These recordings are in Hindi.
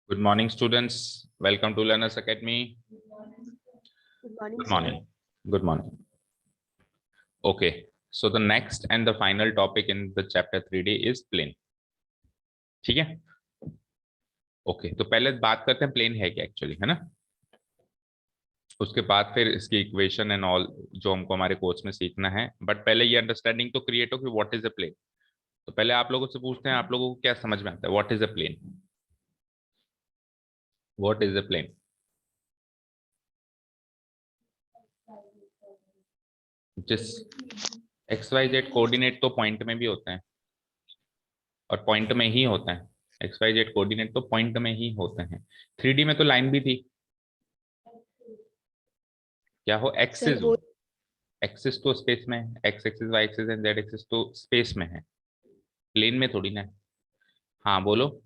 Good morning, students. Welcome to Learners Academy. Good morning, Good sir. morning. Good morning. Okay, so the next and the final topic in the chapter 3D is plane. ठीक है? Okay, तो पहले बात करते हैं प्लेन है क्या एक्चुअली, है ना? उसके बाद फिर इसकी इक्वेशन एंड ऑल जो हमको हमारे कोर्स में सीखना है, बट पहले ये अंडरस्टैंडिंग तो क्रिएट हो कि व्हाट इज अ प्लेन। तो पहले आप लोगों से पूछते हैं, आप लोगों को क्या समझ में आता है what is a plane? What is a plane? जिस XYZ कोऑर्डिनेट तो पॉइंट में भी होते हैं और पॉइंट में ही होता है। XYZ कोऑर्डिनेट तो पॉइंट में ही होते हैं। 3D में तो लाइन भी थी, क्या हो एक्सिस वो हो। एक्सिस तो स्पेस में है, X axis Y axis and Z axis तो स्पेस में है, प्लेन में थोड़ी ना है। हाँ बोलो।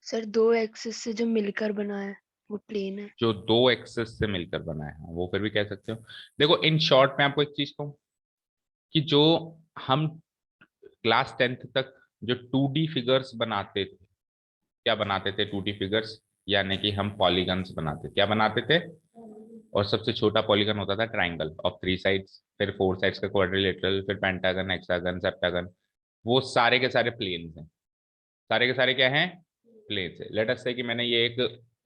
सर दो एक्सिस से जो मिलकर बना है वो प्लेन है। जो दो एक्सिस से मिलकर बना है वो फिर भी कह सकते हो। देखो इन शॉर्ट में आपको एक चीज कहूँ कि जो हम क्लास 10th तक जो 2D फिगर्स बनाते थे, क्या बनाते थे 2D फिगर्स, यानी कि हम पॉलीगन्स बनाते, क्या बनाते थे। और सबसे छोटा पॉलीगन होता था ट्राइंगल ऑफ 3 साइड्स, फिर 4 साइड्स का क्वाड्रिलेटरल, फिर पेंटागन, हेक्सागन, सेप्टागन। वो सारे के सारे प्लेन्स हैं। सारे के सारे क्या हैं? प्लेन्स है। लेट अस से कि मैंने ये एक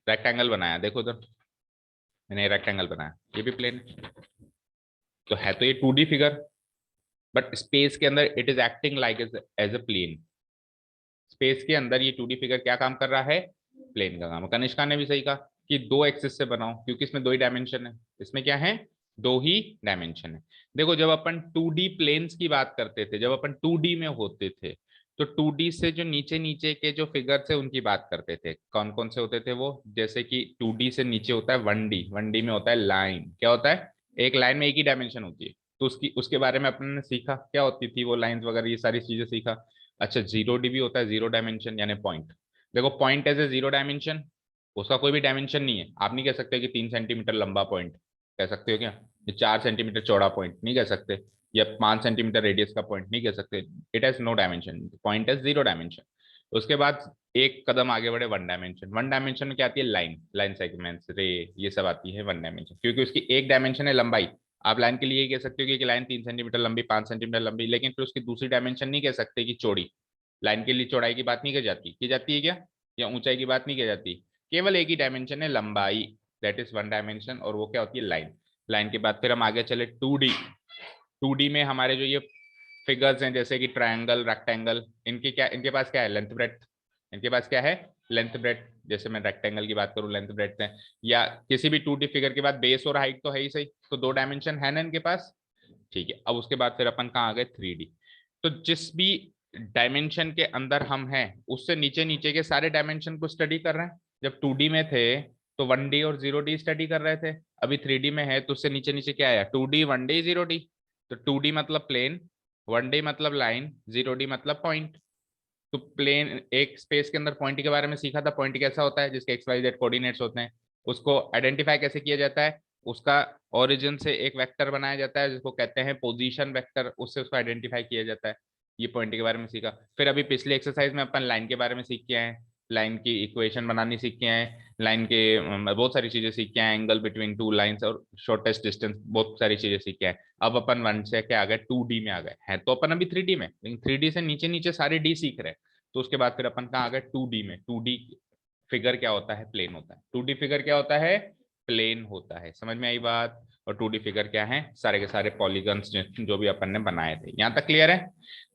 रेक्टेंगल बनाया, देखो तो मैंने रेक्टेंगल बनाया, ये भी प्लेन है। तो है तो ये 2D फिगर, बट स्पेस के अंदर it is acting like as a plane. Space के अंदर ये 2D फिगर क्या काम कर रहा है? प्लेन का काम। कनिष्का ने भी सही कहा कि दो एक्सिस से बनाओ, क्योंकि इसमें दो ही डायमेंशन है। इसमें क्या है? दो ही डायमेंशन है। देखो जब अपन 2D प्लेन्स की बात करते थे, जब अपन 2D में होते थे, तो 2D से जो नीचे नीचे के जो फिगर्स है उनकी बात करते थे। कौन कौन से होते थे वो? जैसे कि 2D से नीचे होता है 1D, 1D में होता है लाइन। क्या होता है? एक लाइन में एक ही डायमेंशन होती है। तो उसके बारे में अपन ने सीखा, क्या होती थी वो लाइंस वगैरह, ये सारी चीजें सीखा। अच्छा, 0D भी होता है, जीरो डायमेंशन यानी पॉइंट। देखो point as a zero dimension, उसका कोई भी डायमेंशन नहीं है। आप नहीं कह सकते कि 3 सेंटीमीटर लंबा पॉइंट, कह सकते हो क्या? ये 4 सेंटीमीटर चौड़ा पॉइंट नहीं कह सकते, या 5 सेंटीमीटर रेडियस का पॉइंट नहीं कह सकते। It has no dimension, point has zero dimension. उसके बाद एक कदम आगे बढ़े, वन डायमेंशन। वन डायमेंशन में क्या आती है? लाइन, लाइन सेगमेंट्स, रे, ये सब आती है वन डायमेंशन, क्योंकि उसकी एक डायमेंशन है लंबाई। आप लाइन के लिए ये कह सकते हो कि लाइन 3 सेंटीमीटर लंबी, 5 सेंटीमीटर लंबी, लेकिन फिर उसकी दूसरी डायमेंशन नहीं कह सकते कि चौड़ी। लाइन के लिए चौड़ाई की बात नहीं की जाती है क्या? या ऊंचाई की बात नहीं की जाती? केवल एक ही डायमेंशन है, लंबाई, दैट इज वन डायमेंशन, और वो क्या होती है? लाइन। लाइन के बाद फिर हम आगे चले 2D। 2D में हमारे जो ये फिगर्स हैं, जैसे कि ट्रायंगल, रेक्टेंगल, इनके क्या, इनके पास क्या है? Length breadth. इनके पास क्या है? Length breadth. जैसे मैं रेक्टेंगल की बात करूं, लेंथ ब्रेथ है। या किसी भी 2D फिगर के बाद बेस और हाइट तो है ही सही, तो दो डायमेंशन है ना इनके पास। ठीक है, अब उसके बाद फिर अपन कहाँ आ गए? 3D। तो जिस भी डायमेंशन के अंदर हम हैं, उससे नीचे नीचे के सारे डायमेंशन को स्टडी कर रहे हैं। जब 2D में थे तो 1D और 0D स्टडी कर रहे थे, अभी 3D में है तो उससे नीचे नीचे क्या आया? 2D, 1D, 0D। तो 2D मतलब प्लेन, 1D मतलब लाइन, 0D मतलब पॉइंट। तो प्लेन, एक स्पेस के अंदर पॉइंट के बारे में सीखा था। पॉइंट कैसा होता है? जिसके XYZ कोऑर्डिनेट्स होते हैं। उसको आइडेंटिफाई कैसे किया जाता है? उसका ओरिजिन से एक वेक्टर बनाया जाता है जिसको कहते हैं पोजीशन वेक्टर, उससे उसको आइडेंटिफाई किया जाता है। ये पॉइंट के बारे में सीखा। फिर अभी पिछले एक्सरसाइज में अपन लाइन के बारे में सीख के आए हैं, लाइन की इक्वेशन बनानी सीख के आए हैं, लाइन के बहुत सारी चीजें सीख के आए, एंगल बिटवीन टू लाइंस और शॉर्टेस्ट डिस्टेंस, बहुत सारी चीजें सीख के आए। अब अपन वन से क्या आ गए? 2D में आ गए हैं। तो अपन अभी 3D में, लेकिन 3D से नीचे नीचे सारे डी सीख रहे हैं। तो उसके बाद फिर अपन कहाँ आ गए? 2D में। 2D फिगर क्या होता है? प्लेन होता है। 2D फिगर क्या होता है? प्लेन होता है। समझ में आई बात? और 2D फिगर क्या है? सारे के सारे पॉलीगन्स जो भी अपन ने बनाए थे। यहां तक क्लियर है?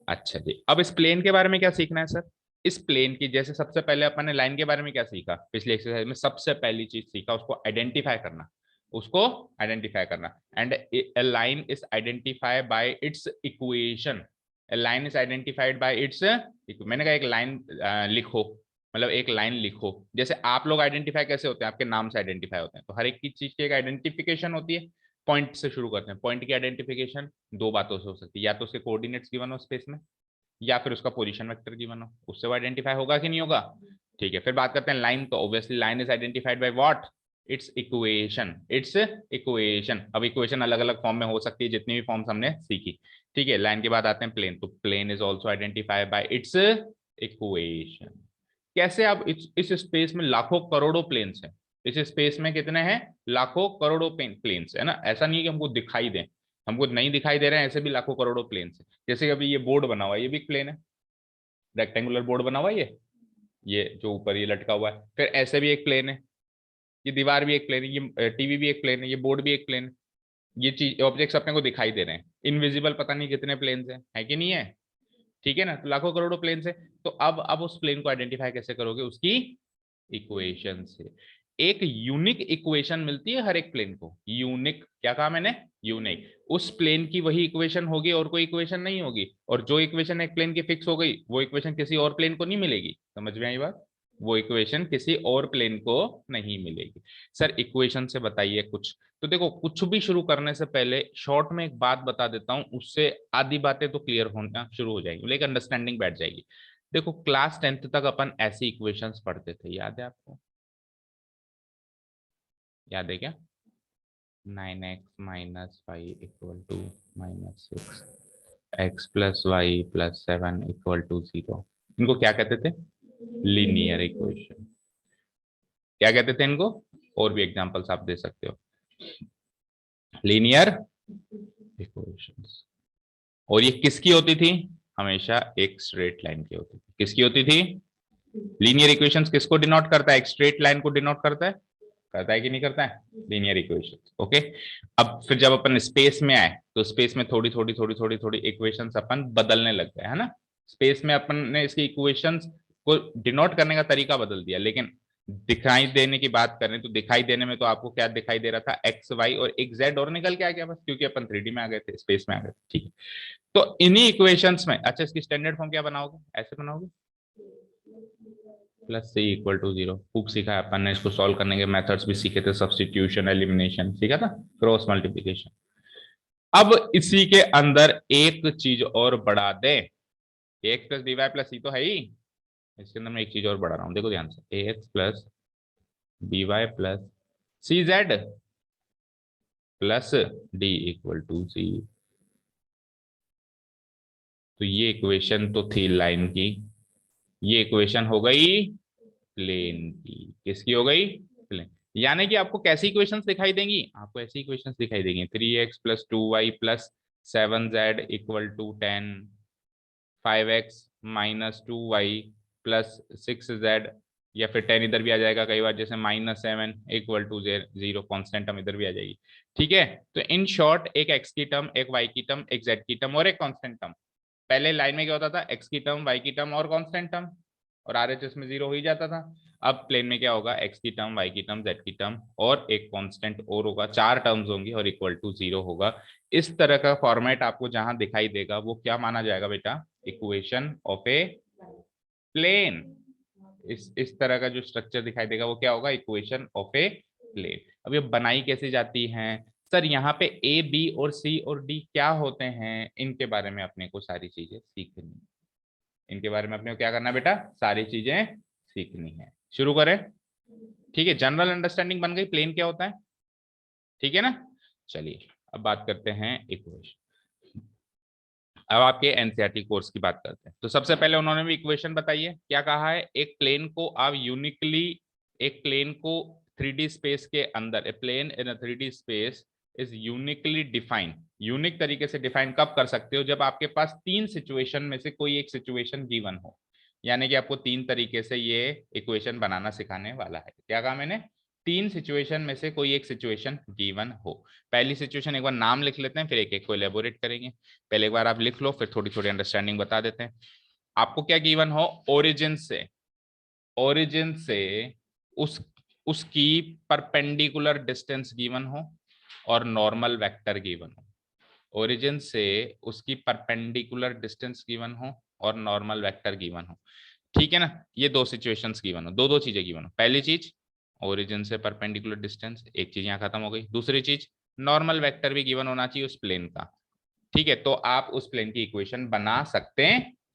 अच्छा जी, अब इस प्लेन के बारे में क्या सीखना है सर? इस प्लेन की, जैसे सबसे पहले अपन ने लाइन के बारे में क्या सीखा पिछले एक्सरसाइज में? सबसे पहली चीज सीखा उसको आइडेंटिफाई करना। उसको आइडेंटिफाई करना। And A line is identify bye its equation. A line is identified by it's, मैंने कहा एक लाइन लिखो, मतलब एक लाइन लिखो। जैसे आप लोग आइडेंटिफाई कैसे होते हैं? आपके नाम से आइडेंटिफाई होते हैं। तो हर एक की चीज की एक आइडेंटिफिकेशन होती है। पॉइंट से शुरू करते हैं। पॉइंट की आइडेंटिफिकेशन दो बातों से हो सकती है, या तो उसके कोऑर्डिनेट्स गिवन हो स्पेस में, या फिर उसका पोजीशन वेक्टर गिवन हो, उससे वो आइडेंटिफाई होगा कि नहीं होगा? ठीक है, फिर बात करते हैं लाइन। तो obviously line is identified by what? It's equation. It's equation. अब इक्वेशन अलग अलग फॉर्म में हो सकती है, जितनी भी फॉर्म्स हमने सीखी। ठीक है, लाइन के बाद आते हैं प्लेन। तो plane is also identified by its equation. कैसे आप इस स्पेस में लाखों करोड़ों प्लेन्स हैं, इस स्पेस में कितने हैं, लाखों करोड़ों प्लेन्स है ना, ऐसा नहीं है कि हमको दिखाई दें, हमको नहीं दिखाई दे रहे हैं, ऐसे भी लाखों करोड़ों प्लेन्स है। जैसे अभी ये बोर्ड बना हुआ है, ये भी एक प्लेन है, रेक्टेंगुलर बोर्ड बना हुआ है, ये जो ऊपर ये लटका हुआ है, फिर ऐसे भी एक प्लेन है, ये दीवार भी एक प्लेन है, ये टीवी भी एक प्लेन है, ये बोर्ड भी एक प्लेन है। ये चीज ऑब्जेक्ट्स अपने को दिखाई दे रहे हैं, इनविजिबल पता नहीं कितने प्लेन्स हैं, है कि नहीं है, ठीक है ना, तो लाखों करोड़ों प्लेन से। तो अब उस प्लेन को आइडेंटिफाई कैसे करोगे, उसकी इक्वेशन से। एक यूनिक इक्वेशन मिलती है हर एक प्लेन को, यूनिक, क्या कहा मैंने, यूनिक। उस प्लेन की वही इक्वेशन होगी और कोई इक्वेशन नहीं होगी, और जो इक्वेशन एक प्लेन की फिक्स हो गई वो इक्वेशन किसी और प्लेन को नहीं मिलेगी। समझ में आई बात, वो इक्वेशन किसी और प्लेन को नहीं मिलेगी। सर इक्वेशन से बताइए कुछ, तो देखो कुछ भी शुरू करने से पहले शॉर्ट में एक बात बता देता हूं, उससे आधी बातें तो क्लियर होना शुरू हो जाएंगी, लेकिन अंडरस्टैंडिंग बैठ जाएगी। देखो क्लास 10th तक अपन ऐसी इक्वेशंस पढ़ते थे, याद है आपको, याद है क्या, 9x-5 equal to -6, x+y+7 equal to 0, इनको क्या कहते थे, लीनियर इक्वेशन। क्या कहते थे इनको, और भी एग्जांपल्स आप दे सकते हो, लीनियर इक्वेशंस। और ये किसकी होती थी, हमेशा एक स्ट्रेट लाइन की होती थी। किसकी होती थी, लीनियर इक्वेशंस किसको डिनोट करता है, एक स्ट्रेट लाइन को डिनोट करता है कि नहीं करता है, लीनियर इक्वेशंस। ओके, अब फिर जब अपन स्पेस में आए तो स्पेस में थोड़ी थोड़ी थोड़ी थोड़ी थोड़ी इक्वेशंस अपन बदलने लग गए, है ना। स्पेस में अपन ने इसकी इक्वेशंस को डिनोट करने का तरीका बदल दिया, लेकिन दिखाई देने की बात करें तो दिखाई देने में तो आपको क्या दिखाई दे रहा था, एक्स वाई और एक जेड, और निकल के आ गया बस, क्योंकि अपन 3D में आ गए थे, स्पेस में आ गए थे, ठीक है। तो इन्हीं इक्वेशंस में, अच्छा इसकी स्टैंडर्ड फॉर्म क्या बनाओगे, ऐसे बनाओगे, +c=0। खूब सीखा है अपन ने, इसको सॉल्व करने के मेथड्स भी सीखे थे, सब्स्टिट्यूशन, एलिमिनेशन सीखा था, क्रॉस मल्टीप्लिकेशन। अब इसी के अंदर एक चीज और बढ़ा दे, x plus d y plus c तो है ही, इसके अंदर मैं एक चीज और बढ़ा रहा हूं, देखो ध्यान से, x plus B Y plus C z plus D equal to c. तो ये इक्वेशन तो थी लाइन की, ये इक्वेशन हो गई प्लेन की। किसकी हो गई, प्लेन। यानी कि आपको कैसी इक्वेशंस दिखाई देंगी, आपको ऐसी इक्वेशंस दिखाई देंगी, 3x+2y+7z इक्वल टू 10, 5x-2y+6z, या फिर 10 इधर भी आ जाएगा कई बार, जैसे -7 इक्वल टू 0, कॉन्स्टेंट टर्म इधर भी आ जाएगी, ठीक है। तो इन शॉर्ट एक x की टर्म, एक y की टर्म, एक z की टर्म और एक कॉन्स्टेंट टर्म। पहले लाइन में क्या होता था, x की टर्म, y की टर्म और कांस्टेंट टर्म, और RHS में 0 हो ही जाता था। अब प्लेन में क्या होगा, x की टर्म, y की टर्म, z की टर्म और एक कांस्टेंट और होगा, 4 टर्म्स होंगी और इक्वल टू 0 होगा। इस तरह का फॉर्मेट आपको जहां दिखाई देगा वो क्या माना जाएगा बेटा, इक्वेशन ऑफ ए प्लेन। इस तरह का जो स्ट्रक्चर दिखाई देगा वो क्या होगा, इक्वेशन ऑफ ए प्लेन। अब ये बनाई कैसे जाती है, सर यहाँ पे ए बी और सी और डी क्या होते हैं, इनके बारे में अपने को सारी चीजें सीखनी है, इनके बारे में अपने को क्या करना है बेटा, सारी चीजें सीखनी है। शुरू करें, ठीक है, जनरल अंडरस्टैंडिंग बन गई, प्लेन क्या होता है, ठीक है ना। चलिए अब बात करते हैं इक्वेशन। अब आपके एनसीईआरटी कोर्स की बात करते हैं, तो सबसे पहले उन्होंने भी इक्वेशन बताई है, क्या कहा है, एक प्लेन को आप यूनिकली, एक प्लेन को 3D स्पेस के अंदर, a plane in a 3D space is uniquely define, unique तरीके से डिफाइन कब कर सकते हो, जब आपके पास 3 सिचुएशन में से कोई एक सिचुएशन गिवन हो। यानी कि आपको 3 तरीके से ये इक्वेशन बनाना सिखाने वाला है। क्या कहा मैंने, 3 सिचुएशन में से कोई एक सिचुएशन गिवन हो। पहली सिचुएशन एक बार नाम लिख लेते हैं, फिर एक एक को एलेबोरेट करेंगे। पहले एक बार आप लिख लो, फिर थोड़ी थोड़ी अंडरस्टैंडिंग बता देते हैं। आपको क्या गिवन हो, ओरिजिन से, ओरिजिन से उस उसकी परपेंडिकुलर डिस्टेंस गिवन हो और नॉर्मल वेक्टर गिवन हो। ओरिजिन से उसकी परपेंडिकुलर डिस्टेंस गिवन हो और नॉर्मल वेक्टर गिवन हो, ठीक है ना। ये दो सिचुएशंस गिवन हो, दो दो चीजें गिवन हो। पहली चीज ओरिजिन से परपेंडिकुलर डिस्टेंस, एक चीज यहाँ खत्म हो गई। दूसरी चीज नॉर्मल वेक्टर भी गिवन होना चाहिए उस प्लेन का, ठीक है। तो आप उस प्लेन की इक्वेशन बना सकते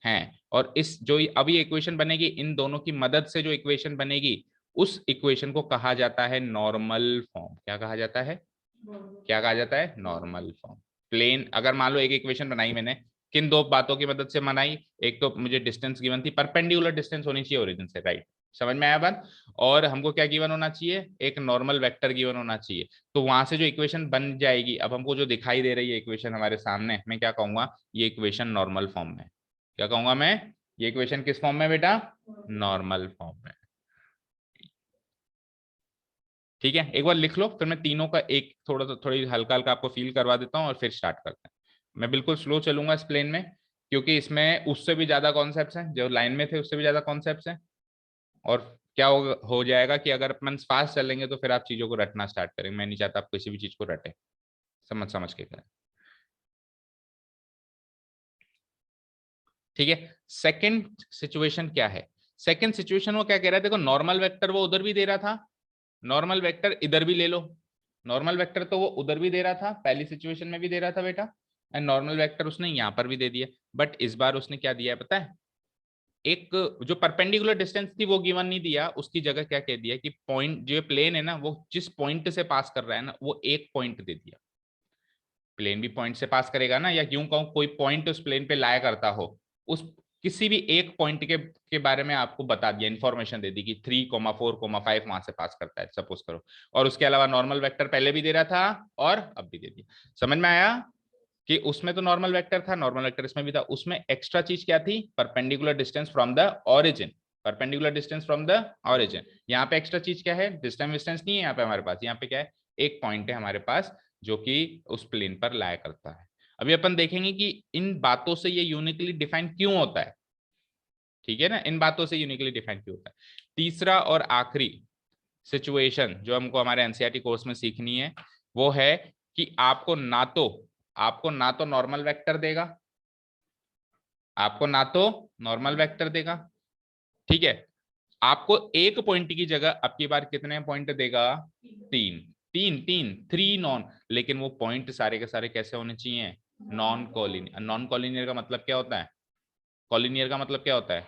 हैं, और इस जो अभी इक्वेशन बनेगी, इन दोनों की मदद से जो इक्वेशन बनेगी, उस इक्वेशन को कहा जाता है नॉर्मल फॉर्म। क्या कहा जाता है, क्या कहा जाता है, नॉर्मल फॉर्म। प्लेन, अगर मान लो एक इक्वेशन बनाई मैंने, किन दो बातों की मदद से बनाई, एक तो मुझे डिस्टेंस गिवन थी, परपेंडिकुलर डिस्टेंस होनी चाहिए ओरिजिन से, राइट। समझ में आया बात। और हमको क्या गिवन होना चाहिए, एक नॉर्मल वेक्टर गिवन होना चाहिए। तो वहां से जो इक्वेशन बन जाएगी, अब हमको जो दिखाई दे रही है इक्वेशन हमारे सामने, मैं क्या कहूंगा, ये इक्वेशन नॉर्मल फॉर्म में। क्या कहूंगा मैं, ये इक्वेशन किस फॉर्म में बेटा, नॉर्मल फॉर्म में। ठीक है, एक बार लिख लो, फिर मैं तीनों का एक थोड़ी हल्का हल्का आपको फील करवा देता हूँ और फिर स्टार्ट करते हैं। मैं बिल्कुल स्लो चलूंगा इस प्लेन में, क्योंकि इसमें उससे भी ज्यादा कॉन्सेप्ट्स हैं, जो लाइन में थे उससे भी ज्यादा कॉन्सेप्ट्स हैं। और क्या हो जाएगा कि अगर अपन फास्ट चलेंगे तो फिर आप चीजों को रटना स्टार्ट करेंगे। मैं नहीं चाहता आप किसी भी चीज को रटे, समझ समझ के करें। ठीक है, सेकंड सिचुएशन क्या है, सेकंड सिचुएशन वो क्या कह रहा है, देखो नॉर्मल वेक्टर वो उधर भी दे रहा था, नॉर्मल वेक्टर इधर भी ले लो। नॉर्मल वेक्टर तो वो उधर भी दे रहा था, पहली सिचुएशन में भी दे रहा था बेटा, एंड नॉर्मल वेक्टर उसने यहां पर भी दे दिया। बट इस बार उसने क्या दिया है पता है, एक जो परपेंडिकुलर डिस्टेंस थी वो गिवन नहीं दिया, उसकी जगह क्या कह दिया कि पॉइंट जो प्लेन है ना, वो जिस पॉइंट से पास कर रहा है ना, वो एक पॉइंट दे दिया। प्लेन भी पॉइंट से पास करेगा ना, या यूं कहूं कोई पॉइंट उस प्लेन पे लाया करता हो, उस किसी भी एक पॉइंट के बारे में आपको बता दिया, इंफॉर्मेशन दे दी कि 3,4,5 वहां से पास करता है, सपोज करो। और उसके अलावा नॉर्मल वेक्टर पहले भी दे रहा था और अब भी दे दिया। समझ में आया कि उसमें तो नॉर्मल वेक्टर था, नॉर्मल वेक्टर इसमें भी था, उसमें एक्स्ट्रा चीज क्या थी, perpendicular distance from the origin. Perpendicular distance from the origin, यहाँ पे एक्स्ट्रा चीज क्या है, डिस्टेंस डिस्टेंस नहीं है यहाँ पे हमारे पास, यहाँ पे क्या है, एक पॉइंट है हमारे पास जो कि उस प्लेन पर लाया करता है। अभी अपन देखेंगे कि इन बातों से ये यूनिकली डिफाइन क्यों होता है। ठीक है ना, इन बातों से यूनिकली डिफाइन क्यों होता है। तीसरा और आखिरी सिचुएशन जो हमको हमारे एनसीईआरटी कोर्स में सीखनी है, वो है कि आपको ना तो नॉर्मल वेक्टर देगा, आपको ना तो नॉर्मल वेक्टर देगा, ठीक है, आपको एक पॉइंट की जगह अब की बार कितने पॉइंट देगा, तीन। तीन तीन थ्री नॉन, लेकिन वो पॉइंट सारे के सारे कैसे होने चाहिए, नॉन कॉलिनियर। नॉन कॉलिनियर का मतलब क्या होता है, कॉलिनियर का मतलब क्या होता है,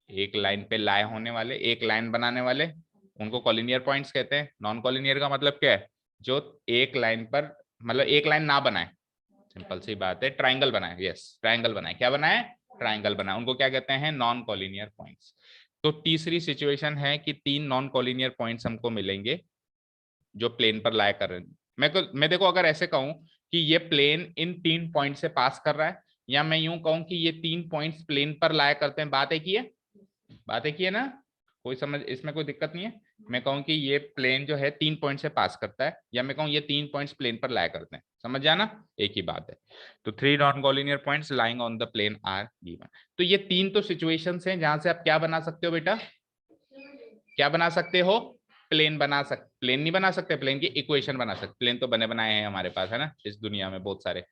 एक लाइन पे लाए होने वाले, एक लाइन बनाने वाले, उनको कॉलिनियर पॉइंट्स कहते हैं। नॉन कॉलिनियर का मतलब क्या है, जो एक लाइन पर, मतलब एक लाइन ना बनाए, सिंपल सी बात है, ट्राइंगल बनाए, यस ट्राइंगल बनाए, क्या बनाए, ट्राइंगल बनाए, उनको क्या कहते हैं, नॉन कॉलिनियर पॉइंट्स। तो तीसरी सिचुएशन है कि तीन नॉन कॉलिनियर पॉइंट्स हमको मिलेंगे जो प्लेन पर लाया कर रहे हैं। मैं देखो अगर ऐसे कहूं कि ये प्लेन इन तीन पॉइंट से पास कर रहा है, या मैं यूं कहूं कि ये तीन पॉइंट्स प्लेन पर लाया करते हैं, बात एक ही है, बात एक ही है ना, कोई समझ इसमें कोई दिक्कत नहीं है। मैं कहूं कि ये प्लेन जो है तीन पॉइंट से पास करता है, या मैं कहूं ये तीन पॉइंट्स प्लेन पर लाया करते हैं, समझ जाना, एक ही बात है। तो three non collinear points lying on the plane are given. तो ये तीन तो सिचुएशंस हैं जहां से आप क्या बना सकते हो बेटा, क्या बना सकते हो, प्लेन बना सकते, प्लेन नहीं बना सकते, प्लेन की इक्वेशन बना सकते, प्लेन तो बने बनाए हैं हमारे पास है ना इस दुनिया में बहुत सारे।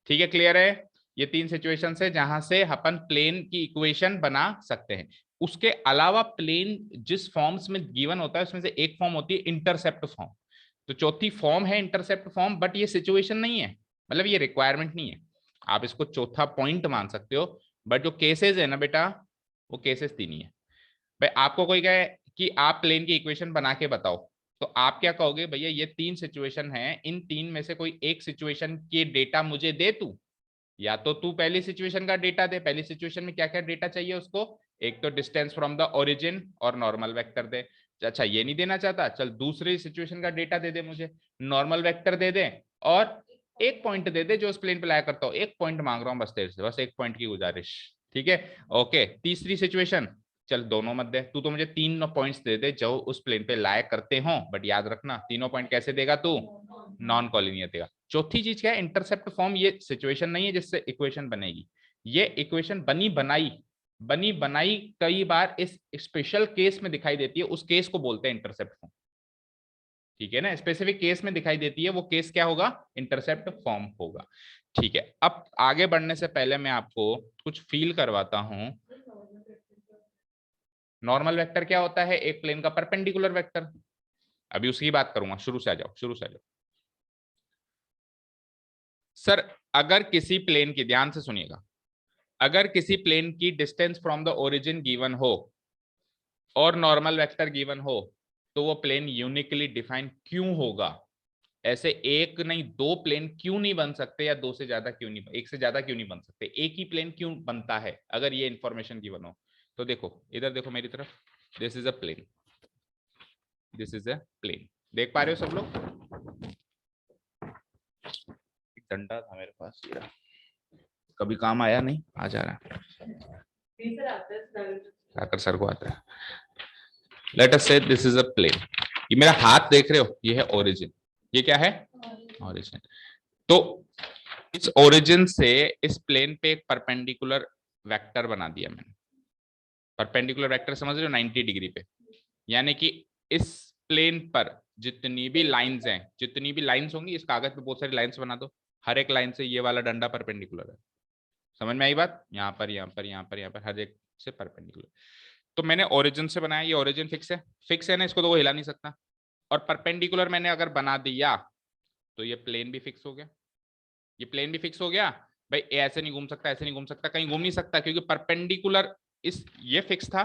ठीक है, क्लियर है, ये तीन सिचुएशन है जहां से अपन प्लेन की इक्वेशन बना सकते हैं। उसके अलावा प्लेन जिस फॉर्म्स में गिवन होता है उसमें से एक फॉर्म होती है इंटरसेप्ट फॉर्म। तो चौथी फॉर्म है इंटरसेप्ट फॉर्म, बट ये सिचुएशन नहीं है, मतलब ये रिक्वायरमेंट नहीं है, आप इसको चौथा पॉइंट मान सकते हो। बट जो केसेस है ना बेटा, वो केसेस तीन ही है। भाई आपको कोई कहे कि आप प्लेन की इक्वेशन बना के बताओ, तो आप क्या कहोगे, भैया ये तीन सिचुएशन है, इन तीन में से कोई एक सिचुएशन के डेटा मुझे दे तू, या तो तू पहली सिचुएशन का डेटा दे, पहली सिचुएशन में क्या क्या डेटा चाहिए उसको, एक तो डिस्टेंस फ्रॉम द ओरिजिन और नॉर्मल वेक्टर दे। अच्छा ये नहीं देना चाहता, चल दूसरी सिचुएशन का डेटा दे दे मुझे, नॉर्मल वेक्टर दे दे और एक पॉइंट दे दे जो उस प्लेन पे लाया करता हूं, एक पॉइंट मांग रहा हूं बस तेरे से, बस एक पॉइंट की गुजारिश। ठीक है, ओके, तीसरी सिचुएशन, चल दोनों मत दे, तू तो मुझे तीन पॉइंट्स दे दे जो उस प्लेन पे लाया करते हो, बट याद रखना तीनों पॉइंट कैसे देगा तू, नॉन कॉलिनियर देगा। चौथी चीज क्या है, इंटरसेप्ट फॉर्म, ये सिचुएशन नहीं है जिससे इक्वेशन बनेगी, ये इक्वेशन बनी बनाई कई बार इस स्पेशल केस में दिखाई देती है, उस केस को बोलते हैं इंटरसेप्ट फॉर्म। ठीक है ना, स्पेसिफिक केस में दिखाई देती है, वो केस क्या होगा, इंटरसेप्ट फॉर्म होगा। ठीक है, अब आगे बढ़ने से पहले मैं आपको कुछ फील करवाता हूं। नॉर्मल वेक्टर क्या होता है, एक प्लेन का परपेंडिकुलर वेक्टर, अभी उसकी बात करूंगा, शुरू से आ जाओ, शुरू से आ जाओ। सर अगर किसी प्लेन की, ध्यान से सुनिएगा, अगर किसी प्लेन की distance from the origin given हो और नॉर्मल वेक्टर गिवन हो, तो वो प्लेन यूनिकली डिफाइन क्यों होगा, ऐसे एक नहीं दो प्लेन क्यों नहीं बन सकते, या दो से ज्यादा क्यों नहीं, एक से ज्यादा क्यों नहीं बन सकते, एक ही प्लेन क्यों बनता है अगर ये इंफॉर्मेशन गिवन हो। तो देखो इधर देखो मेरी तरफ, this is a plane, this is a plane. देख पा रहे हो सब लोग? एक डंडा था मेरे पास, ये रहा। कभी काम आया नहीं, आज आ रहा है, सर को आता है। लेट अस से दिस इज अ प्लेन। ये मेरा हाथ देख रहे हो, ये है ओरिजिन। ये क्या है? ओरिजिन। तो इस ओरिजिन से इस प्लेन पे एक परपेंडिकुलर वेक्टर बना दिया मैंने। परपेंडिकुलर वेक्टर समझ रहे हो? 90 डिग्री पे, यानी कि इस प्लेन पर जितनी भी लाइंस हैं, जितनी भी लाइंस होंगी, इस कागज पे बहुत सारी लाइंस बना दो, हर एक लाइन से ये वाला डंडा परपेंडिकुलर है। समझ में आई बात? यहाँ पर, यहाँ पर, यहाँ पर, यहाँ पर, हर एक से परपेंडिकुलर। तो मैंने ओरिजिन से बनाया, ये ओरिजिन फिक्स है ना, इसको तो वो हिला नहीं सकता। और परपेंडिकुलर मैंने अगर बना दिया तो ये प्लेन भी फिक्स हो गया, ये प्लेन भी फिक्स हो गया। भाई ऐसे नहीं घूम सकता, ऐसे नहीं घूम सकता, कहीं घूम नहीं सकता, क्योंकि परपेंडिकुलर इस ये फिक्स था,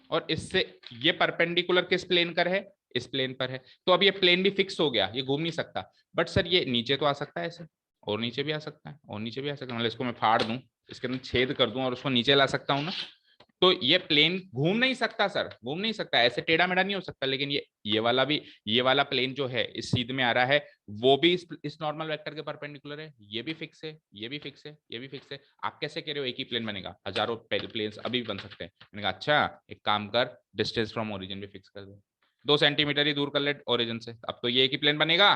और इससे ये परपेंडिकुलर किस प्लेन पर है? इस प्लेन पर है। तो अब ये प्लेन भी फिक्स हो गया, ये घूम नहीं सकता। बट सर ये नीचे तो आ सकता है ऐसे, और नीचे भी आ सकता है, और नीचे भी आ सकता है। मतलब इसको मैं फाड़ दूं, इसके अंदर छेद कर दूं और उसको नीचे ला सकता हूं ना। तो ये प्लेन घूम नहीं सकता सर, घूम नहीं सकता, ऐसे टेढ़ा मेढ़ा नहीं हो सकता। लेकिन ये वाला भी, ये वाला प्लेन जो है इस सीध में आ रहा है, वो भी इस नॉर्मल वेक्टर के परपेंडिकुलर है। ये भी फिक्स है, ये भी फिक्स है, ये भी फिक्स है। आप कैसे कह रहे हो एक ही प्लेन बनेगा? हजारों प्लेन्स अभी भी बन सकते हैं। मैंने कहा अच्छा, एक काम कर, डिस्टेंस फ्रॉम ओरिजिन भी फिक्स कर दो, 2 सेंटीमीटर ही दूर कर ले ओरिजिन से, अब तो ये एक ही प्लेन बनेगा।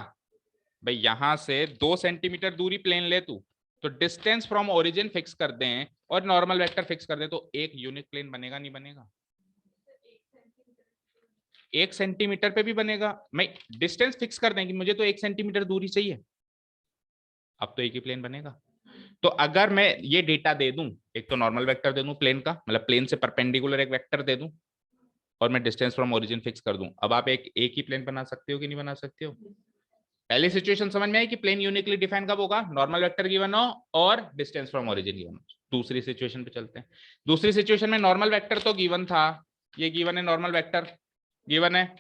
भाई यहां से 2 सेंटीमीटर दूरी प्लेन ले तू, तो डिस्टेंस फ्रॉम ओरिजिन फिक्स कर दें और नॉर्मल वेक्टर फिक्स कर दें, तो एक यूनिक प्लेन बनेगा नहीं बनेगा? 1 सेंटीमीटर पे भी बनेगा। मैं डिस्टेंस फिक्स कर दें कि मुझे तो 1 सेंटीमीटर दूरी चाहिए, अब तो एक ही प्लेन बनेगा। तो अगर मैं ये डेटा दे दूं, एक तो नॉर्मल वेक्टर दे दूं प्लेन का, मतलब प्लेन से परपेंडिकुलर एक वेक्टर दे दूं, और मैं डिस्टेंस फ्रॉम ओरिजिन फिक्स कर दूं, अब आप एक ही प्लेन बना सकते हो कि नहीं बना सकते हो? पहली सिचुएशन समझ में आई कि प्लेन यूनिकली डिफाइन कब होगा? नॉर्मल वेक्टर गिवन हो और डिस्टेंस फ्रॉम ओरिजिन गिवन हो। दूसरी सिचुएशन पे चलते हैं। दूसरी सिचुएशन में नॉर्मल वेक्टर तो गिवन था, ये गिवन है, नॉर्मल वेक्टर गिवन है।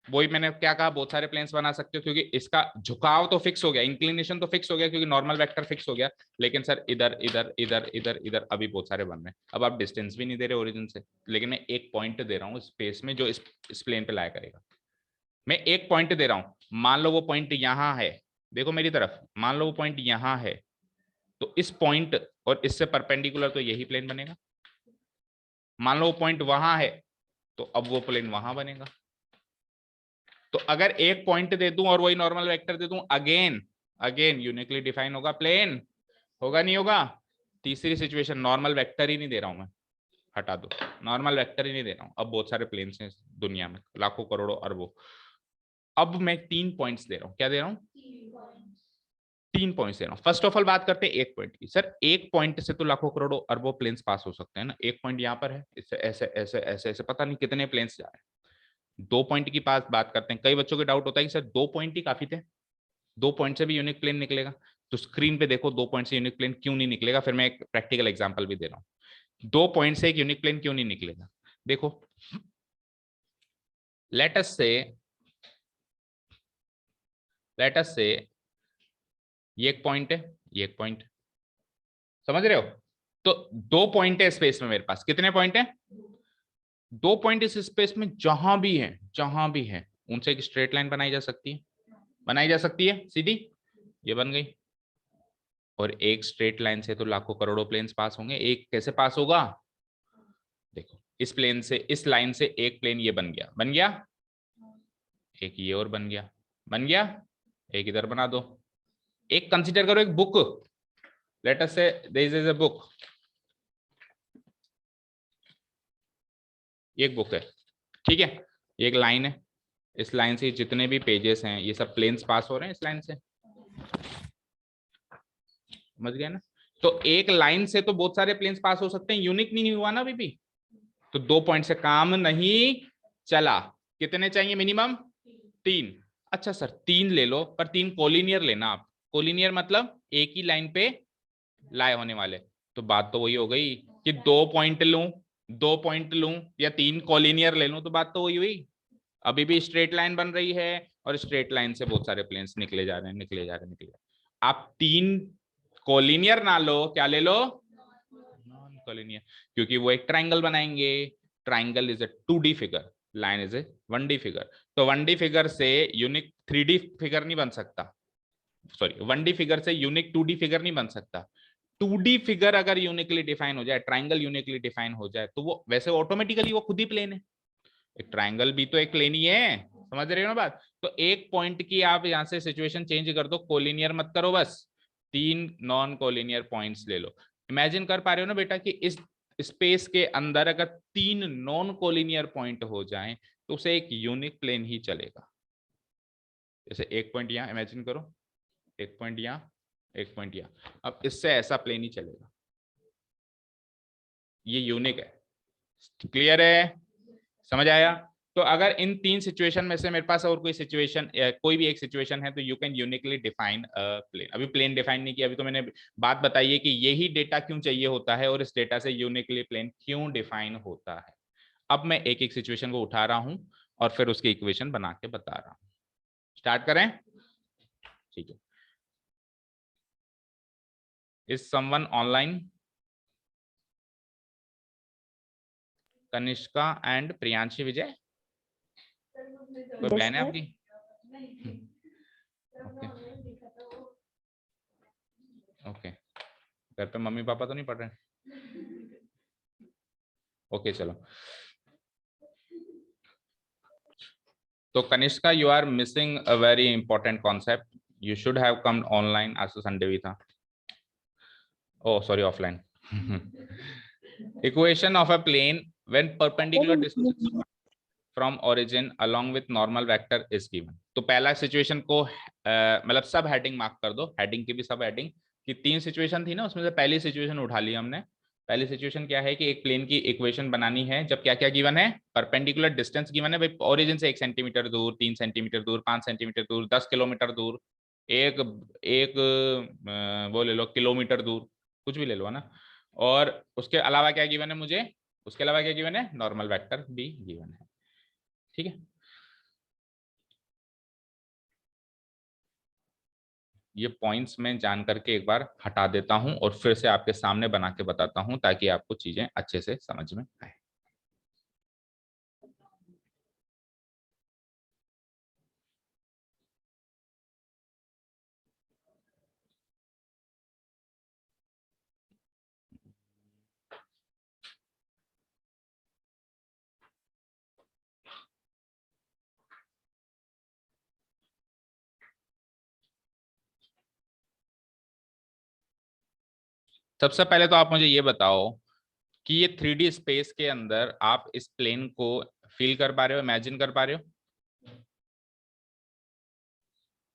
वही मैंने क्या कहा, बहुत सारे प्लेन्स बना सकते हो, क्योंकि इसका झुकाव तो फिक्स हो गया, इंक्लिनेशन तो फिक्स हो गया, क्योंकि नॉर्मल वेक्टर फिक्स हो गया। लेकिन सर इधर इधर इधर इधर इधर अभी बहुत सारे बन रहे हैं। अब आप डिस्टेंस भी नहीं दे रहे ओरिजिन से, लेकिन मैं एक पॉइंट दे रहा हूँ स्पेस में जो इस प्लेन पे लाया करेगा। मैं एक पॉइंट दे रहा हूं, मान लो वो पॉइंट यहां है, देखो मेरी तरफ, मान लो वो पॉइंट यहां है, तो इस पॉइंट और इससे परपेंडिकुलर तो यही प्लेन बनेगा। मान लो वो पॉइंट वहां है, तो अब वो प्लेन वहां बनेगा। तो अगर एक पॉइंट दे दूं और वही नॉर्मल वेक्टर दे दूं, अगेन अगेन यूनिकली डिफाइन होगा प्लेन, होगा नहीं होगा? तीसरी सिचुएशन, नॉर्मल वेक्टर ही नहीं दे रहा हूं मैं, हटा दो, नॉर्मल वेक्टर ही नहीं दे रहा हूं। अब बहुत सारे प्लेन्स हैं दुनिया में, लाखों करोड़ों अरबों। अब मैं 3 पॉइंट्स दे रहा हूं, क्या दे रहा हूं? 3 पॉइंट्स दे रहा हूं। फर्स्ट ऑफ ऑल बात करते हैं एक पॉइंट की। सर एक पॉइंट से तो लाखों करोड़ों अरबों प्लेन्स पास हो सकते हैं ना। एक पॉइंट यहाँ पर है, इससे ऐसे ऐसे ऐसे ऐसे पता नहीं कितने प्लेन्स जा रहे हैं। 2 पॉइंट की पास बात करते हैं। कई बच्चों के डाउट होता है कि सर 2 पॉइंट ही काफी थे, 2 पॉइंट से भी यूनिक प्लेन निकलेगा? तो स्क्रीन पे देखो 2 पॉइंट से यूनिक प्लेन क्यों नहीं निकलेगा, फिर मैं एक प्रैक्टिकल एग्जाम्पल भी दे रहा हूँ। 2 पॉइंट से एक यूनिक प्लेन क्यों नहीं निकलेगा? देखो, लेट अस से ये एक पॉइंट है, ये एक पॉइंट, समझ रहे हो? तो 2 पॉइंट है स्पेस में, मेरे पास कितने पॉइंट है? 2 पॉइंट इस स्पेस में जहां भी है, जहां भी है, उनसे एक स्ट्रेट लाइन बनाई जा सकती है, बनाई जा सकती है सीधी, ये बन गई। और एक स्ट्रेट लाइन से तो लाखों करोड़ों प्लेन्स पास होंगे, एक कैसे पास होगा? देखो, इस प्लेन से, इस लाइन से एक प्लेन ये बन गया, बन गया, एक ये और बन गया, बन गया, एक इधर बना दो। एक कंसीडर करो, एक बुक, लेट अस से दिस इज अ बुक, एक बुक है, ठीक है, ये एक लाइन है, इस लाइन से जितने भी पेजेस हैं ये सब प्लेन्स पास हो रहे हैं इस लाइन से, समझ गया ना? तो एक लाइन से तो बहुत सारे प्लेन्स पास हो सकते हैं, यूनिक नहीं हुआ ना अभी भी। तो 2 पॉइंट से काम नहीं चला, कितने चाहिए मिनिमम? 3। अच्छा सर 3 ले लो, पर 3 कोलिनियर लेना आप। कोलिनियर मतलब एक ही लाइन पे लाए होने वाले। तो बात तो वही हो गई कि 2 पॉइंट लूं, 2 पॉइंट लूं या 3 कोलिनियर ले लूं, तो बात तो वही हुई। अभी भी स्ट्रेट लाइन बन रही है, और स्ट्रेट लाइन से बहुत सारे प्लेन्स निकले जा रहे हैं, निकले जा रहे हैं, निकले। आप 3 कोलिनियर ना लो, क्या ले लो? नॉन कोलिनियर, क्योंकि वो एक ट्राइंगल बनाएंगे, triangle is a 2D figure, line is a 1D figure. तो 1D फिगर से यूनिक 3D फिगर नहीं बन सकता, सॉरी 1D फिगर से यूनिक 2D फिगर नहीं बन सकता। 2D फिगर अगर यूनिकली डिफाइन हो जाए, ट्राइंगल यूनिकली डिफाइन हो जाए, तो वो वैसे ऑटोमेटिकली वो खुद ही प्लेन है। एक ट्राइंगल भी तो एक प्लेन ही है, समझ रहे हो ना बात। तो एक पॉइंट की आप यहां से सिचुएशन चेंज कर दो, कोलिनियर मत करो, बस 3 नॉन कोलिनियर पॉइंट्स ले लो। इमेजिन कर पा रहे हो ना बेटा कि इस स्पेस के अंदर अगर 3 नॉन कोलिनियर पॉइंट हो जाएं तो उसे एक यूनिक प्लेन ही चलेगा। जैसे एक पॉइंट यहां इमेजिन करो, एक पॉइंट यहां, एक पॉइंट यहां, अब इससे ऐसा प्लेन ही चलेगा, ये यूनिक है। क्लियर है, समझ आया। तो अगर इन 3 सिचुएशन में से मेरे पास और कोई सिचुएशन, कोई भी एक सिचुएशन है, तो you can uniquely define plane. अभी प्लेन डिफाइन नहीं किया, अभी तो मैंने बात बताई है कि यही डेटा क्यों चाहिए होता है और इस डेटा से यूनिकली प्लेन क्यों डिफाइन होता है। अब मैं एक एक सिचुएशन को उठा रहा हूं और फिर उसकी इक्वेशन बना के बता रहा हूं। स्टार्ट करें, ठीक है। Is someone online? Kanishka and Priyanshi Vijay, कोई Yes, बहन है sir. आपकी? ओके ओके, घर पे मम्मी पापा तो नहीं पढ़ रहे? ओके चलो। तो Kanishka, you are missing a very important concept, you should have come online, आज तो संडे भी था, oh sorry offline. Equation of a plane when perpendicular distance from origin along with normal vector is given. तो पहला सिचुएशन को मतलब सब हेडिंग मार्क कर दो, हेडिंग की भी सब हेडिंग, कि 3 सिचुएशन थी ना, उसमें से पहली सिचुएशन उठा ली हमने। पहली सिचुएशन क्या है कि एक प्लेन की इक्वेशन बनानी है जब क्या क्या गिवन है, परपेंडिकुलर डिस्टेंस गिवन है भाई, ओरिजिन से 1 सेंटीमीटर दूर, 3 सेंटीमीटर दूर, 5 सेंटीमीटर दूर, 10 किलोमीटर दूर, एक एक वो ले लो किलोमीटर दूर, कुछ भी ले लो, है ना। और उसके अलावा क्या गिवन है मुझे, उसके अलावा क्या गिवन है, नॉर्मल वेक्टर भी गिवन है, ठीक है। ये पॉइंट्स मैं जान करके एक बार हटा देता हूं और फिर से आपके सामने बना के बताता हूं ताकि आपको चीजें अच्छे से समझ में आए। सबसे पहले तो आप मुझे ये बताओ कि ये 3D स्पेस के अंदर आप इस प्लेन को फील कर पा रहे हो, इमेजिन कर पा रहे हो?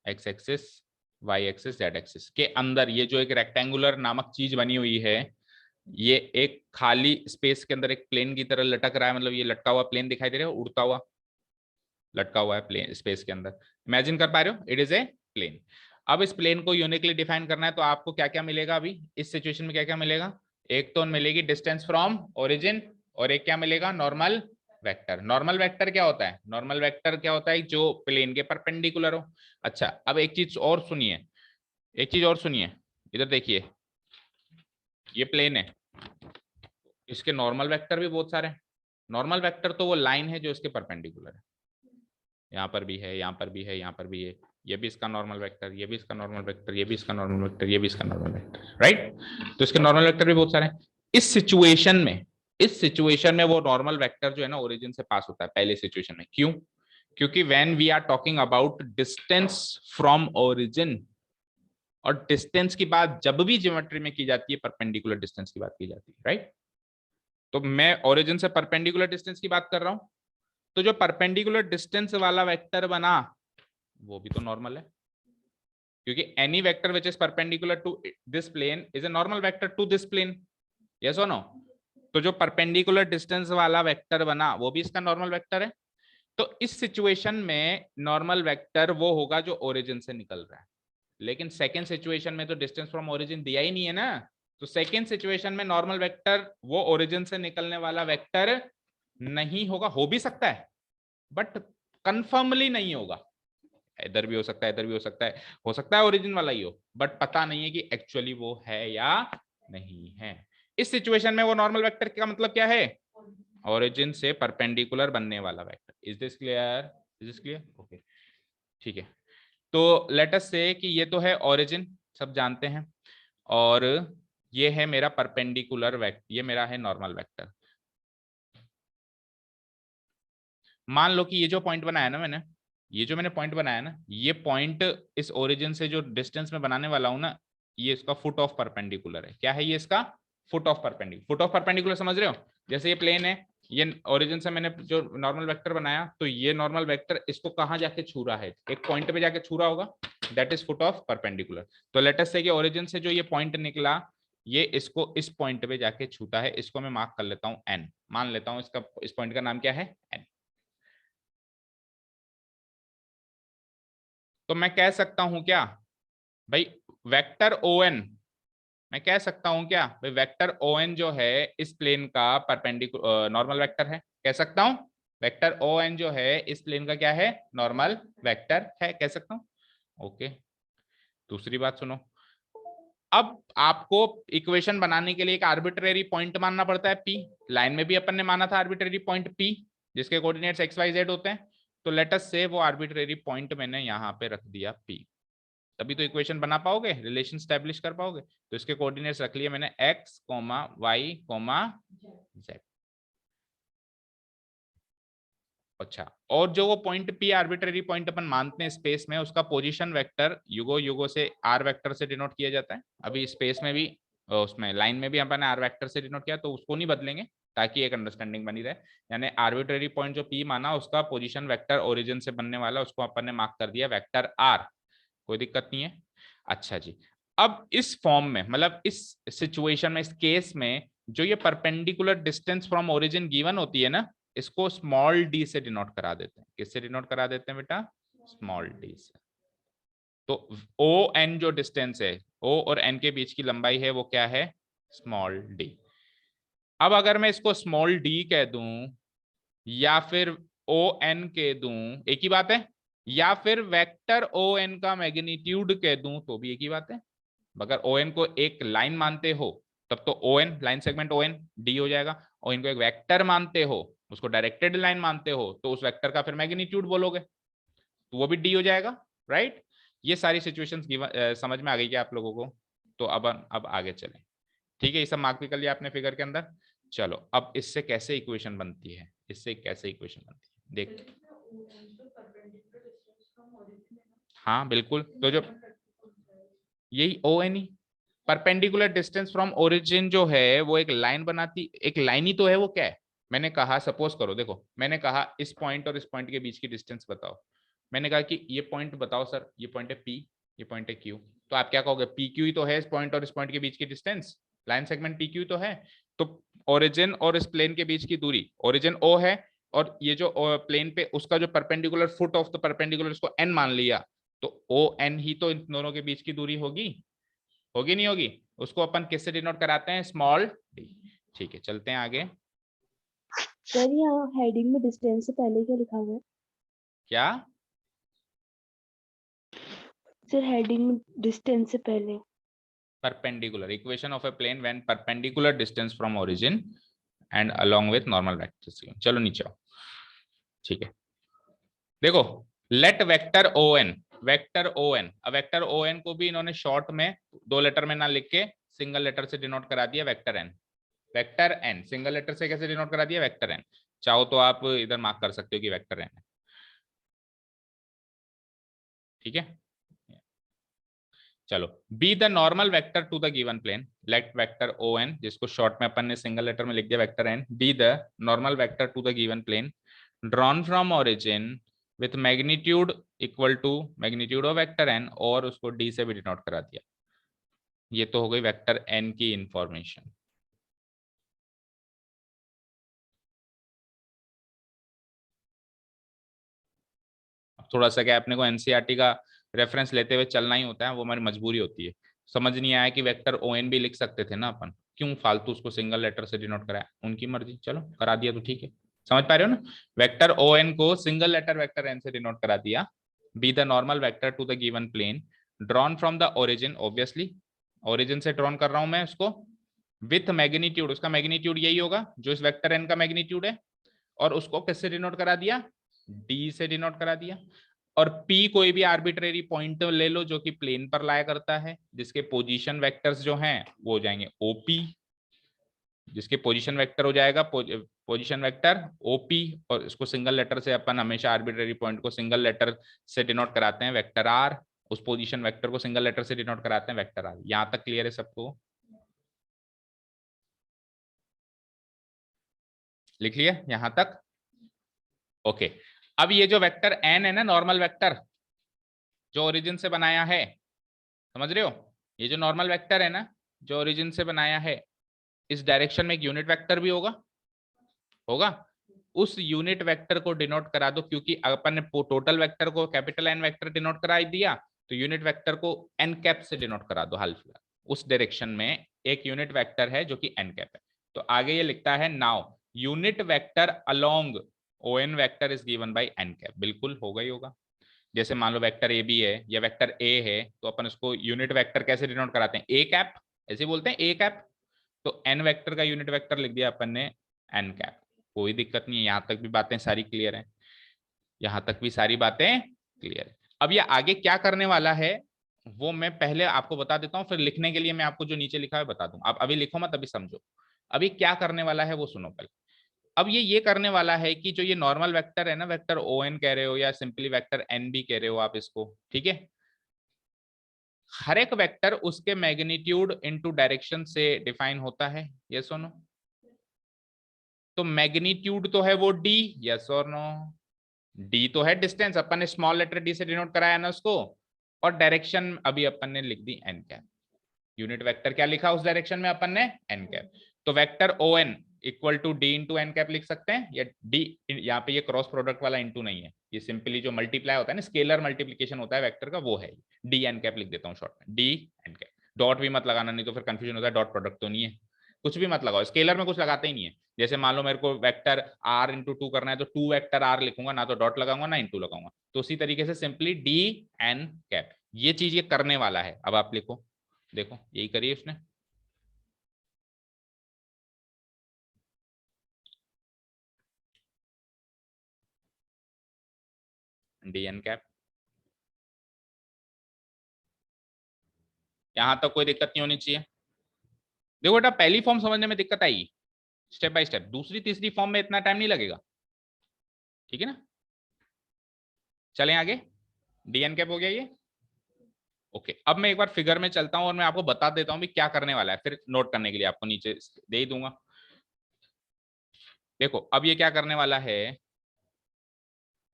X axis, Y axis, Z axis के अंदर ये जो एक रेक्टेंगुलर नामक चीज बनी हुई है, ये एक खाली स्पेस के अंदर एक प्लेन की तरह लटक रहा है, मतलब ये लटका हुआ प्लेन दिखाई दे रहा है, उड़ता हुआ लटका हुआ है प्लेन स्पेस के अंदर, इमेजिन कर पा रहे हो? It is a plane. अब इस प्लेन को यूनिकली डिफाइन करना है तो आपको क्या क्या मिलेगा, अभी इस सिचुएशन में क्या क्या मिलेगा, एक तो मिलेगी डिस्टेंस फ्रॉम ओरिजिन, और एक क्या मिलेगा, नॉर्मल वेक्टर। नॉर्मल वेक्टर क्या होता है, नॉर्मल वेक्टर क्या होता है, जो प्लेन के परपेंडिकुलर हो। अच्छा, अब एक चीज और सुनिए, एक चीज और सुनिए, इधर देखिए, ये प्लेन है, इसके नॉर्मल वेक्टर भी बहुत सारे हैं। नॉर्मल वेक्टर तो वो लाइन है जो इसके परपेंडिकुलर है, यहाँ पर भी है, यहाँ पर भी है, यहाँ पर भी है, ये भी इसका नॉर्मल वेक्टर, ये भी इसका नॉर्मल वेक्टर, ये भी इसका नॉर्मल वेक्टर, ये भी इसका नॉर्मल वेक्टर, राइट। तो इसके नॉर्मल वेक्टर भी बहुत सारे हैं। इस सिचुएशन में, इस सिचुएशन में वो नॉर्मल वेक्टर जो है ना ओरिजिन से पास होता है पहले सिचुएशन में। क्यों? क्योंकि when we are talking about distance from origin, और डिस्टेंस की बात जब भी ज्योमेट्री में की जाती है परपेंडिकुलर डिस्टेंस की बात की जाती है, राइट। तो मैं ओरिजिन से परपेंडिकुलर डिस्टेंस की बात कर रहा हूं, तो जो परपेंडिकुलर डिस्टेंस वाला वेक्टर बना वो भी तो नॉर्मल है, क्योंकि any vector which is perpendicular to this plane is a normal vector to this plane, yes और नो। तो जो परपेंडिकुलर डिस्टेंस वाला वेक्टर बना वो भी इसका नॉर्मल वेक्टर है। तो इस सिचुएशन में नॉर्मल वेक्टर वो होगा जो ओरिजिन से निकल रहा है, लेकिन सेकेंड सिचुएशन में तो डिस्टेंस फ्रॉम ओरिजिन दिया ही नहीं है ना। तो सेकेंड सिचुएशन में नॉर्मल वेक्टर वो ओरिजिन से निकलने वाला वेक्टर नहीं होगा, हो भी सकता है बट कंफर्मली नहीं होगा, इधर भी हो सकता है, इधर भी हो सकता है ओरिजिन वाला ही हो, बट पता नहीं है कि एक्चुअली वो है या नहीं है। इस सिचुएशन में वो नॉर्मल वेक्टर का मतलब क्या है, ओरिजिन से परपेंडिकुलर बनने वाला vector. Is this clear? Is this clear? Okay, ठीक है। तो लेट अस से कि ये तो है ओरिजिन, सब जानते हैं, और ये है मेरा परपेंडिकुलर वेक्टर, ये मेरा है नॉर्मल वेक्टर। मान लो कि ये जो पॉइंट बनाया ना मैंने, ये जो मैंने पॉइंट बनाया ना, ये पॉइंट इस ओरिजिन से जो डिस्टेंस में बनाने वाला हूं ना, ये इसका फुट ऑफ परपेंडिकुलर है। क्या है ये? इसका foot of perpendicular. Foot of perpendicular समझ रहे हो? जैसे ये प्लेन है, ये ओरिजिन से मैंने जो नॉर्मल वेक्टर बनाया, तो ये नॉर्मल वेक्टर इसको कहां जाके छू रहा है? एक पॉइंट पे जाके छू रहा होगा, that is foot of perpendicular. तो लेट अस से कि ओरिजिन से जो ये पॉइंट निकला, ये इसको इस पॉइंट पे जाके छूता है। इसको मैं मार्क कर लेता हूं एन, मान लेता हूं इसका, इस पॉइंट का नाम क्या है? एन। तो मैं कह सकता हूं क्या भाई, वेक्टर ओ एन, मैं कह सकता हूं क्या भाई, वेक्टर ओ एन जो है इस प्लेन का परपेंडिकुलर नॉर्मल वेक्टर है। कह सकता हूं वेक्टर ओ एन जो है इस प्लेन का क्या है? नॉर्मल वेक्टर है, कह सकता हूं। ओके, दूसरी बात सुनो। अब आपको इक्वेशन बनाने के लिए एक आर्बिट्रेरी पॉइंट मानना पड़ता है पी। लाइन में भी अपन ने माना था आर्बिट्रेरी पॉइंट पी, जिसके कोऑर्डिनेट्स एक्स वाई जेड होते हैं। तो लेट अस से वो आर्बिट्रेरी पॉइंट मैंने यहाँ पे रख दिया पी, तभी तो इक्वेशन बना पाओगे, रिलेशन स्टैब्लिश कर पाओगे। तो इसके कोऑर्डिनेट्स रख लिए मैंने X comma Y comma Z. अच्छा, और जो वो पॉइंट पी आर्बिट्रेरी पॉइंट अपन मानते हैं स्पेस में, उसका पोजीशन वेक्टर युगो युगो से आर वेक्टर से डिनोट किया जाता है। अभी स्पेस में भी, उसमें लाइन में भी अपन ने आर वेक्टर से डिनोट किया, तो उसको नहीं बदलेंगे ताकि एक अंडरस्टैंडिंग बनी रहे। यानी आर्बिट्रेरी पॉइंट जो पी माना, उसका पोजीशन वेक्टर ओरिजिन से बनने वाला, उसको अपन ने मार्क कर दिया वेक्टर आर। कोई दिक्कत नहीं है। अच्छा जी, अब इस फॉर्म में, मतलब इस सिचुएशन में, इस केस में, जो ये perpendicular distance from origin given होती है ना, इसको स्मॉल डी से डिनोट करा देते हैं। किससे डिनोट करा देते हैं बेटा? स्मॉल डी से। तो ओ एन जो डिस्टेंस है, ओ और एन के बीच की लंबाई है, वो क्या है? Small D. अब अगर मैं इसको स्मॉल डी कह दूं या फिर ओ एन कह दूं, एक ही बात है। या फिर वेक्टर ओ एन का मैग्नीट्यूड कह दूं, तो भी एक ही बात है। अगर ओ एन को एक लाइन मानते हो, तब तो O N line segment O N D हो जाएगा। और इनको एक वेक्टर मानते हो, उसको डायरेक्टेड लाइन मानते हो, तो उस वेक्टर का फिर मैग्नीट्यूड बोलोगे, तो वो भी डी हो जाएगा, राइट? ये सारी सिचुएशंस समझ में आ गई क्या आप लोगों को? तो अब आगे चलें। ठीक है, ये सब मार्क भी कर लिया आपने फिगर के अंदर। चलो, अब इससे कैसे इक्वेशन बनती है, इससे कैसे इक्वेशन बनती है देख। हाँ बिल्कुल, तो जो यही O N E, perpendicular distance from origin जो है वो एक लाइन बनाती, एक लाइन ही तो है वो। क्या है? मैंने कहा, सपोज करो, देखो मैंने कहा इस पॉइंट और इस पॉइंट के बीच की डिस्टेंस बताओ। मैंने कहा कि ये पॉइंट बताओ सर, ये पॉइंट है पी, ये पॉइंट है क्यू। तो आप क्या कहोगे? पी क्यू ही तो है इस पॉइंट और इस पॉइंट के बीच की distance, line segment P Q तो है। तो ओरिजिन और इस प्लेन के बीच की दूरी, ओरिजिन ओ है, और ये जो प्लेन पे उसका जो perpendicular foot of the perpendicular, इसको एन मान लिया, तो ओ एन ही तो इन दोनों के बीच की दूरी होगी। होगी नहीं होगी? उसको अपन किससे डिनोट कराते हैं? Small D. ठीक है, चलते हैं आगे। सर यहाँ हेडिंग में डिस्टेंस से पहले क्या लिखा हुआ है? क्या? सर हेडिंग में डिस्टेंस से पहले। Perpendicular equation of a plane when perpendicular distance from origin and along with normal vector. चलो नीचे आओ। ठीक है, देखो, let vector O N, vector O N, अब वेक्टर ओ एन को भी इन्होंने शॉर्ट में दो लेटर में ना लिख के सिंगल लेटर से डिनोट करा दिया, vector N. Vector N single letter से कैसे डिनोट करा दिया? Vector N. चाहो तो आप इधर मार्क कर सकते हो कि वेक्टर एन है। ठीक है, चलो, be the normal vector to the given plane. Let vector O N, जिसको शॉर्ट में अपन ने सिंगल लेटर में लिख दिया vector N, be the normal vector to the given plane drawn from origin with magnitude equal to magnitude of vector N, और उसको डी से भी डिनोट करा दिया। ये तो हो गई वेक्टर एन की इंफॉर्मेशन। थोड़ा सा क्या, अपने को एनसीईआरटी का रेफरेंस लेते हुए चलना ही होता है, वो हमारी मजबूरी होती है। समझ नहीं आया कि वेक्टर ओ एन भी लिख सकते थे ना अपन, क्यों फालतू उसको सिंगल लेटर से डिनोट कराया? उनकी मर्जी, चलो करा दिया तो ठीक है। समझ पा रहे हो ना? वेक्टर ओ एन को सिंगल लेटर वेक्टर एन से डिनोट करा दिया। Be the normal vector to the given plane drawn from the origin, obviously origin से ड्रॉन कर रहा हूं मैं उसको, विथ मैग्नीट्यूड, उसका मैग्नीट्यूड यही होगा जो इस वेक्टर एन का मैग्नीट्यूड है, और उसको किससे डिनोट करा दिया, डी से डिनोट करा दिया। और पी कोई भी आर्बिट्रेरी पॉइंट ले लो जो कि प्लेन पर लाया करता है, जिसके पोजीशन वेक्टर्स जो हैं वो हो जाएंगे ओपी, जिसके पोजीशन वेक्टर हो जाएगा पोजीशन वेक्टर ओपी, और इसको सिंगल लेटर से अपन हमेशा आर्बिट्रेरी पॉइंट को सिंगल लेटर से डिनोट कराते हैं वेक्टर आर, उस पोजीशन वेक्टर को सिंगल लेटर से डिनोट कराते हैं वेक्टर आर। यहां तक क्लियर है सबको, लिख लिया यहां तक, ओके। अब ये जो वेक्टर एन है ना, नॉर्मल वेक्टर जो ओरिजिन से बनाया है, समझ रहे हो, ये जो नॉर्मल वेक्टर है ना जो ओरिजिन से बनाया है, इस डायरेक्शन में एक यूनिट वेक्टर भी होगा, होगा। उस यूनिट वेक्टर को डिनोट करा दो, क्योंकि अपन ने टोटल वेक्टर को कैपिटल एन वेक्टर डिनोट करा दिया, तो यूनिट वेक्टर को एन कैप से डिनोट करा दो हाल फिलहाल। उस डायरेक्शन में एक यूनिट वेक्टर है जो कि एन कैप है, तो आगे ये लिखता है now unit vector along O N vector is given by N cap. बिल्कुल होगा ही होगा। जैसे मान लो वेक्टर ए बी है या वेक्टर ए है, तो अपन उसको यूनिट वेक्टर कैसे डिनोट कराते हैं, ए कैप, ऐसे बोलते हैं ए कैप। तो एन वेक्टर का यूनिट वेक्टर लिख दिया अपन ने एन कैप, कोई दिक्कत नहीं है, यहां तक भी बातें सारी क्लियर है, यहां तक भी सारी बातें क्लियर है। अब ये आगे क्या करने वाला है वो मैं पहले आपको बता देता हूं, फिर लिखने के लिए मैं आपको जो नीचे लिखा है बता दूं। आप अभी लिखो मत, अभी समझो। अभी क्या करने वाला है वो सुनो पहले। अब ये करने वाला है कि जो ये नॉर्मल वेक्टर है ना, वेक्टर ओ एन कह रहे हो या सिंपली वेक्टर एन भी कह रहे हो आप इसको, ठीक है। हर एक वेक्टर उसके मैग्नीट्यूड इनटू डायरेक्शन से डिफाइन होता है, यस और नो। तो मैग्नीट्यूड तो है वो डी, यस और नो। डी तो है डिस्टेंस, अपन ने स्मॉल लेटर डी से डिनोट कराया ना उसको, और डायरेक्शन अभी अपन ने लिख दी एन कैप। यूनिट वेक्टर क्या लिखा उस डायरेक्शन में अपन ने, एन कैप। तो vector O N equal to D into N cap लिख सकते हैं, या डी, यहाँ पे ये क्रॉस प्रोडक्ट वाला इंटू नहीं है, ये सिंपली जो मल्टीप्लाई होता है ना, स्केलर मल्टीप्लीकेशन होता है वेक्टर का, वो है डी एन कैप लिख देता हूँ शॉर्ट में, डी एन कैप। डॉट भी मत लगाना, नहीं तो फिर कंफ्यूजन होता है, डॉट प्रोडक्ट तो नहीं है, कुछ भी मत लगाओ, स्केलर में कुछ लगाते ही नहीं है। जैसे मान लो मेरे को वेक्टर आर इंटू टू करना है, तो टू वेक्टर आर लिखूंगा, ना तो डॉट लगाऊंगा ना इंटू लगाऊंगा। तो उसी तरीके से सिंपली डी एन कैप, ये चीज ये करने वाला है। अब आप लिखो, देखो यही करिए उसने, डी एन कैप। यहां तक कोई दिक्कत नहीं होनी चाहिए। देखो बेटा, पहली फॉर्म समझने में दिक्कत आई, स्टेप बाय स्टेप, दूसरी तीसरी फॉर्म में इतना टाइम नहीं लगेगा, ठीक है ना। चलें आगे, डीएन कैप हो गया ये, ओके। अब मैं एक बार फिगर में चलता हूं और मैं आपको बता देता हूं भी क्या करने वाला है, फिर नोट करने के लिए आपको नीचे दे ही दूंगा। देखो अब ये क्या करने वाला है,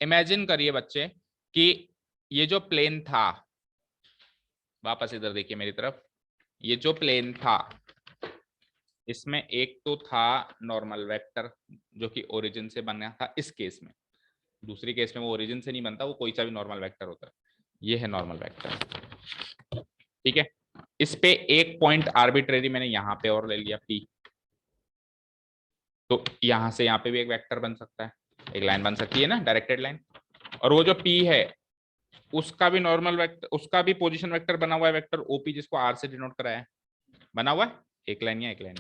इमेजिन करिए बच्चे कि ये जो प्लेन था, वापस इधर देखिए मेरी तरफ, ये जो प्लेन था इसमें एक तो था नॉर्मल वेक्टर जो कि ओरिजिन से बना था इस केस में, दूसरी केस में वो ओरिजिन से नहीं बनता, वो कोई सा भी नॉर्मल वेक्टर होता है। ये है नॉर्मल वेक्टर, ठीक है। इस पे एक पॉइंट आर्बिट्रेरी मैंने यहां पे और ले लिया पी, तो यहां से यहां पे भी एक वेक्टर बन सकता है, एक लाइन बन सकती है ना, डायरेक्टेड लाइन। और वो जो पी है उसका भी नॉर्मल वेक्टर, उसका भी पोजीशन वेक्टर बना हुआ है, वेक्टर ओपी, जिसको आर से डिनोट कराया है, बना हुआ है, एक लाइन या एक लाइन।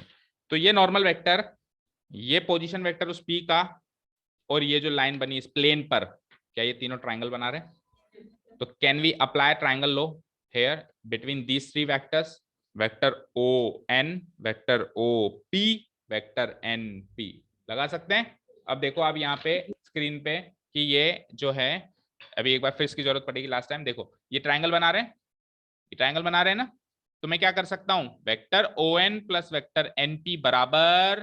तो ये नॉर्मल वेक्टर, ये पोजीशन वेक्टर उस पी का, और ये जो लाइन बनी इस प्लेन पर, क्या ये तीनों ट्राइंगल बना रहे हैं? तो can we apply triangle law here between these three vectors, vector O N, vector O P, vector N P, लगा सकते हैं। अब देखो आप यहाँ पे स्क्रीन पे कि ये जो है, अभी एक बार फिर इसकी जरूरत पड़ेगी, लास्ट टाइम देखो ये ट्राइंगल बना रहे हैं, ये ट्राइंगल बना रहे हैं ना। तो मैं क्या कर सकता हूं, vector O N plus vector N P बराबर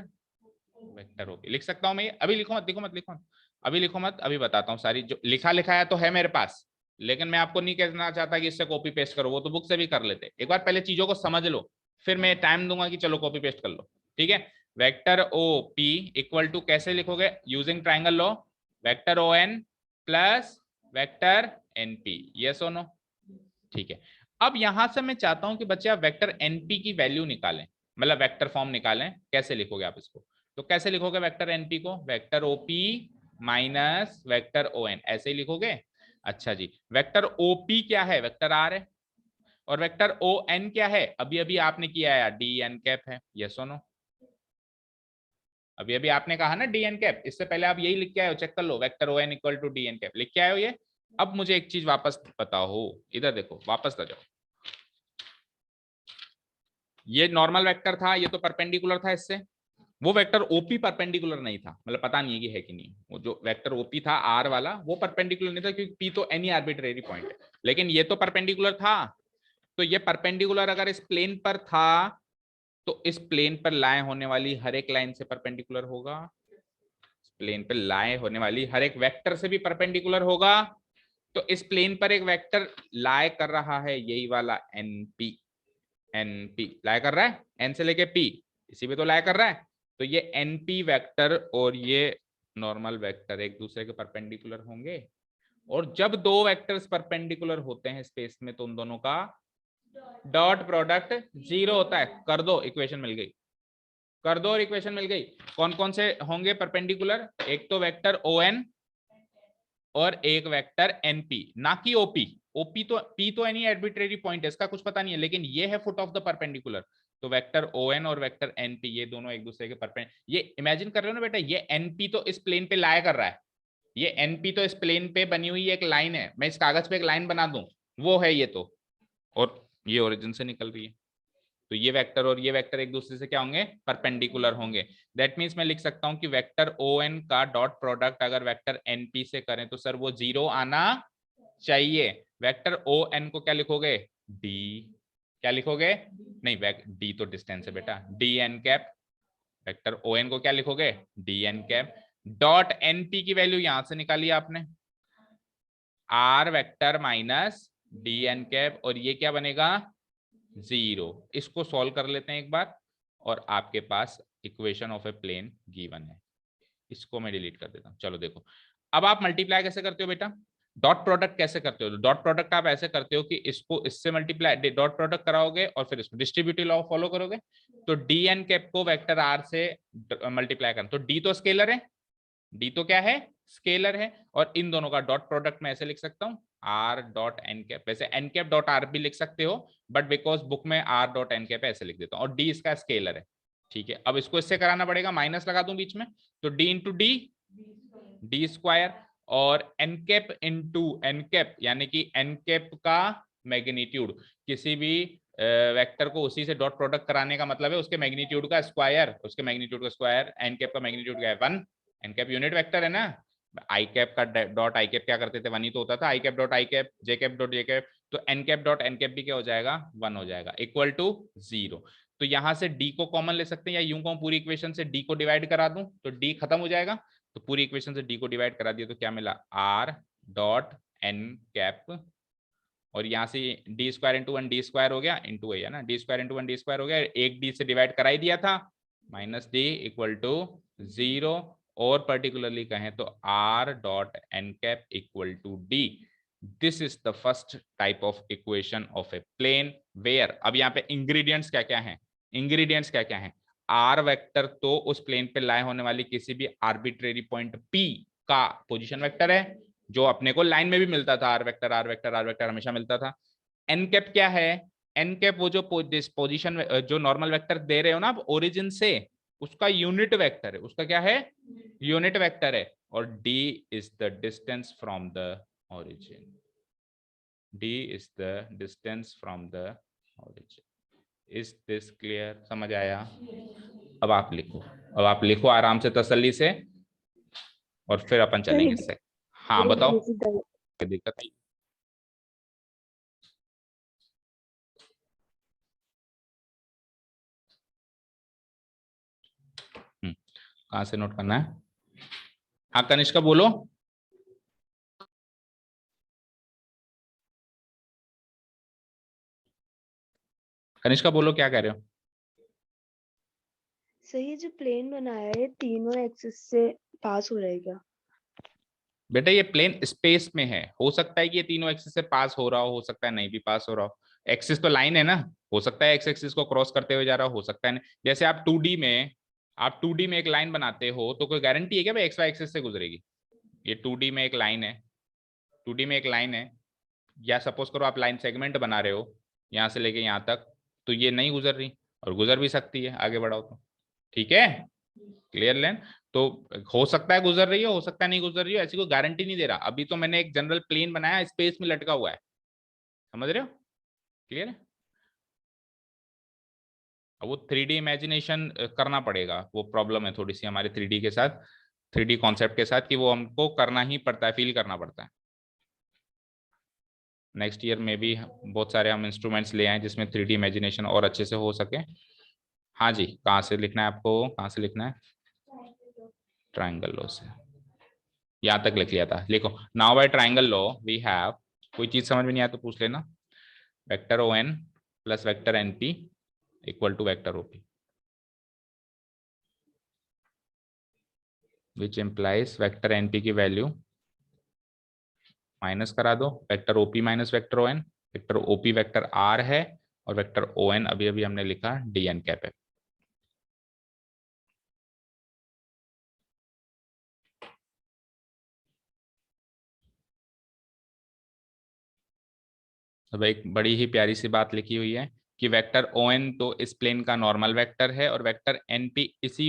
वेक्टर ओपी लिख सकता हूं मैं। अभी लिखो मत, लिखो मत, लिखो मत, अभी लिखो मत, अभी बताता हूँ। सारी जो लिखा लिखा है तो है मेरे पास, लेकिन मैं आपको नहीं कहना चाहता कि इससे कॉपी पेस्ट करो, वो तो बुक से भी कर लेते। एक बार पहले चीजों को समझ लो, फिर मैं टाइम दूंगा कि चलो कॉपी पेस्ट कर लो, ठीक है। Vector O P equal to कैसे लिखोगे, using triangle law, vector O N plus vector N P, yes और नो, ठीक है। अब यहां से मैं चाहता हूं कि बच्चे आप वेक्टर एनपी की वैल्यू निकालें, मतलब वेक्टर फॉर्म निकालें। कैसे लिखोगे आप इसको, तो कैसे लिखोगे वेक्टर एनपी को, vector OP minus vector O N, ऐसे ही लिखोगे। अच्छा जी, वेक्टर ओपी क्या है, वेक्टर आर है, और वेक्टर ओ एन क्या है, अभी अभी आपने किया है, डी एन कैप है, यस और नो? अभी अभी आपने कहा ना डी एन कैप, इससे पहले आप यही लिख के आए हो, चेक कर लो, vector O N equal to d N cap लिख के आए हो ये। अब मुझे एक चीज वापस बताओ, इधर देखो, वापस आ जाओ। ये नॉर्मल वेक्टर था, ये तो परपेंडिकुलर था इससे, वो वेक्टर ओपी परपेंडिकुलर नहीं था, मतलब पता नहीं है कि है कि नहीं, वो जो वेक्टर ओपी था आर वाला वो परपेंडिकुलर नहीं था, क्योंकि पी तो एनी आर्बिट्रेरी पॉइंट है, लेकिन ये तो परपेंडिकुलर था। तो ये परपेंडिकुलर अगर इस प्लेन पर था तो इस प्लेन पर लाए होने वाली हर एक लाइन से परपेंडिकुलर होगा, प्लेन पर लाए होने वाली हर एक वेक्टर से भी परपेंडिकुलर होगा। तो इस प्लेन पर एक वेक्टर लाए कर रहा है, यही वाला एनपी, एनपी लाए कर रहा है, एन से लेके पी, इसी पे तो लाए कर रहा है। तो ये एनपी वेक्टर और ये नॉर्मल वेक्टर एक दूसरे के परपेंडिकुलर होंगे, और जब दो वेक्टर्स परपेंडिकुलर होते हैं स्पेस में तो उन दोनों का डॉट प्रोडक्ट 0 होता है। कर दो, इक्वेशन मिल गई, कर दो और इक्वेशन मिल गई। कौन कौन से होंगे परपेंडिकुलर, एक तो वेक्टर ओ एन और एक वेक्टर एनपी, ना कि ओपी। ओपी तो पी तो एनी आर्बिट्रेरी पॉइंट है, इसका कुछ पता नहीं है, लेकिन ये है फुट ऑफ द परपेंडिकुलर। तो वेक्टर ओ एन और वेक्टर एनपी ये दोनों एक दूसरे के परपेंडिकुलर, ये इमेजिन कर रहे हो ना बेटा, ये एनपी तो इस प्लेन पे लाया कर रहा है, ये एनपी तो इस प्लेन पे बनी हुई एक लाइन है, मैं इस कागज पे एक लाइन बना दूं, वो है ये तो, और ये ओरिजिन से निकल रही है। तो ये वेक्टर और ये वेक्टर एक दूसरे से क्या होंगे, परपेंडिकुलर होंगे। दैट मींस मैं लिख सकता हूं कि वेक्टर ओ एन का डॉट प्रोडक्ट अगर वेक्टर एनपी से करें तो सर वो 0 आना चाहिए। वेक्टर ओ एन को क्या लिखोगे, डी, क्या लिखोगे, नहीं डी तो डिस्टेंस है बेटा, D N cap. Vector O N को क्या लिखोगे, D N cap. Dot NP की वैल्यू यहां से निकाली आपने, R vector minus D N cap, और ये क्या बनेगा, 0। इसको सॉल्व कर लेते हैं एक बार, और आपके पास equation of a plane given है। इसको मैं डिलीट कर देता हूं। चलो देखो, अब आप मल्टीप्लाई कैसे करते हो बेटा, डॉट प्रोडक्ट कैसे करते हो, डॉट प्रोडक्ट आप ऐसे करते हो कि इसको इससे मल्टीप्लाई, डॉट प्रोडक्ट कराओगे और फिर इसको डिस्ट्रीब्यूटिव लॉ फॉलो करोगे। तो डी एन कैप को वेक्टर आर से मल्टीप्लाई करना, तो डी तो स्केलर है, डी तो क्या है, स्केलर है, और इन दोनों का डॉट प्रोडक्ट मैं ऐसे लिख सकता हूं, आर डॉट एन कैप। वैसे एन कैप डॉट आर भी लिख सकते हो, बट बिकॉज बुक में आर डॉट एन कैप ऐसे लिख देता हूं, और डी इसका स्केलर है। ठीक है, अब इसको इससे कराना पड़ेगा, माइनस लगा दूं बीच में, तो d into d, d square, और n cap into N cap, यानी कि एन कैप का मैग्नीट्यूड, किसी भी वेक्टर को उसी से डॉट प्रोडक्ट कराने का मतलब है उसके मैग्नीट्यूड का स्क्वायर, उसके मैग्नीट्यूड का स्क्वायर, एन कैप का मैग्नीट्यूड क्या है, 1। एन कैप यूनिट वेक्टर है ना, आई कैप का डॉट आई कैप क्या करते थे, 1 ही तो होता था, i cap dot i cap, j cap dot j cap, तो n cap dot N cap भी क्या हो जाएगा, 1 हो जाएगा, इक्वल टू 0। तो यहां से डी को कॉमन ले सकते हैं, या यूं कहूं पूरी इक्वेशन से डी को डिवाइड करा दूं तो डी खत्म हो जाएगा। तो पूरी इक्वेशन से डी को डिवाइड करा दिया तो क्या मिला, आर डॉट एन कैप, और यहाँ से D square into 1 D square हो गया, इंटू है ना, D square into 1 D square हो गया, एक डी से डिवाइड करा ही दिया था, माइनस डी इक्वल टू 0। और पर्टिकुलरली कहें तो R dot N cap equal to D. This is the first type of equation of a plane where, अब यहाँ पे इंग्रेडिएंट्स क्या क्या है, इंग्रेडिएंट्स क्या क्या है, आर वेक्टर तो उस प्लेन पे लाए होने वाली किसी भी आर्बिट्रेरी पॉइंट पी का पोजीशन वेक्टर है, जो अपने को लाइन में भी मिलता था, R vector R vector R vector हमेशा मिलता था। एन कैप क्या है, एन कैप वो जो पोजीशन जो नॉर्मल वेक्टर दे रहे हो ना आप ओरिजिन से, उसका यूनिट वेक्टर है, उसका क्या है, यूनिट वेक्टर है, और D is the distance from the origin, D is the distance from the origin. Is this clear, समझ आया? अब आप लिखो, अब आप लिखो आराम से तसल्ली से, और फिर अपन चलेंगे इससे। हाँ बताओ, क्या दिक्कत है? कहाँ से नोट करना है? हाँ कनिष्का बोलो। कनिष्का बोलो, क्या कह रहे हो? सही, जो प्लेन बनाया है तीनों एक्सिस से पास हो रहेगा। बेटा ये प्लेन स्पेस में है, हो सकता है कि ये तीनों एक्सिस से पास हो रहा हो सकता है नहीं भी पास हो रहा हो, एक्सिस तो लाइन है ना, हो सकता है एक्स एक्सिस को क्रॉस करते हुए जा रहा हो सकता है नहीं। जैसे आप 2D में, आप 2D में एक लाइन बनाते हो तो कोई गारंटी है क्या भाई एक्स वाई एक्सिस से गुजरेगी? ये 2D में एक लाइन है, 2D में एक लाइन है, या सपोज करो आप लाइन सेगमेंट बना रहे हो, यहाँ से लेके यहाँ तक, तो ये नहीं गुजर रही और गुजर भी सकती है, आगे बढ़ाओ तो। ठीक है, क्लियर लेन। तो हो सकता है गुजर रही हो सकता है नहीं गुजर रही हो, ऐसी कोई गारंटी नहीं दे रहा। अभी तो मैंने एक जनरल प्लेन बनाया, स्पेस में लटका हुआ है, समझ रहे हो? क्लियर है? अब वो 3D इमेजिनेशन करना पड़ेगा, वो प्रॉब्लम है थोड़ी सी हमारे 3D के साथ, 3D कॉन्सेप्ट के साथ, कि वो हमको करना ही पड़ता है, फील करना पड़ता है। नेक्स्ट ईयर में भी बहुत सारे हम इंस्ट्रूमेंट्स ले आए जिसमें 3D इमेजिनेशन और अच्छे से हो सके। हाँ जी, कहाँ से लिखना है आपको, कहाँ से लिखना है? ट्राइंगल लॉ से, यहाँ तक लिख लिया था, लिखो। Now by triangle law we have, कोई चीज समझ में नहीं आया तो पूछ लेना, vector O N plus vector N P equal to vector OP, which implies vector N P की वैल्यू माइनस करा दो, vector OP minus vector O N, vector OP vector R है और वेक्टर ओ एन अभी अभी हमने लिखा डी एन कैप है। अब एक बड़ी ही प्यारी सी बात लिखी हुई है कि वेक्टर ओ एन तो इस प्लेन का नॉर्मल वेक्टर है और वेक्टर एन पी इसी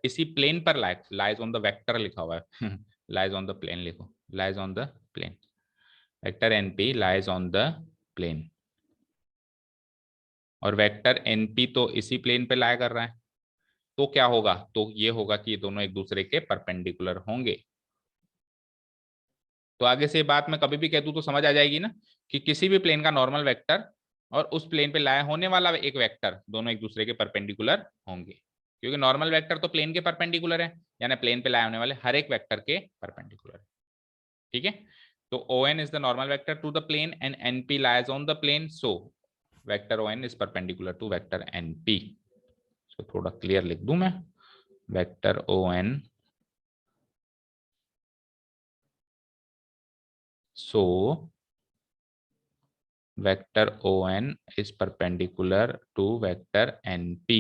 इसी प्लेन पर लाइज ऑन द वेक्टर लिखा हुआ है लाइज ऑन द प्लेन लिखो, lies on the plane, vector N P lies on the plane, और वेक्टर एन पी तो इसी प्लेन पे लाई कर रहा है, तो क्या होगा, तो ये होगा कि ये दोनों एक दूसरे के परपेंडिकुलर होंगे। तो आगे से बात मैं कभी भी कह दूं तो समझ आ जाएगी ना, कि किसी भी प्लेन का नॉर्मल वेक्टर और उस प्लेन पे लाया होने वाला एक वेक्टर दोनों एक दूसरे के परपेंडिकुलर होंगे, क्योंकि नॉर्मल वेक्टर तो प्लेन के परपेंडिकुलर है, यानी प्लेन पे लाए होने वाले हर एक वेक्टर के परपेंडिकुलर है। ठीक है, तो O N is the normal vector to the plane and N P lies on the plane, so vector O N is perpendicular to vector N P. तो थोड़ा क्लियर लिख दूं मैं, vector O N, so vector on is perpendicular to vector np,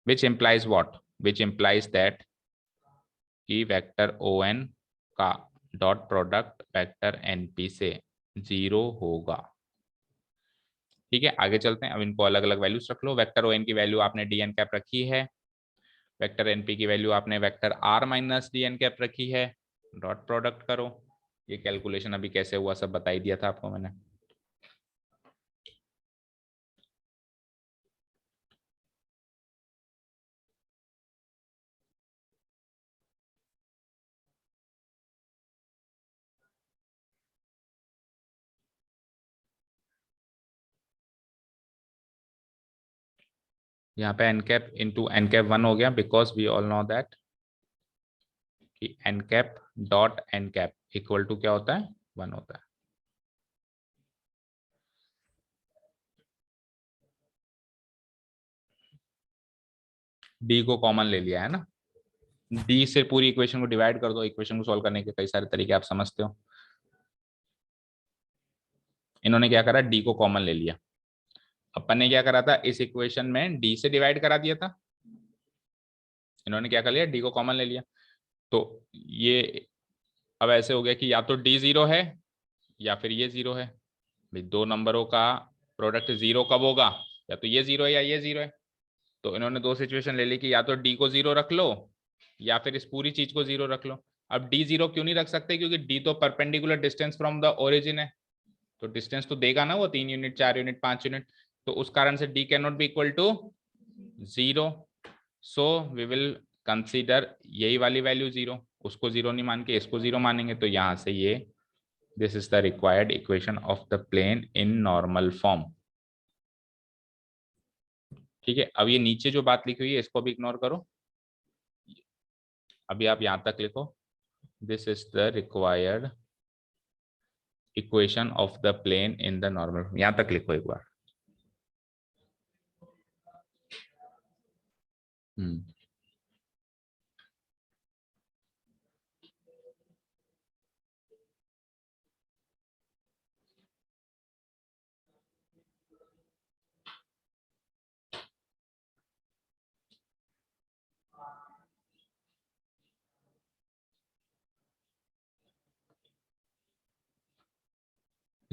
which implies what, which implies that कि वेक्टर on का डॉट प्रोडक्ट वेक्टर np से 0 होगा। ठीक है, आगे चलते हैं, अब इनको अलग अलग वैल्यूज रख लो। वेक्टर on की वैल्यू आपने डी एन कैप रखी है, वेक्टर np की वैल्यू आपने vector r minus D N cap रखी है, डॉट प्रोडक्ट करो। ये कैलकुलेशन अभी कैसे हुआ सब बता ही दिया था आपको मैंने। यहाँ पे n cap into N cap 1 हो गया, because we all know that कि n cap dot N cap equal to क्या होता है, 1 होता है। डी को कॉमन ले लिया है ना, डी से पूरी इक्वेशन को डिवाइड कर दो, इक्वेशन को सॉल्व करने के कई सारे तरीके आप समझते हो। इन्होंने क्या करा, डी को कॉमन ले लिया, अपन ने क्या करा था, इस इक्वेशन में डी से डिवाइड करा दिया था, इन्होंने क्या कर लिया, डी को कॉमन ले लिया। तो ये अब ऐसे हो गया कि या तो डी जीरो है या फिर ये जीरो है। भाई दो नंबरों का प्रोडक्ट जीरो कब होगा, या तो ये जीरो है या ये जीरो है। तो इन्होंने दो सिचुएशन ले ली कि या तो डी को जीरो रख लो या फिर इस पूरी चीज को जीरो रख लो। अब डी जीरो क्यों नहीं रख सकते, क्योंकि डी तो perpendicular distance from the origin है, तो डिस्टेंस तो देगा ना वो 3 यूनिट 4 यूनिट 5 यूनिट, तो उस कारण से D cannot be equal to zero. So we will consider यही वाली वैल्यू जीरो, उसको जीरो नहीं मान के इसको जीरो मानेंगे, तो यहां से ये this is the required equation of the plane in normal form. ठीक है, अब ये नीचे जो बात लिखी हुई है इसको भी इग्नोर करो, अभी आप यहां तक लिखो, this is the required equation of the plane in the normal, यहां तक लिखो एक बार।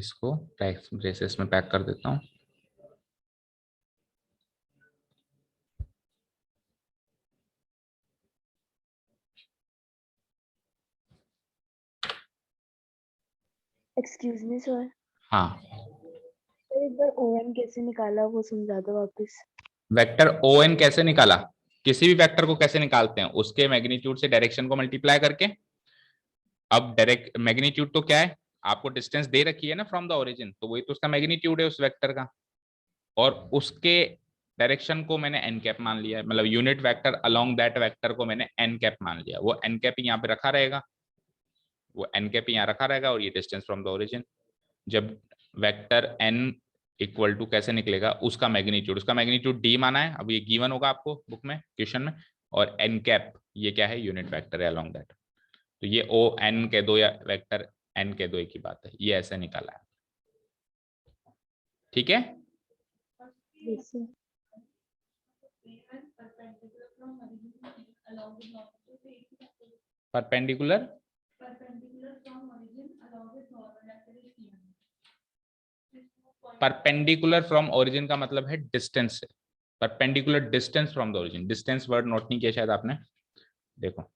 इसको ब्रेसेस में पैक कर देता हूँ। एक्सक्यूज मी सर, हाँ, एक बार ओएन कैसे निकाला वो समझा दो वापस। वेक्टर ओ एन कैसे निकाला? किसी भी वेक्टर को कैसे निकालते हैं? उसके मैग्नीट्यूड से डायरेक्शन को मल्टीप्लाई करके। अब डायरेक्ट मैग्नीट्यूड तो क्या है, आपको डिस्टेंस दे रखी है ना फ्रॉम द ओरिजिन, तो वही तो उसका मैग्नीट्यूड है उस वेक्टर का। और उसके डायरेक्शन को मैंने एन कैप मान लिया है, मतलब unit vector along that vector को मैंने एन कैप मान लिया। वो एन कैप यहाँ पे रखा रहेगा, वो एन कैप यहाँ रखा रहेगा, और ये डिस्टेंस फ्रॉम द ओरिजिन। जब वेक्टर एन इक्वल टू कैसे निकलेगा, उसका मैग्नीट्यूड, उसका मैग्नीट्यूड डी माना है, अब ये गिवन होगा आपको बुक में, क्वेश्चन में। और एन कैप ये क्या है, यूनिट वेक्टर है अलोंग दैट। तो ये ओ एन कह दो या वेक्टर एन कह दो, एक ही बात है, ये ऐसे निकाला है। ठीक है, Yes, sir. Perpendicular perpendicular from origin का मतलब है डिस्टेंस से, perpendicular distance from the origin. Distance word note नहीं किया शायद आपने, देखो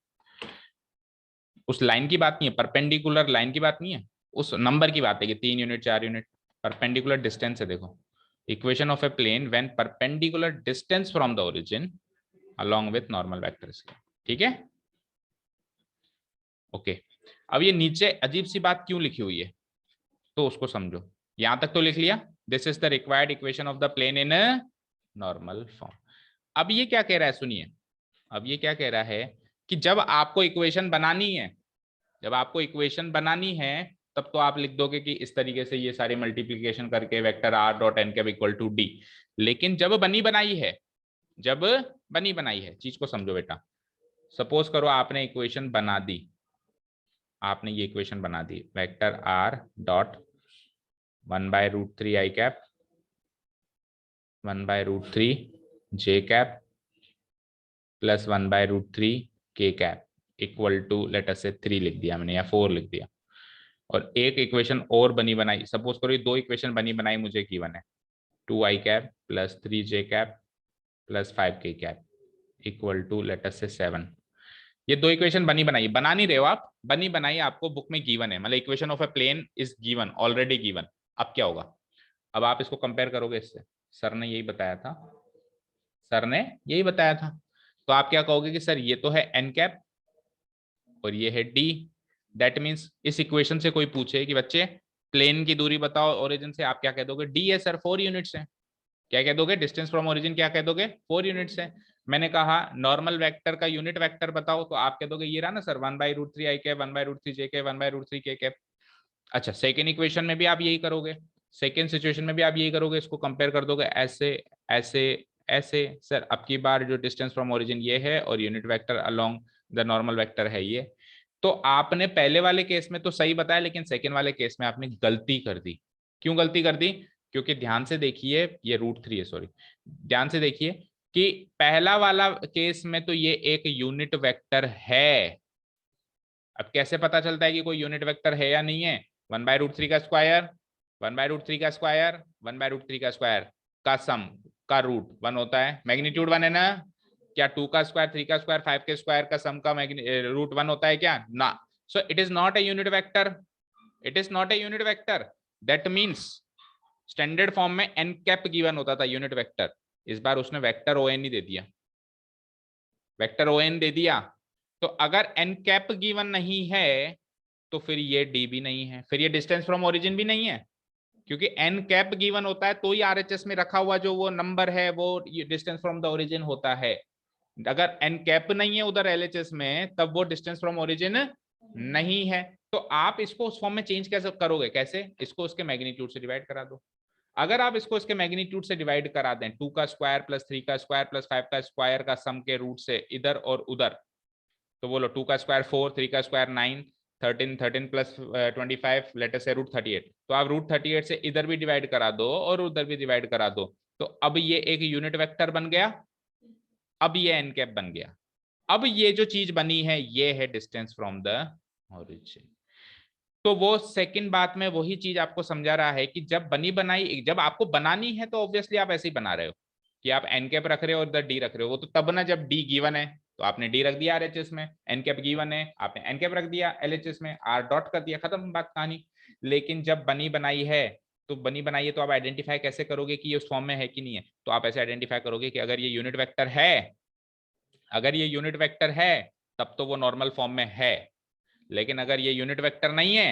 उस लाइन की बात नहीं है, परपेंडिकुलर लाइन की बात नहीं है, उस नंबर की बात है कि 3 यूनिट 4 यूनिट। परपेंडिकुलर डिस्टेंस है, देखो equation of a plane when perpendicular distance from the origin along with normal vectors. ठीक है, ओके। अब ये नीचे अजीब सी बात क्यों लिखी हुई है, तो उसको समझो। यहां तक तो लिख लिया, this is the required equation of the plane in normal form. अब ये क्या कह रहा है, सुनिए। अब ये क्या कह रहा है कि जब आपको इक्वेशन बनानी है, जब आपको इक्वेशन बनानी है, तब तो आप लिख दोगे कि इस तरीके से ये सारी मल्टीप्लीकेशन करके vector are dot N cap equal to D. लेकिन जब बनी बनाई है, जब बनी बनाई है, चीज को समझो बेटा। सपोज करो आपने इक्वेशन बना दी, आपने ये इक्वेशन बना दी, वेक्टर आर डॉट 1/√3 आई कैप 1/√3 जे कैप प्लस 1/√3 के कैप इक्वल टू लेटर से 3 लिख दिया मैंने, या 4 लिख दिया। और एक इक्वेशन और बनी बनाई, सपोज करो ये 2 इक्वेशन बनी बनाई मुझे गिवन है, 2 आई कैप प्लस 3 जे कैप प्लस 5 के कैप इक्वल टू लेटर से 7। ये 2 इक्वेशन बनी बनाई, बना नहीं रहे हो आप, बनी बनाई आपको बुक में गिवन है, मतलब equation of a plane is given, already given. अब क्या होगा, अब आप इसको कंपेयर करोगे इससे, सर ने यही बताया था, सर ने यही बताया था। तो आप क्या कहोगे कि सर ये तो है एन कैप और ये है डी। दैट मीन्स इस इक्वेशन से कोई पूछे कि बच्चे प्लेन की दूरी बताओ ओरिजिन से, आप क्या कह दोगे, डी है सर, 4 यूनिट्स है। क्या कह दोगे, डिस्टेंस फ्रॉम ओरिजिन क्या कह दोगे, 4 यूनिट्स है। मैंने कहा नॉर्मल वेक्टर का यूनिट वेक्टर बताओ, तो आप कह दोगे ये रहा ना सर, 1/√3 आई कैप 1/√3 जे कैप 1/√3 के कैप। अच्छा, सेकेंड इक्वेशन में भी आप यही करोगे, सेकेंड सिचुएशन में भी आप यही करोगे, इसको कंपेयर कर दोगे ऐसे ऐसे ऐसे। सर अब की बार जो डिस्टेंस फ्रॉम ओरिजिन ये है और unit vector along the normal vector है ये। तो आपने पहले वाले केस में तो सही बताया, लेकिन सेकेंड वाले केस में आपने गलती कर दी। क्यों गलती कर दी, क्योंकि ध्यान से देखिए, ये √3 है, सॉरी, ध्यान से देखिए कि पहला वाला केस में तो ये एक यूनिट वेक्टर है। अब कैसे पता चलता है कि कोई यूनिट वेक्टर है या नहीं है, 1/√3 का स्क्वायर 1/√3 का स्क्वायर 1/√3 का स्क्वायर का सम का रूट 1 होता है, मैग्नीट्यूड 1 है ना। क्या 2 का स्क्वायर 3 का स्क्वायर 5 के स्क्वायर का सम का रूट 1 होता है क्या ना। So it is not a unit vector, it is not a unit vector. That means standard form में एन कैप गिवन होता था यूनिट वेक्टर, इस बार उसने वेक्टर ओ एन ही दे दिया, वेक्टर ओ एन दे दिया। तो अगर एन कैप गिवन नहीं है तो फिर ये डी भी नहीं है, फिर ये डिस्टेंस फ्रॉम ओरिजिन भी नहीं है, क्योंकि एन कैप गिवन होता है तो ही आरएचएस में रखा हुआ जो वो नंबर है वो डिस्टेंस फ्रॉम द ओरिजिन होता है। अगर एन कैप नहीं है उधर एलएचएस में, तब वो डिस्टेंस फ्रॉम ओरिजिन नहीं है। तो आप इसको उस फॉर्म में चेंज कैसे करोगे, कैसे, इसको उसके मैग्नीट्यूड से डिवाइड करा दो। अगर आप इसको इसके मैग्नीट्यूड से डिवाइड करा दें, 2 का स्क्वायर प्लस 3 का स्क्वायर प्लस 5 का स्क्वायर का सम के रूट से इधर और उधर, तो बोलो 2 का स्क्वायर 4, 3 का स्क्वायर 9, 13 13 प्लस 25 लेटर से √38। तो आप √38 से इधर भी डिवाइड करा दो और उधर भी डिवाइड करा दो, तो अब ये एक यूनिट वेक्टर बन गया, अब ये एन कैप बन गया। अब ये जो चीज बनी है ये है डिस्टेंस फ्रॉम द ओरिजिन। तो तो वो सेकंड बात में वही चीज आपको समझा रहा है कि जब बनी बनाई, जब आपको बनानी है तो ऑब्वियसली आप ऐसे ही बना रहे हो कि आप एन कैप रख रहे हो और इधर डी रख रहे हो। वो तो तब ना जब डी गिवन है तो आपने डी रख दिया आरएचएस में, एन कैप गिवन है आपने एन कैप रख दिया एलएचएस में, आर डॉट कर दिया, खत्म बात कहानी। लेकिन जब बनी बनाई है तो बनी बनाई है तो आप आइडेंटिफाई कैसे करोगे कि ये उस फॉर्म में है कि नहीं है? तो आप ऐसे आइडेंटिफाई करोगे कि अगर ये यूनिट वेक्टर है, अगर ये यूनिट वेक्टर है तब तो वो नॉर्मल फॉर्म में है, लेकिन अगर ये यूनिट वेक्टर नहीं है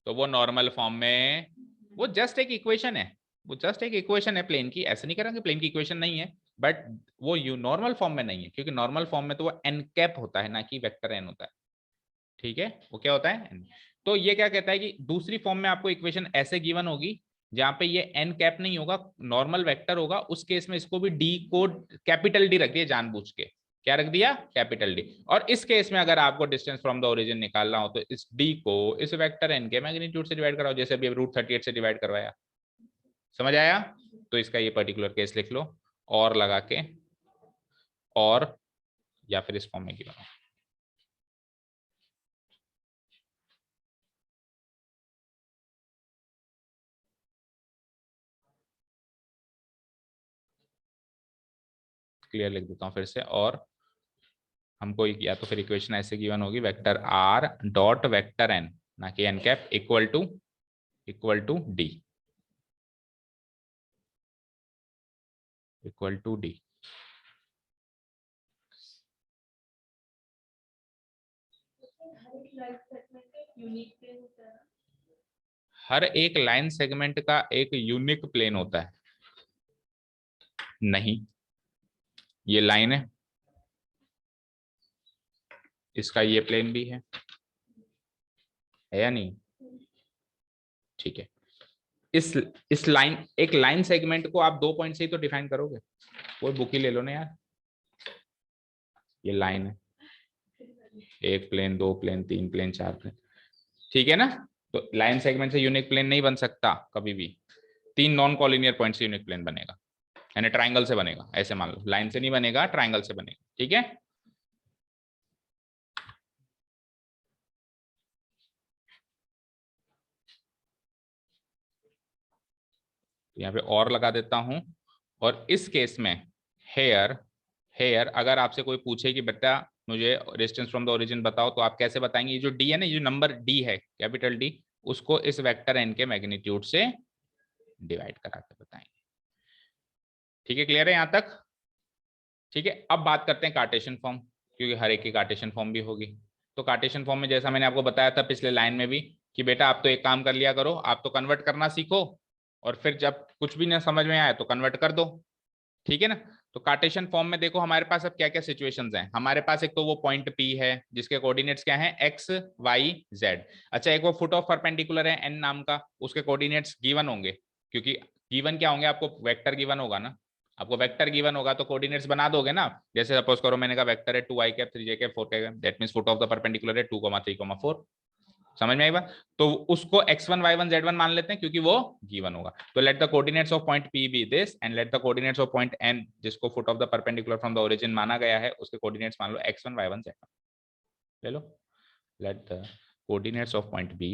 तो वो नॉर्मल फॉर्म में, वो जस्ट एक इक्वेशन है, वो जस्ट एक इक्वेशन है प्लेन की। ऐसे नहीं करेंगे प्लेन की इक्वेशन नहीं है, बट वो यू नॉर्मल फॉर्म में नहीं है, क्योंकि नॉर्मल फॉर्म में तो वो एन कैप होता है ना कि वेक्टर एन होता है। ठीक है, वो क्या होता है? तो ये क्या कहता है कि दूसरी फॉर्म में आपको इक्वेशन ऐसे गिवन होगी जहां पे ये एन कैप नहीं होगा, नॉर्मल वेक्टर होगा, उस केस में इसको भी डी को कैपिटल डी रख दिया जानबूझ के। क्या रख दिया? Capital D. और इस केस में अगर आपको डिस्टेंस फ्रॉम द ओरिजिन निकालना हो तो इस डी को इस वेक्टर एन के मैग्नीट्यूड से डिवाइड कराओ, जैसे अभी √38 से डिवाइड करवाया। समझ आया? तो इसका ये पर्टिकुलर केस लिख लो, और लगा के, और या फिर इस फॉर्म में गिवन हो। क्लियर लिख देता हूं फिर से। और हमको या तो फिर इक्वेशन ऐसे गिवन होगी, vector are dot vector n, ना कि n cap, equal to d, equal to d. हर एक लाइन सेगमेंट का एक यूनिक प्लेन होता है? नहीं, ये लाइन है, इसका ये प्लेन भी है या नहीं? ठीक है, इस लाइन, एक लाइन सेगमेंट को आप 2 पॉइंट से ही तो डिफाइन करोगे। कोई बुक ही ले लो ना यार, ये लाइन है, एक प्लेन, 2 प्लेन, 3 प्लेन, 4 प्लेन, ठीक है ना? तो लाइन सेगमेंट से यूनिक प्लेन नहीं बन सकता कभी भी। 3 नॉन कॉलिनियर पॉइंट से यूनिक प्लेन बनेगा, यानी ट्राइंगल से बनेगा, ऐसे मान लो, लाइन से नहीं बनेगा, ट्राइंगल से बनेगा। ठीक है, यहाँ पे और लगा देता हूं। और इस केस में हेयर, अगर आपसे कोई पूछे कि बेटा मुझे डिस्टेंस फ्रॉम द ओरिजिन बताओ, तो आप कैसे बताएंगे? ये जो डी है ना, ये जो नंबर डी है, कैपिटल डी, उसको इस वेक्टर एन के मैग्नीट्यूड से डिवाइड करा के बताएंगे। ठीक है, क्लियर है यहां तक? ठीक है, अब बात करते हैं कार्टेशियन फॉर्म, क्योंकि हर एक की कार्टेशियन फॉर्म भी होगी। तो कार्टेशियन फॉर्म में जैसा मैंने आपको बताया था पिछले लाइन में भी, कि बेटा आप तो एक काम कर लिया करो, आप तो कन्वर्ट करना सीखो, और फिर जब कुछ भी ना समझ में आए तो कन्वर्ट कर दो। ठीक है ना? तो कार्टेशियन फॉर्म में देखो हमारे पास अब क्या क्या सिचुएशंस हैं। हमारे पास एक तो वो पॉइंट पी है जिसके कोऑर्डिनेट्स क्या हैं, एक्स वाई जेड। अच्छा, एक वो फुट ऑफ परपेंडिकुलर है एन नाम का, उसके कोऑर्डिनेट्स गिवन होंगे, क्योंकि गिवन क्या होंगे, आपको वेक्टर गिवन होगा ना, आपको वेक्टर गिवन होगा तो कोऑर्डिनेट्स बना दोगे ना। जैसे सपोज करो मैंने कहा वेक्टर है 2i cap 3j cap 4k cap, that means foot of the perpendicular है 2, 3, 4। समझ में आई बात? तो उसको x1 y1 z1 मान लेते हैं क्योंकि वो गिवन होगा। तो let the coordinates of point p be this, and let the coordinates of point n, जिसको foot of the perpendicular from the origin माना गया है, उसके कोऑर्डिनेट्स मान लो x1 y1 z1। ले लो, let the coordinates of point b,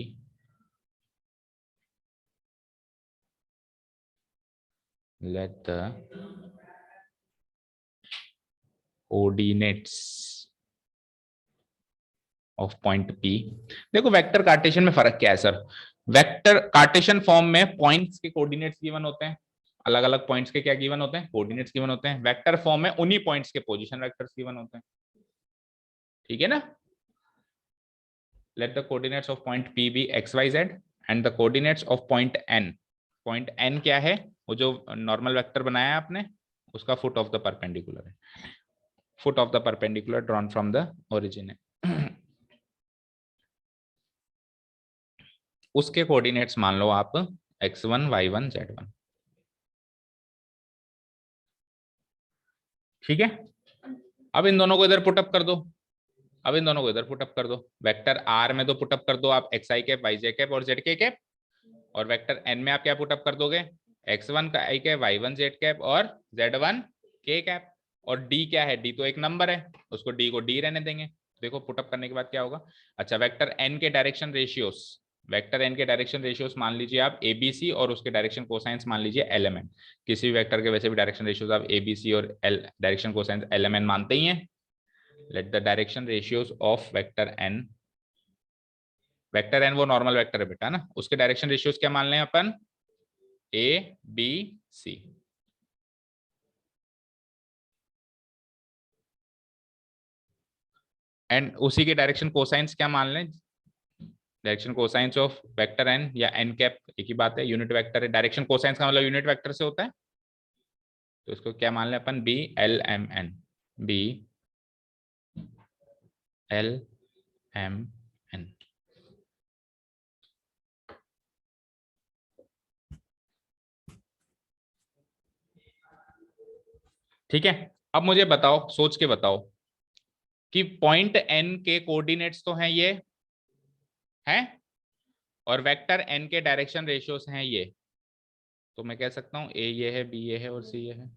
let the coordinates of point P। देखो वेक्टर कार्टेशियन में फर्क क्या है सर? वेक्टर कार्टेशियन फॉर्म में पॉइंट्स के कोऑर्डिनेट्स गिवन होते हैं, अलग अलग पॉइंट्स के क्या गिवन होते हैं, कोऑर्डिनेट्स गिवन होते हैं। वेक्टर फॉर्म में उन्हीं पॉइंट्स के पोजीशन वेक्टर्स गिवन होते हैं। ठीक है ना? Let the coordinates of point P be X Y Z, and the coordinates of point N, point N क्या है? वो जो नॉर्मल वेक्टर बनाया है आपने, उसका फुट ऑफ द परपेंडिकुलर है, foot of the perpendicular drawn from the origin है। उसके कोऑर्डिनेट्स मान लो आप x1 y1 z1। ठीक है, अब इन दोनों को इधर पुटअप कर दो, अब इन दोनों को इधर पुटअप कर दो। वेक्टर r में तो पुटअप कर दो आप xi कैप yj कैप और zk कैप, और वेक्टर n में आप क्या पुटअप कर दोगे, x1 का i cap y1 z cap और z1 k कैप। और d क्या है? d तो एक नंबर है, उसको d को d रहने देंगे। देखो पुटअप करने के बाद क्या होगा। अच्छा, वेक्टर n के डायरेक्शन रेशियोस, वेक्टर एन के डायरेक्शन रेशियोज मान लीजिए आप एबीसी और उसके डायरेक्शन कोसाइंस मान लीजिए एलएमएन। किसी भी वेक्टर के वैसे भी डायरेक्शन रेशियोज आप एबीसी और एल डायरेक्शन कोसाइंस एलएमएन मानते ही हैं। Let the direction ratios of vector N वो नॉर्मल वेक्टर है बेटा ना, उसके डायरेक्शन रेशियोज क्या मान लें अपन, ए बी सी। एंड उसी के डायरेक्शन कोसाइंस क्या मान लें, direction cosines of vector N या एन कैप एक ही बात है, यूनिट वेक्टर है, डायरेक्शन कोसाइंस का मतलब यूनिट वेक्टर से होता है, तो इसको क्या मान लें अपन, b l m n, b l m n. ठीक है, अब मुझे बताओ, सोच के बताओ कि पॉइंट एन के कोऑर्डिनेट्स तो हैं ये हैं, और वेक्टर एन के डायरेक्शन रेशियोज हैं ये, तो मैं कह सकता हूं ए ये है, बी ये है और सी ये है।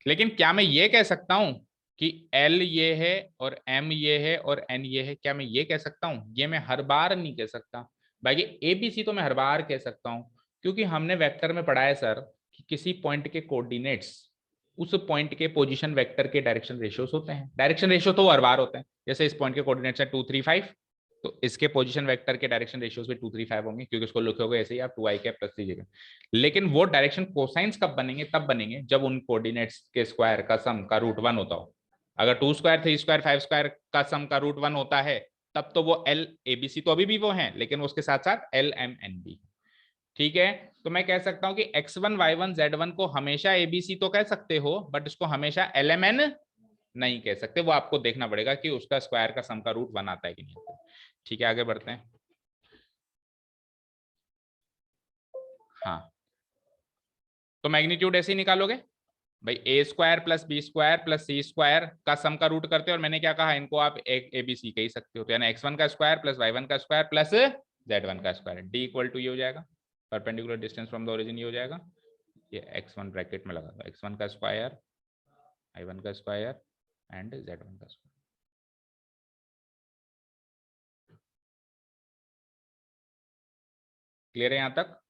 लेकिन क्या मैं ये कह सकता हूं कि एल ये है और एम ये है और एन ये है, क्या मैं ये कह सकता हूं? ये मैं हर बार नहीं कह सकता। बाकी ए बी सी तो मैं हर बार कह सकता हूं, क्योंकि हमने वेक्टर में पढ़ा है सर कि किसी पॉइंट के कोऑर्डिनेट्स उस पॉइंट के पोजीशन वेक्टर के डायरेक्शन रेशियोज होते हैं। डायरेक्शन रेशियो तो हर बार होते हैं, जैसे इस पॉइंट के कोऑर्डिनेट्स है 2 3 5, तो इसके पोजीशन वेक्टर के डायरेक्शन रेशियोज भी 2 3 5 होंगे, क्योंकि उसको लिखोगे ऐसे ही आप 2i कैप प्लस 3j। लेकिन वो डायरेक्शन कोसाइंस कब बनेंगे, तब बनेंगे जब उन कोऑर्डिनेट्स के स्क्वायर का सम का रूट 1 होता हो। अगर 2 स्क्वायर 3 स्क्वायर 5 स्क्वायर का सम का रूट 1 होता है, तब तो वो एल ए बी सी तो अभी भी वो हैं, लेकिन उसके साथ साथ एल एम एन बी। ठीक है, तो मैं कह सकता हूं कि x1 y1 z1 को हमेशा एबीसी तो कह सकते हो, बट इसको हमेशा एलएमएन नहीं कह सकते, वो आपको देखना पड़ेगा कि उसका स्क्वायर का सम का रूट 1 आता है कि नहीं। ठीक है, आगे बढ़ते हैं। हाँ, तो मैग्नीट्यूड ऐसे ही निकालोगे भाई, a square plus b square plus c square का सम का रूट करते हैं, और मैंने क्या कहा, इनको आप एक ए बी सी कह ही सकते हो, तो यानी x1 का स्क्वायर प्लस y1 का स्क्वायर प्लस z1 का स्क्वायर, डी इक्वल टू ये हो जाएगा, perpendicular distance from the origin ये हो जाएगा, ये x1 ब्रैकेट में लगा दो, x1 का स्क्वायर y1 का स्क्वायर एंड z1 का स्क्वायर। क्लियर है यहां तक?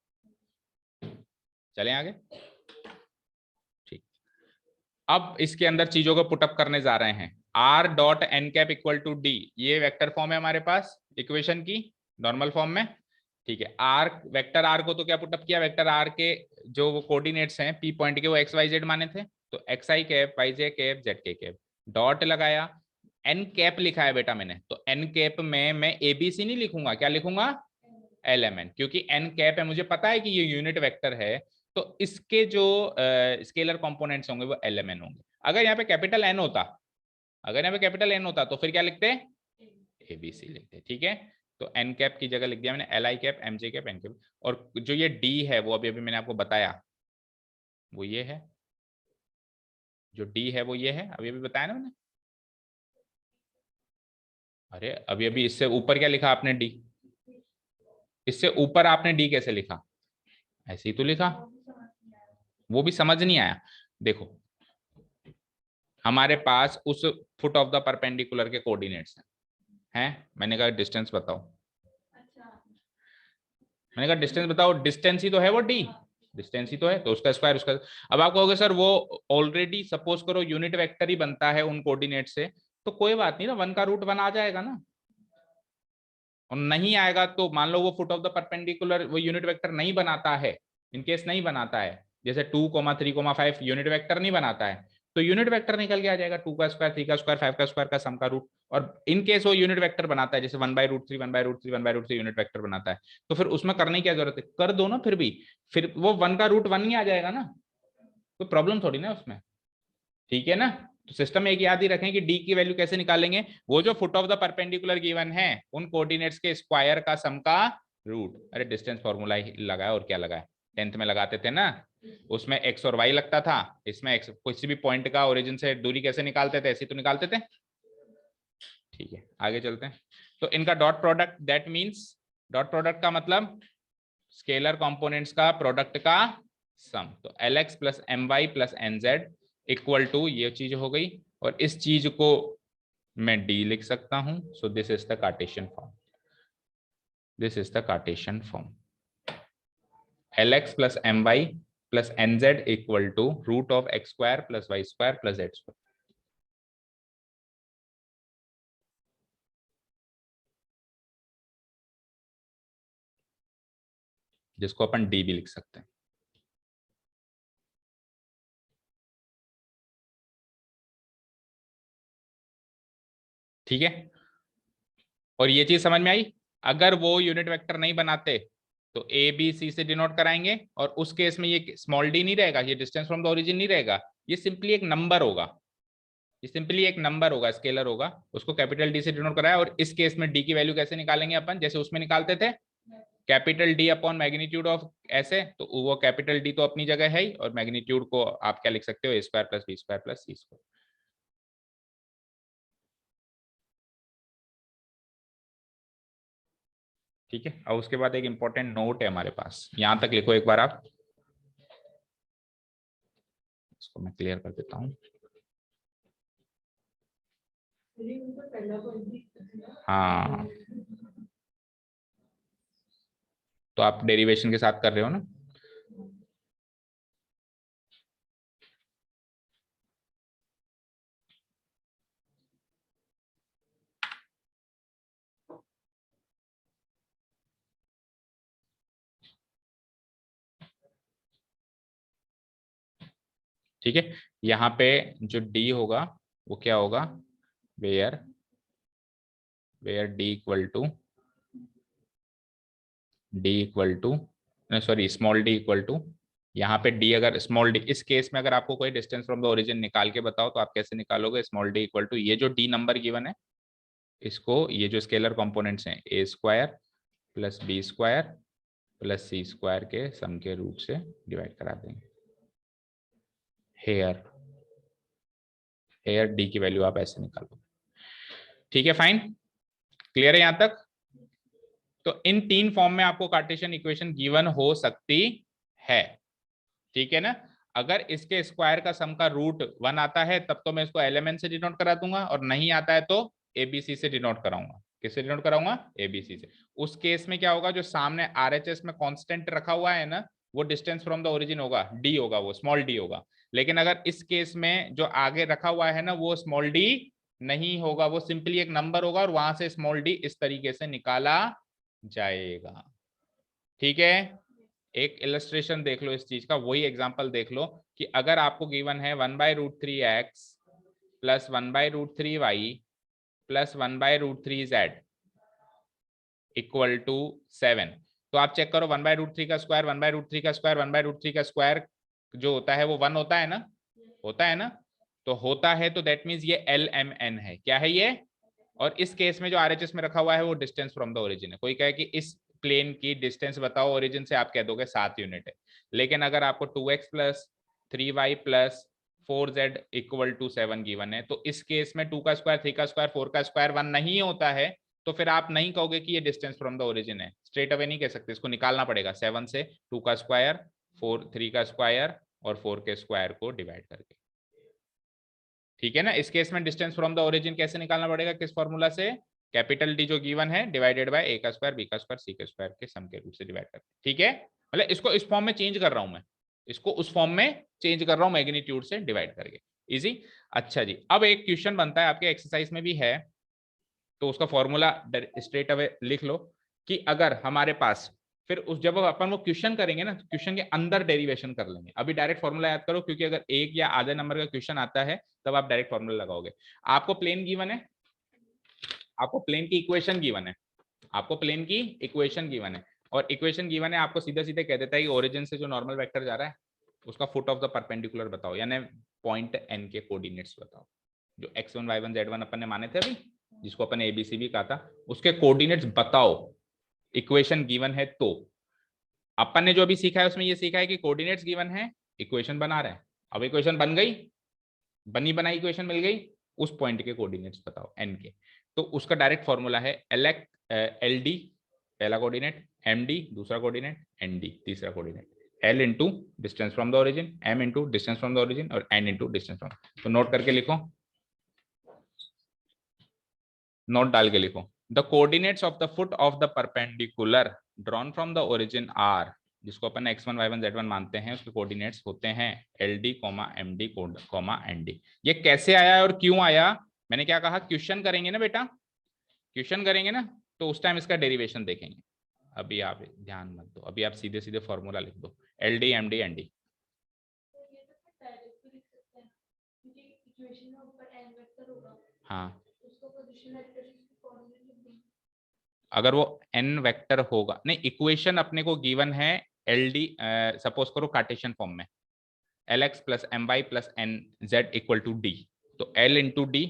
चलें आगे। ठीक, अब इसके अंदर चीजों को पुटअप करने जा रहे हैं। R dot N cap equal to D, ये वेक्टर फॉर्म है हमारे पास इक्वेशन की, नॉर्मल फॉर्म में। ठीक है, आर वेक्टर आर को तो क्या पुटअप किया, वेक्टर आर के जो वो कोऑर्डिनेट्स हैं पी पॉइंट के, वो एक्स वाई जेड माने थे, तो x I cap Y J cap Z K cap, dot लगाया, एन कैप लिखा है बेटा मैंने, तो एन कैप में मैं एबीसी नहीं लिखूंगा, क्या लिखूंगा, एल एम एन, क्योंकि एन कैप है, मुझे पता है कि ये यूनिट वेक्टर है, तो इसके जो स्केलर कंपोनेंट्स होंगे वो एल एम एन होंगे। अगर यहाँ पे कैपिटल एन होता, अगर यहाँ पे कैपिटल एन होता तो फिर क्या लिखते, एबीसी लिखते। ठीक है, तो एन कैप की जगह लिख दिया मैंने L I cap M J cap N cap, और जो ये डी है वो अभी अभी मैंने आपको बताया, वो ये है, जो डी है वो ये है, अभी अभी बताया ना मैंने। अरे अभी अभी इससे ऊपर क्या लिखा आपने, डी, इससे ऊपर आपने डी कैसे लिखा, ऐसे ही तो लिखा, वो भी समझ नहीं आया। देखो, हमारे पास उस फुट ऑफ द परपेंडिकुलर के कोऑर्डिनेट्स हैं, मैंने कहा डिस्टेंस बताओ, मैंने कहा डिस्टेंस बताओ, डिस्टेंस ही तो है वो डी, डिस्टेंस ही तो है, तो उसका स्क्वायर उसका। अब आप कहोगे सर वो ऑलरेडी सपोज करो यूनिट वेक्टर ही बनता है उन कोऑर्डिनेट से, तो कोई बात नहीं ना, 1 का रूट 1 आ जाएगा ना, और नहीं आएगा तो मान लो वो फुट ऑफ द परपेंडिकुलर वो यूनिट वेक्टर नहीं बनाता है, इनकेस नहीं बनाता है, जैसे 2,3,5 यूनिट वेक्टर नहीं बनाता है, तो यूनिट वेक्टर निकल के आ जाएगा 2 का स्क्वायर 3 का स्क्वायर 5 का स्क्वायर का सम का रूट। और इन केस वो यूनिट वेक्टर बनाता है, जैसे 1/√3 1/√3 1/√3 यूनिट वेक्टर बनाता है, तो फिर उसमें करने की क्या जरूरत है, कर दो ना, फिर भी फिर वो 1 का रूट 1 ही आ जाएगा ना, कोई प्रॉब्लम थोड़ी ना उसमें। ठीक है ना, तो सिस्टम एक याद ही रखें कि डी की वैल्यू कैसे निकालेंगे, वो जो foot of the perpendicular given है उन कोऑर्डिनेट्स के स्क्वायर का सम का रूट। अरे डिस्टेंस फॉर्मूला ही लगाया, और क्या लगाया, 10th में लगाते थे ना, उसमें एक्स और वाई लगता था, इसमें एक्स, किसी भी पॉइंट का ओरिजिन से दूरी कैसे निकालते थे, ऐसे तो निकालते थे। ठीक है, आगे चलते हैं। तो इनका dot product, that means dot product का मतलब स्केलर कंपोनेंट्स का प्रोडक्ट का सम, तो Lx plus M Y plus N Z equal to ये चीज हो गई, और इस चीज को मैं d लिख सकता हूं, so this is the Cartesian form. This is the Cartesian form. lx plus my plus nz equal to root of x square plus y square plus z square. जिसको अपन d भी लिख सकते हैं. ठीक है, और ये चीज समझ में आई. अगर वो यूनिट वेक्टर नहीं बनाते तो ए बी सी से डिनोट कराएंगे, और उस केस में ये स्मॉल डी नहीं रहेगा, ये डिस्टेंस फ्रॉम द ओरिजिन नहीं रहेगा, ये सिंपली एक नंबर होगा. ये सिंपली एक नंबर होगा, स्केलर होगा, उसको कैपिटल डी से डिनोट कराया. और इस केस में डी की वैल्यू कैसे निकालेंगे अपन, जैसे उसमें निकालते थे, capital D upon magnitude of ऐसे. तो वो कैपिटल डी तो अपनी जगह है ही, और मैग्नीट्यूड को आप क्या लिख सकते हो, a square plus b square plus c square. ठीक है, और उसके बाद एक इंपॉर्टेंट नोट है हमारे पास, यहां तक लिखो एक बार आप. इसको मैं क्लियर कर देता हूं. हाँ, तो आप डेरिवेशन के साथ कर रहे हो ना. ठीक है, यहाँ पे जो d होगा वो क्या होगा, where d equal to sorry small d equal to, यहाँ पे d, अगर स्मॉल d, इस केस में अगर आपको कोई डिस्टेंस फ्रॉम द ओरिजिन निकाल के बताओ तो आप कैसे निकालोगे, स्मॉल d इक्वल टू ये जो d नंबर गिवन है, इसको ये जो स्केलर कंपोनेंट्स हैं a square plus b square plus c square के सम के रूट से डिवाइड करा देंगे. हेयर डी की वैल्यू आप ऐसे निकालोगे. ठीक है, फाइन, क्लियर है यहां तक. तो इन तीन फॉर्म में आपको कार्टेशियन इक्वेशन गिवन हो सकती है. ठीक है ना. अगर इसके स्क्वायर का सम का रूट 1 आता है तब तो मैं इसको एलिमेंट से डिनोट करा दूंगा, और नहीं आता है तो एबीसी से डिनोट कराऊंगा. किससे डिनोट कराऊंगा, एबीसी से. उस केस में क्या होगा, जो सामने आरएचएस में कांस्टेंट रखा हुआ है ना, वो डिस्टेंस फ्रॉम द ओरिजिन होगा, डी होगा, वो स्मॉल डी होगा. लेकिन अगर इस केस में जो आगे रखा हुआ है ना, वो स्मॉल डी नहीं होगा, वो सिंपली एक नंबर होगा, और वहां से स्मॉल डी इस तरीके से निकाला जाएगा. ठीक है, एक इलस्ट्रेशन देख लो इस चीज का, वही एग्जांपल देख लो कि अगर आपको गिवन है 1/√3x plus 1/√3y plus 1/√3z equal to 7, तो आप चेक करो 1/√3 का स्क्वायर 1/√3 का स्क्वायर 1/√3 का स्क्वायर जो होता है वो 1 होता है ना, होता है ना. तो होता है तो दैट मीन्स ये LMN है. क्या है ये, और इस केस में जो RHS में रखा हुआ है वो डिस्टेंस फ्रॉम द ओरिजिन है. कोई कहे कि इस प्लेन की डिस्टेंस बताओ ओरिजिन से, आप कह दोगे 7 यूनिट है. लेकिन अगर आपको 2x plus 3y plus 4z equal to 7 given है, तो इस केस में 2 का स्क्वायर 3 का स्क्वायर 4 का स्क्वायर 1 नहीं होता है, तो फिर आप नहीं कहोगे कि ये डिस्टेंस फ्रॉम द ओरिजिन है. स्ट्रेट अवे नहीं कह सकते, इसको निकालना पड़ेगा 7 से 2 का स्क्वायर 3 का स्क्वायर और 4 के स्क्वायर को डिवाइड करके. ठीक है ना. इस केस में डिस्टेंस फ्रॉम द ओरिजिन कैसे निकालना पड़ेगा, किस फॉर्मूला से, कैपिटल डी जो गिवन है डिवाइडेड बाय ए का स्क्वायर बी का स्क्वायर सी के स्क्वायर के सम के रूट से डिवाइड करके. ठीक है, मतलब इसको इस फॉर्म में चेंज कर रहा हूं मैं, इसको उस फॉर्म में चेंज कर रहा हूं मैग्नीट्यूड से डिवाइड करके. इजी. अच्छा जी, अब एक क्वेश्चन बनता है आपके एक्सरसाइज में भी है, तो उसका फॉर्मूला स्ट्रेट अवे लिख लो कि अगर हमारे पास, फिर उस जब अपन वो क्वेश्चन करेंगे ना, क्वेश्चन के अंदर डेरिवेशन कर लेंगे. अभी डायरेक्ट फॉर्मूला याद करो, क्योंकि अगर एक या आधे नंबर का क्वेश्चन आता है तब आप डायरेक्ट फॉर्मूला लगाओगे. आपको प्लेन गिवन है, आपको प्लेन की इक्वेशन गिवन है, आपको प्लेन की इक्वेशन गिवन है, और इक्वेशन गिवन है आपको सीधे सीधे कह देता है कि ओरिजिन से जो नॉर्मल वेक्टर जा रहा है उसका फुट ऑफ द परपेंडिकुलर बताओ, यानी पॉइंट n के कोऑर्डिनेट्स बताओ. जो x1 y1 z1 अपन ने माने थे अभी, जिसको अपन ने एबीसी कहा था, उसके कोऑर्डिनेट्स बताओ. इक्वेशन गिवन है तो अपन ने जो भी सीखा है उसमें ये सीखा है कि कोऑर्डिनेट्स गिवन है, इक्वेशन बना रहे हैं. अब इक्वेशन बन गई, बनी बनाई इक्वेशन मिल गई, उस पॉइंट के कोऑर्डिनेट्स बताओ n के. तो उसका डायरेक्ट फॉर्मूला है LD पहला कोऑर्डिनेट, MD दूसरा कोऑर्डिनेट, ND तीसरा coordinate. L into distance from the origin, M into distance from the origin, और N इंटू डिस्टेंस फ्रॉम. तो नोट करके लिखो, नोट डाल के लिखो, the coordinates of the foot of the perpendicular drawn from the origin are, जिसको अपन x1 y1 z1 मानते हैं, उसके कोऑर्डिनेट्स होते हैं LD, MD, ND। ये कैसे आया और क्यों आया, मैंने क्या कहा, क्वेश्चन करेंगे ना बेटा, क्वेश्चन करेंगे ना, तो उस टाइम इसका डेरिवेशन देखेंगे। अभी आप ध्यान मत दो, अभी आप सीधे सीधे फॉर्मूला लिख दो, LD, MD, ND। हाँ, अगर वो n वेक्टर होगा, नहीं, इक्वेशन अपने को गिवन है LD, सपोज करो कार्टेशियन फॉर्म में, LX plus MY plus NZ equal to D, तो L into D,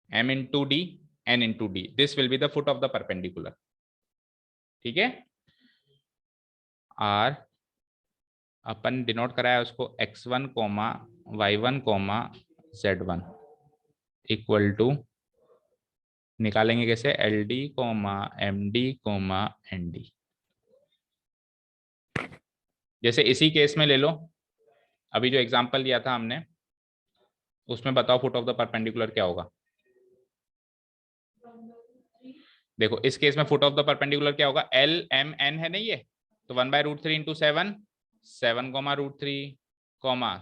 M into D, N into D, this will be the foot of the perpendicular. ठीक है, R अपन डिनोट कराया उसको x1 y1 z1 equal to, निकालेंगे कैसे, LD, MD, ND। जैसे इसी केस में ले लो, अभी जो एग्जांपल लिया था हमने, उसमें बताओ फुट ऑफ द परपेंडिकुलर क्या होगा। देखो इस केस में फुट ऑफ द परपेंडिकुलर क्या होगा, LMN है नहीं ये, तो 1/√3 into 7, 7,√3,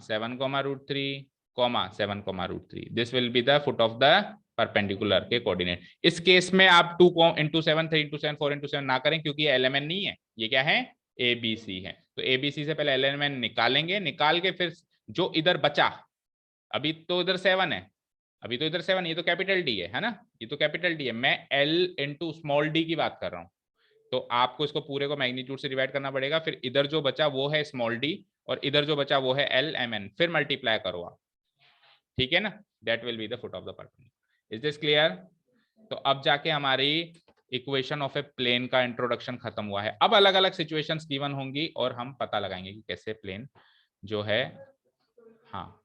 7,√3, 7,√3, this will be the foot of the perpendicular के कोऑर्डिनेट। इस केस में आप 2 इंटू 7, 3 इंटू 7, 4 इंटू 7 ना करें, क्योंकि ये LMN नहीं है, ये क्या है, ABC है। तो ABC से पहले LMN निकालेंगे, निकाल के फिर जो इधर बचा, अभी तो इधर 7 है, अभी तो इधर 7, ये तो कैपिटल D है ना, ये तो कैपिटल D है, मैं L इंटू स्मॉल d की बात कर रहा हूं, तो आपको इसको पूरे को मैग्नीट्यूड से डिवाइड करना पड़ेगा, फिर इधर जो बचा वो है स्मॉल d, और इधर जो बचा वो है LMN, फिर मल्टीप्लाई करो आप, ठीक है ना, that will be the foot of the perpendicular. Is this clear? तो अब जाके हमारी इक्वेशन ऑफ ए प्लेन का इंट्रोडक्शन खत्म हुआ है। अब अलग अलग सिचुएशंस गिवन होंगी और हम पता लगाएंगे कि कैसे प्लेन जो है, हाँ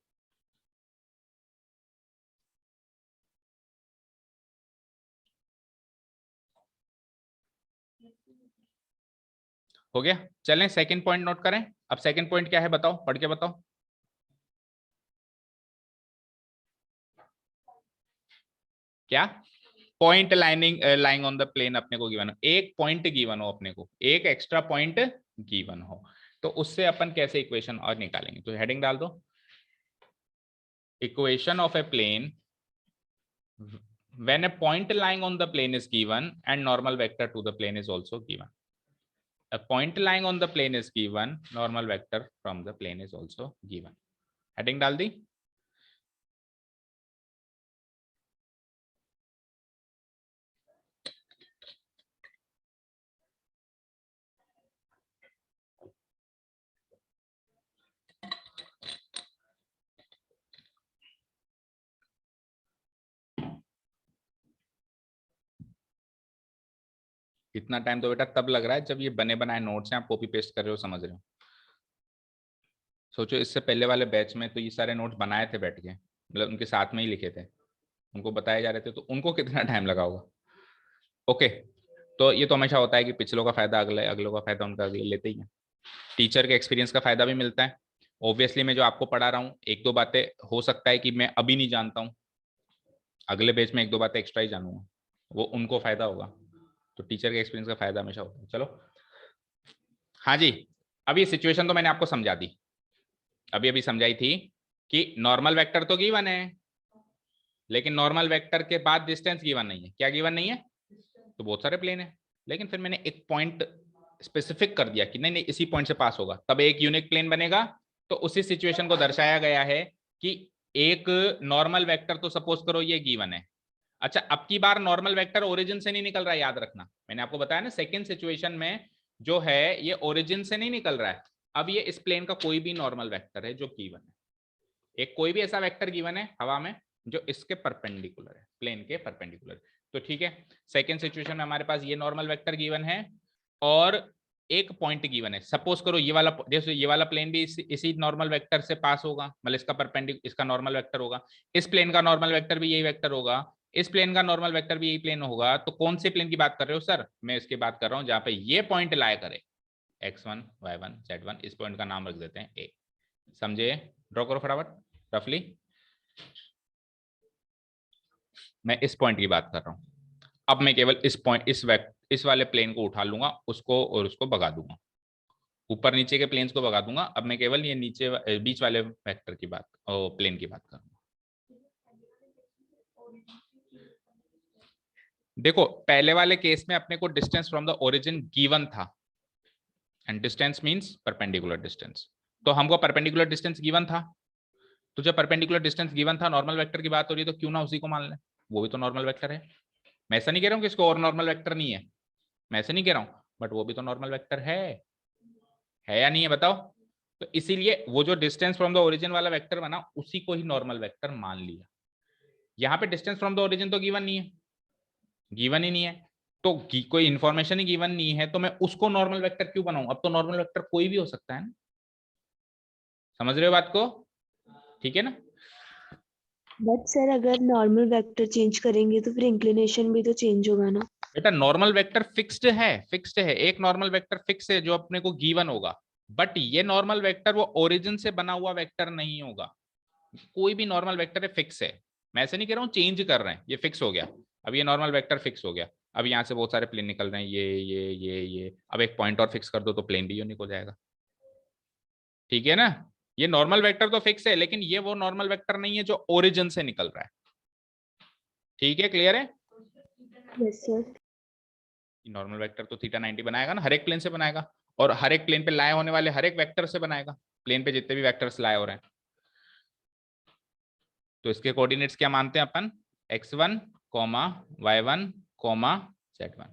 हो गया। चलें सेकंड पॉइंट नोट करें। अब सेकंड पॉइंट क्या है बताओ, पढ़ के बताओ। क्या, point lining lying on the plane अपने को गिवन हो, एक पॉइंट गिवन हो अपने को, एक एक्स्ट्रा पॉइंट गिवन हो, तो उससे अपन कैसे इक्वेशन और निकालेंगे, तो हेडिंग डाल दो, equation of a plane when a point lying on the plane is given and normal vector to the plane is also given. A point lying on the plane is given, normal vector from the plane is also given. Heading डाल दी। इतना टाइम तो बेटा तब लग रहा है जब ये बने बनाए नोट्स हैं आप कॉपी पेस्ट कर रहे हो, समझ रहे हो। सोचो इससे पहले वाले बैच में तो ये सारे नोट्स बनाए थे बैठ के, मतलब उनके साथ में ही लिखे थे, उनको बताए जा रहे थे, तो उनको कितना टाइम लगा होगा। ओके, तो ये तो हमेशा होता है कि पिछलों का फायदा अगले, अगलों का फायदा उनका अगले लेते ही है। टीचर के एक्सपीरियंस का फायदा भी मिलता है। ऑब्वियसली मैं जो आपको पढ़ा रहा हूँ, एक दो बातें हो सकता है कि मैं अभी नहीं जानता हूँ, अगले बैच में एक दो बातें एक्स्ट्रा ही जानूंगा, वो उनको फायदा होगा। तो टीचर के एक्सपीरियंस का फायदा हमेशा होता है। चलो हाँ जी, अब ये सिचुएशन तो मैंने आपको समझा दी, अभी अभी समझाई थी कि नॉर्मल वेक्टर तो गिवन है, लेकिन नॉर्मल वेक्टर के बाद डिस्टेंस गिवन नहीं है। क्या गिवन नहीं है? तो बहुत सारे प्लेन है, लेकिन फिर मैंने एक पॉइंट स्पेसिफिक कर दिया कि नहीं नहीं इसी पॉइंट से पास होगा, तब एक यूनिक प्लेन बनेगा। तो उसी सिचुएशन को दर्शाया गया है कि एक नॉर्मल वेक्टर तो सपोज करो ये गिवन है। अच्छा, अब की बार नॉर्मल वेक्टर ओरिजिन से नहीं निकल रहा है, याद रखना, मैंने आपको बताया ना सेकेंड सिचुएशन में जो है ये ओरिजिन से नहीं निकल रहा है। अब ये इस प्लेन का कोई भी नॉर्मल वेक्टर है जो गिवन है, एक कोई भी ऐसा वेक्टर गिवन है हवा में जो इसके परपेंडिकुलर है, प्लेन के परपेंडिकुलर। तो ठीक है, सेकेंड सिचुएशन में हमारे पास ये नॉर्मल वेक्टर गिवन है और एक पॉइंट गिवन है। सपोज करो ये वाला, जैसे ये वाला प्लेन भी इसी नॉर्मल वेक्टर से पास होगा, मतलब इसका परपेंडिकुलर, इसका नॉर्मल वेक्टर होगा, इस प्लेन का नॉर्मल वेक्टर भी यही वेक्टर होगा, इस प्लेन का नॉर्मल वेक्टर भी यही प्लेन होगा। तो कौन से प्लेन की बात कर रहे हो सर? मैं इसकी बात कर रहा हूं जहां पे ये पॉइंट लाया करे, x1 y1 z1, इस पॉइंट का नाम रख देते हैं ए। समझे? ड्रॉ करो फटाफट रफली, मैं इस पॉइंट की बात कर रहा हूं। अब मैं केवल इस पॉइंट इस वाले प्लेन को उठा लूंगा, उसको और उसको भगा दूंगा, ऊपर नीचे के प्लेन्स को भगा दूंगा। अब मैं केवल ये नीचे बीच वाले वेक्टर की बात प्लेन की बात करूंगा। देखो पहले वाले केस में अपने को distance from the origin given था, and distance means perpendicular distance, तो हमको परपेंडिकुलर डिस्टेंस गिवन था। तो जब परपेंडिकुलर डिस्टेंस गिवन था, नॉर्मल वेक्टर की बात हो रही है, तो क्यों ना उसी को मान लें, वो भी तो नॉर्मल वेक्टर है। मैं ऐसा नहीं कह रहा हूँ कि इसको और नॉर्मल वेक्टर नहीं है, मैं ऐसे नहीं कह रहा हूँ, बट वो भी तो नॉर्मल वेक्टर है या नहीं है बताओ। तो इसीलिए वो जो डिस्टेंस फ्रॉम द ओरिजिन वाला वेक्टर बना, उसी को ही नॉर्मल वेक्टर मान लिया। यहाँ पे डिस्टेंस फ्रॉम द ओरिजिन तो गिवन नहीं है, गिवन ही नहीं है, तो कोई इंफॉर्मेशन ही गिवन नहीं है, तो मैं उसको नॉर्मल वेक्टर क्यों बनाऊं। अब तो नॉर्मल वेक्टर कोई भी हो सकता है ना, समझ रहे हो बात को, ठीक है ना। बट सर अगर नॉर्मल वेक्टर चेंज करेंगे तो फिर इंक्लिनेशन भी तो चेंज होगा ना। बेटा नॉर्मल वेक्टर फिक्स्ड है, एक नॉर्मल वेक्टर फिक्स है जो अपने को गिवन होगा, बट ये नॉर्मल वेक्टर वो ओरिजिन से बना हुआ वेक्टर नहीं होगा। कोई भी नॉर्मल वेक्टर है फिक्स है, मैं ऐसे नहीं कह रहा हूँ चेंज कर रहे हैं, ये फिक्स हो गया। अब ये नॉर्मल वेक्टर फिक्स हो गया, अब यहाँ से बहुत सारे प्लेन निकल रहे हैं, ये अब एक पॉइंट और फिक्स कर दो तो प्लेन भी यूनिक हो जाएगा, ठीक है ना। ये नॉर्मल वेक्टर तो फिक्स है, लेकिन ये वो नॉर्मल वेक्टर नहीं है जो ओरिजिन से निकल रहा है, ठीक है, क्लियर है। Yes sir. नॉर्मल वेक्टर तो थीटा 90 बनाएगा ना, हर एक प्लेन से बनाएगा, और हर एक प्लेन पे लाए होने वाले हर एक वेक्टर से बनाएगा, प्लेन पे जितने भी वेक्टर्स लाए हो रहे हैं। तो इसके कोऑर्डिनेट्स क्या मानते हैं अपन, x1 comma y1 comma z1,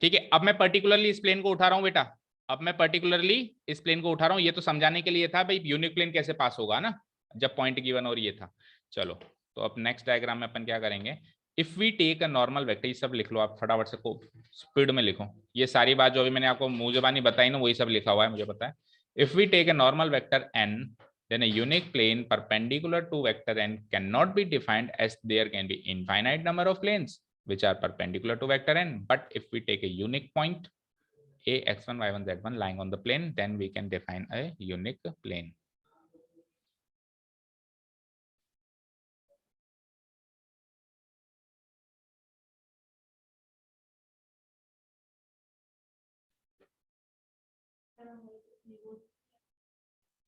ठीक है। अब मैं पर्टिकुलरली इस प्लेन को उठा रहा हूं बेटा, अब मैं पर्टिकुलरली इस प्लेन को उठा रहा हूं, ये तो समझाने के लिए था भाई यूनिक प्लेन कैसे पास होगा ना, जब पॉइंट गिवन और ये था। चलो तो अब नेक्स्ट डायग्राम में अपन क्या करेंगे, if we take a normal vector, ये सब लिख लो आप फटाफट से, को स्पीड में लिखो, ये सारी बात जो भी मैंने आपको मुंह जुबानी बताई ना वही सब लिखा हुआ है, मुझे पता है। If we take a normal vector n, then a unique plane perpendicular to vector n cannot be defined, as there can be infinite number of planes which are perpendicular to vector n. But if we take a unique point a x1 y1 z1 lying on the plane, then we can define a unique plane.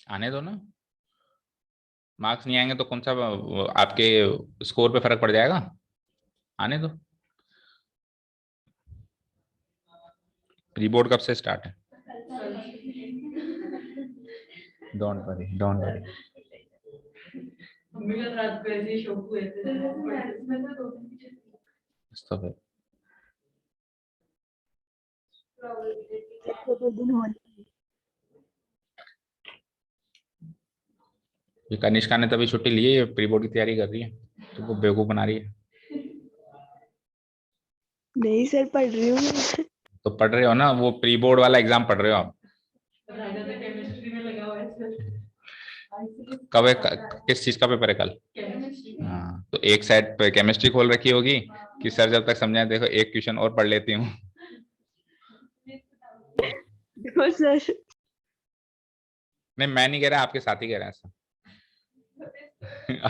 आने दो ना, मार्क्स नहीं आएंगे तो कौन सा आपके स्कोर पे फर्क पड़ जाएगा, आने दो। प्री बोर्ड कब से स्टार्ट है, डोंट वरी डोंट वरी। तो फिर दिन होली। ये कनिष्का ने तभी छुट्टी ली है, ये प्री बोर्ड की तैयारी कर रही है, तो वो बेवकूफ बना रही है। नहीं सर पढ़ रही हूँ मैं। तो पढ़ रहे हो ना, वो प्री बोर्ड वाला एग्जाम पढ़ रहे हो आप। कब है, किस चीज का पेपर है कल। हाँ तो एक साइड पे केमिस्ट्री खोल रखी होगी कि सर जब तक समझाए, देखो एक क्वेश्चन और पढ़ लेती हूँ। देखो सर। नहीं मैं नहीं कह रहा, आपके साथी कह रहे हैं ऐसा।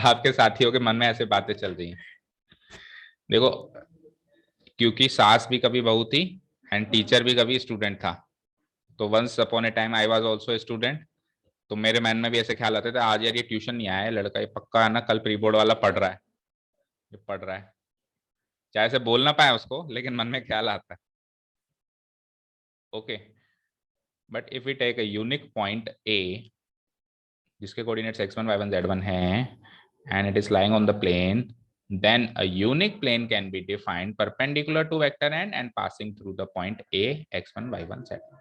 आपके साथियों के मन में ऐसे बातें चल रही हैं। देखो क्योंकि सास भी कभी बहू थी एंड टीचर भी कभी स्टूडेंट था, तो once upon a time I was also a student. तो मेरे मन में भी ऐसे ख्याल आते थे, आज यार ये ट्यूशन नहीं आया है लड़का, ये पक्का है ना कल प्री बोर्ड वाला पढ़ रहा है, ये पढ़ रहा है, चाहे से बोल ना पाए उसको, लेकिन मन में ख्याल आता है। Okay, but if we take a unique point A जिसके कोऑर्डिनेट्स x1 y1 z1 है and it is lying on the plane, then a unique plane can be defined perpendicular to vector n and passing through the point a x1 y1 z1.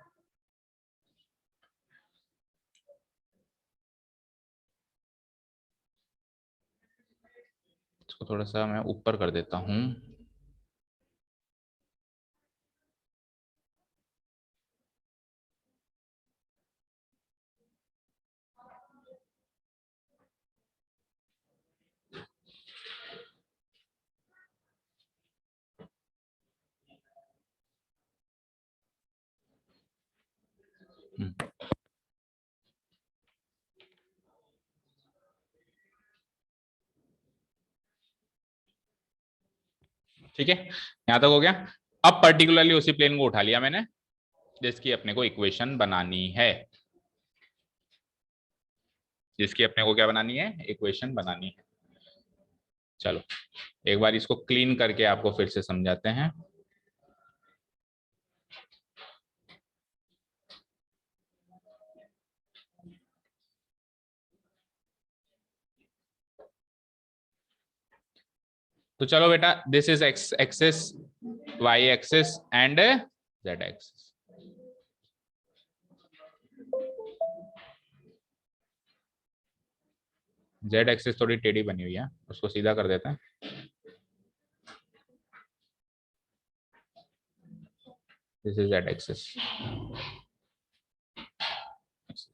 इसको थोड़ा सा मैं ऊपर कर देता हूं। ठीक है, यहां तक हो गया। अब पर्टिकुलरली उसी प्लेन को उठा लिया मैंने जिसकी अपने को इक्वेशन बनानी है, जिसकी अपने को क्या बनानी है, इक्वेशन बनानी है। चलो एक बार इसको क्लीन करके आपको फिर से समझाते हैं। तो चलो बेटा, this is X axis, Y axis and Z axis. Z axis थोड़ी टेढ़ी बनी हुई है, उसको सीधा कर देते हैं। दिस इज जेड एक्सिस,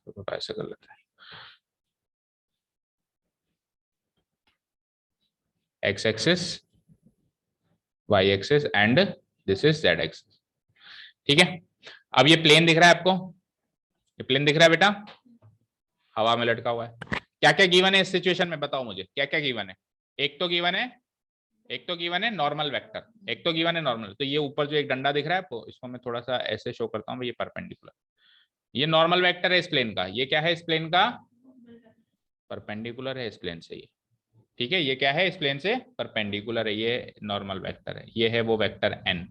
थोड़ा ऐसे कर लेते हैं। X axis, Y axis and this is Z axis. ठीक है, अब ये प्लेन दिख रहा है आपको, ये प्लेन दिख रहा है बेटा, हवा में लटका हुआ है। क्या क्या गिवन है इस सिचुएशन में, बताओ मुझे क्या क्या गिवन है। एक तो गिवन है, एक तो गिवन है नॉर्मल वेक्टर, एक तो गिवन है नॉर्मल। तो ये ऊपर जो एक डंडा दिख रहा है आपको, इसको मैं थोड़ा सा ऐसे शो करता हूँ, ये परपेंडिकुलर, ये नॉर्मल वेक्टर है इस प्लेन का। ये क्या है इस प्लेन का, परपेंडिकुलर है इस प्लेन से ये। ठीक है, ये क्या है इस प्लेन से परपेंडिकुलर है, ये नॉर्मल वेक्टर है। ये है वो वेक्टर एन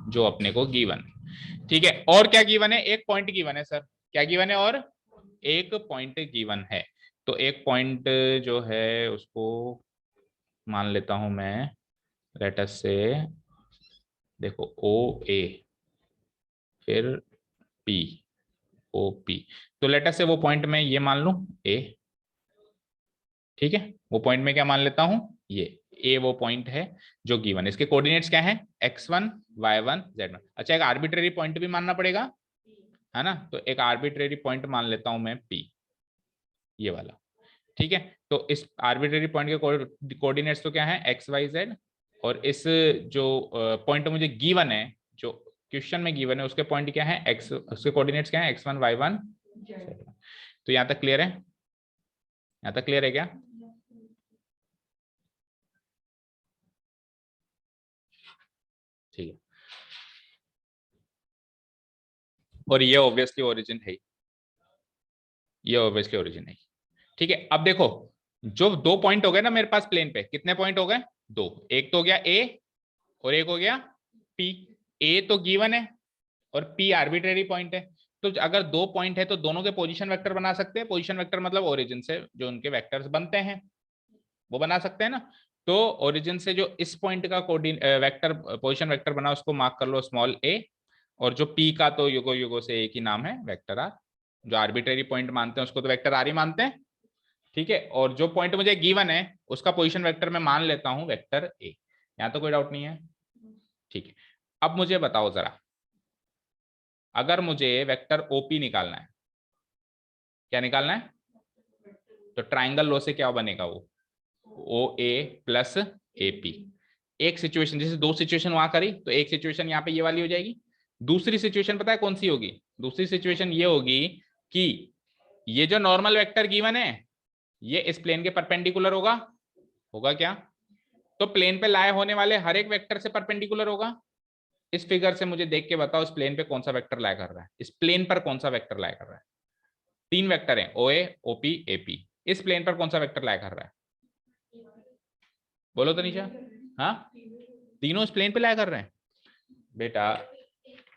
जो अपने को गिवन है। ठीक है, और क्या गिवन है, एक पॉइंट गिवन है सर। क्या गिवन है, और एक पॉइंट गिवन है। तो एक पॉइंट जो है उसको मान लेता हूं मैं, लेटस से देखो ओ ए, फिर पी, ओ पी। तो लेटस से वो पॉइंट में ये मान लूं ए। ठीक है, वो पॉइंट में क्या मान लेता हूं, ये ए वो पॉइंट है जो गिवन है। इसके कोऑर्डिनेट्स क्या है, x1 y1 z1। अच्छा, एक आर्बिट्रेरी पॉइंट भी मानना पड़ेगा, है ना। तो एक आर्बिट्रेरी पॉइंट मान लेता हूं मैं p, ये वाला। ठीक है, तो इस आर्बिट्रेरी पॉइंट के कोऑर्डिनेट्स तो क्या है, एक्स वाई जेड। और इस जो पॉइंट मुझे गिवन है, जो क्वेश्चन में गिवन है, उसके पॉइंट क्या है, एक्स, उसके कोऑर्डिनेट्स क्या है, x1 y1 z1। तो यहां तक क्लियर है, यहां तक क्लियर है क्या। ठीक है, और ये ऑब्वियसली ओरिजिन है, ये ऑब्वियसली ओरिजिन है। ठीक है, अब देखो, जो दो पॉइंट हो गए ना मेरे पास प्लेन पे, कितने पॉइंट हो गए, दो। एक तो हो गया ए और एक हो गया पी। ए तो गिवन है और पी आर्बिट्रेरी पॉइंट है। तो अगर दो पॉइंट है तो दोनों के पोजीशन वेक्टर बना सकते हैं। पोजीशन वेक्टर मतलब ओरिजिन से जो उनके वेक्टर्स बनते हैं वो बना सकते हैं ना। तो ओरिजिन से जो इस पॉइंट का वेक्टर, पोजीशन वेक्टर बना, उसको मार्क कर लो स्मॉल ए। और जो पी का तो युगो युगो से एक ही नाम है, वेक्टर आर। जो आर्बिट्रेरी पॉइंट मानते हैं उसको तो वेक्टर आर ही मानते हैं। ठीक है, और जो पॉइंट मुझे गिवन है उसका पोजीशन वेक्टर मैं मान लेता हूं वेक्टर ए। यहां तो कोई डाउट नहीं है। ठीक है, अब मुझे बताओ जरा, अगर मुझे वेक्टर ओपी निकालना है, क्या निकालना है, तो ट्राइंगल लॉ से क्या बनेगा, वो ओ ए प्लस ए पी। एक सिचुएशन, जैसे दो सिचुएशन वहां करी, तो एक सिचुएशन यहाँ पे ये वाली हो जाएगी। दूसरी सिचुएशन पता है कौन सी होगी, दूसरी सिचुएशन ये होगी कि ये जो नॉर्मल वेक्टर गिवन है ये इस प्लेन के परपेंडिकुलर होगा, होगा क्या। तो प्लेन पे लाए होने वाले हर एक वेक्टर से परपेंडिकुलर होगा। इस फिगर से मुझे देख के बताओ इस प्लेन पे कौन सा वेक्टर लाया कर रहा है, इस प्लेन पर कौन सा वेक्टर लाया कर रहा है। तीन वेक्टर हैं, ओ ए ओपी एपी। इस प्लेन पर कौन सा वेक्टर लाया कर रहा है, बोलो तो नीचा। हाँ, तीनों इस प्लेन पे लाया कर रहे हैं बेटा।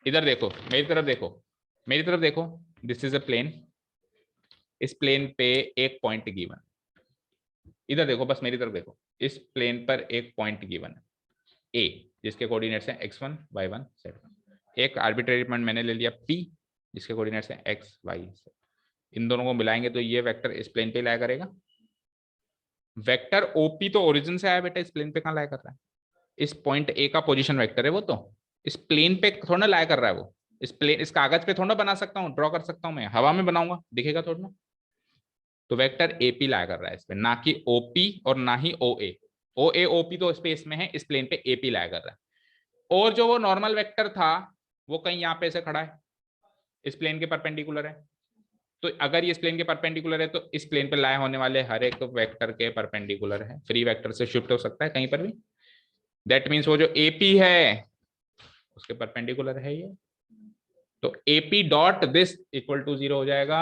इधर देखो, मेरी तरफ देखो, मेरी तरफ देखो, दिस इज अ प्लेन। इस प्लेन पे एक पॉइंट गिवन, इधर देखो, बस मेरी तरफ देखो। इस प्लेन पर एक पॉइंट गिवन है ए, जिसके कोऑर्डिनेट्स हैं x1 y1 z1। एक आर्बिट्रेरी पॉइंट मैंने ले लिया p, जिसके कोऑर्डिनेट्स हैं x y z। इन दोनों को मिलाएंगे तो ये वेक्टर इस प्लेन पे लाया करेगा। वेक्टर ओपी तो ओरिजिन से आया बेटा, इस प्लेन पे कहां लाया कर रहा है, इस पॉइंट ए का पोजीशन वेक्टर है वो, तो इस प्लेन पे थोड़ा ना लाया कर रहा है वो। इस प्लेन, इस कागज पे थोड़ा बना सकता हूँ, ड्रॉ कर सकता हूँ मैं, हवा में बनाऊंगा दिखेगा थोड़ा ना। तो वेक्टर एपी लाया कर रहा है इस पे, ना कि ओपी और ना ही ओ ए। ओ ए ओपी तो स्पेस में है, इस प्लेन पे एपी लाया कर रहा है। और जो वो नॉर्मल वेक्टर था वो कहीं यहाँ पे से खड़ा है, इस प्लेन के परपेंडिकुलर है। तो अगर ये इस प्लेन के परपेंडिकुलर है तो इस प्लेन पे लाए होने वाले हर एक वेक्टर के परपेंडिकुलर है। फ्री वेक्टर से शिफ्ट हो सकता है कहीं पर भी। दैट मीन्स वो जो एपी है उसके परपेंडिकुलर है ये, तो AP dot this equal to 0 हो जाएगा।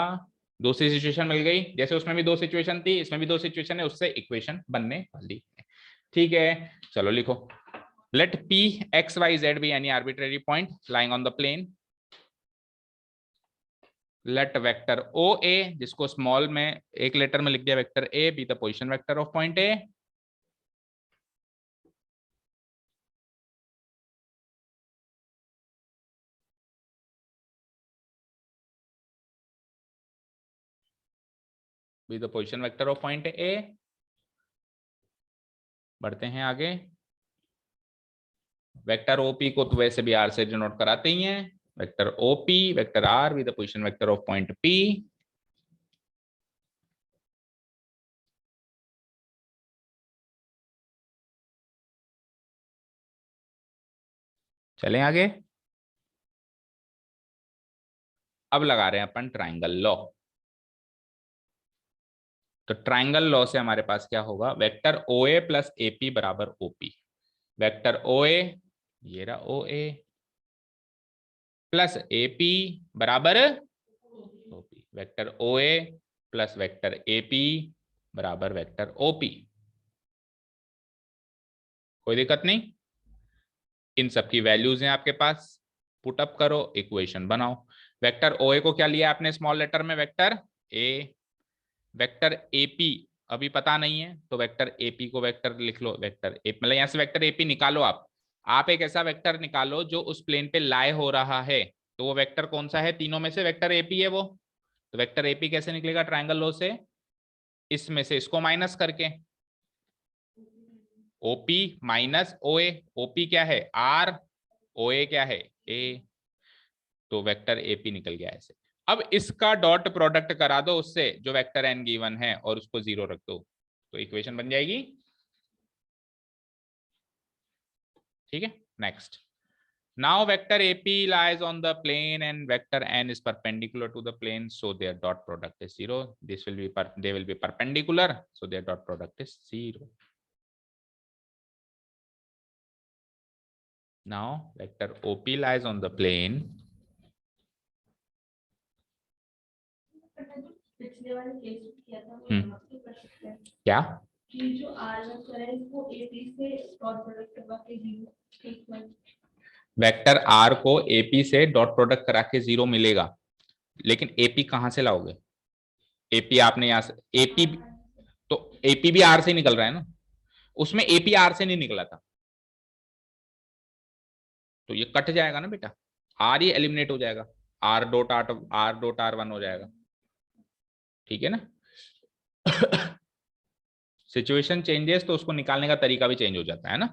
दूसरी सिचुएशन मिल गई, जैसे उसमें भी दो सिचुएशन थी, इसमें भी दो सिचुएशन है, उससे इक्वेशन बनने वाली है। ठीक है, चलो लिखो। Let P x Y z be any arbitrary point lying on the plane. Let vector O A, जिसको स्मॉल में एक लेटर में लिख दिया vector a, be the position vector of point A. Be the position vector of point A. बढ़ते हैं आगे। वेक्टर ओपी को तो वैसे भी आर से डिनोट कराते ही हैं। Vector OP vector R with the position vector of point P. चलें आगे। अब लगा रहे हैं अपन ट्राइंगल लॉ। तो ट्राइंगल लॉ से हमारे पास क्या होगा, vector O A plus AP बराबर ओपी। वेक्टर ओ ए, ये रहा ओ ए, प्लस एपी बराबर OP. Vector O A plus vector AP बराबर वेक्टर ओपी। कोई दिक्कत नहीं। इन सब की वैल्यूज हैं आपके पास, पुटअप करो, इक्वेशन बनाओ। वेक्टर ओ ए को क्या लिया आपने स्मॉल लेटर में, वेक्टर ए। वेक्टर एपी अभी पता नहीं है, तो वेक्टर एपी को वेक्टर लिख लो, वेक्टर ए, मतलब यहां से वेक्टर एपी निकालो आप एक ऐसा वेक्टर निकालो जो उस प्लेन पे लाई हो रहा है। तो वो वेक्टर कौन सा है, तीनों में से वेक्टर एपी है वो। तो वेक्टर एपी कैसे निकलेगा ट्राइंगल लॉ से, इसमें से इसको माइनस करके, ओपी माइनस ओ ए। ओपी क्या है आर, ओ ए क्या है ए, तो वेक्टर एपी निकल गया ऐसे। अब इसका डॉट प्रोडक्ट करा दो उससे जो वेक्टर एन गिवन है और उसको 0 रख दो, तो इक्वेशन बन जाएगी। ठीक है, next. Now vector AP lies on the plane and vector N is perpendicular to the plane, so their dot product is 0। This will be they will be perpendicular, so their dot product is 0। Now vector OP lies on the plane. पिछले वाले केस में किया था वो हम्म, आपके प्रश्न है क्या कि जो आर वेक्टर है इसको एपी से डॉट प्रोडक्ट करवा के 0 इक्वल। वेक्टर आर को एपी से डॉट प्रोडक्ट करा के 0 मिलेगा, लेकिन एपी कहां से लाओगे, एपी आपने यहां से एपी, तो एपी भी आर से निकल रहा है ना, उसमें एपी आर से नहीं निकला था, तो ये कट जाएगा ना बेटा, आर ही एलिमिनेट हो जाएगा, आर डॉट आर वन हो जाएगा। ठीक है ना। सिचुएशन चेंजेस तो उसको निकालने का तरीका भी चेंज हो जाता है ना।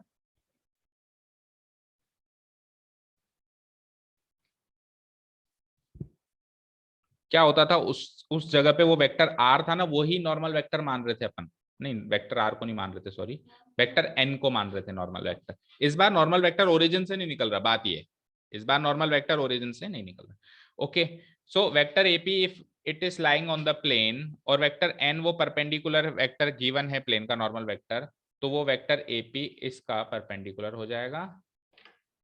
क्या होता था उस जगह पे वो वेक्टर आर था ना, वही नॉर्मल वेक्टर मान रहे थे अपन, नहीं वेक्टर आर को नहीं मान रहे थे, सॉरी, वेक्टर एन को मान रहे थे नॉर्मल वेक्टर। इस बार नॉर्मल वेक्टर ओरिजिन से नहीं निकल रहा, बात ये, इस बार नॉर्मल वेक्टर ओरिजिन से नहीं निकल रहा। Okay, so vector AP if it is lying on the plane और वेक्टर एन वो परपेंडिकुलर वेक्टर गिवन है प्लेन का नॉर्मल वेक्टर, तो वो वेक्टर एपी इसका परपेंडिकुलर हो जाएगा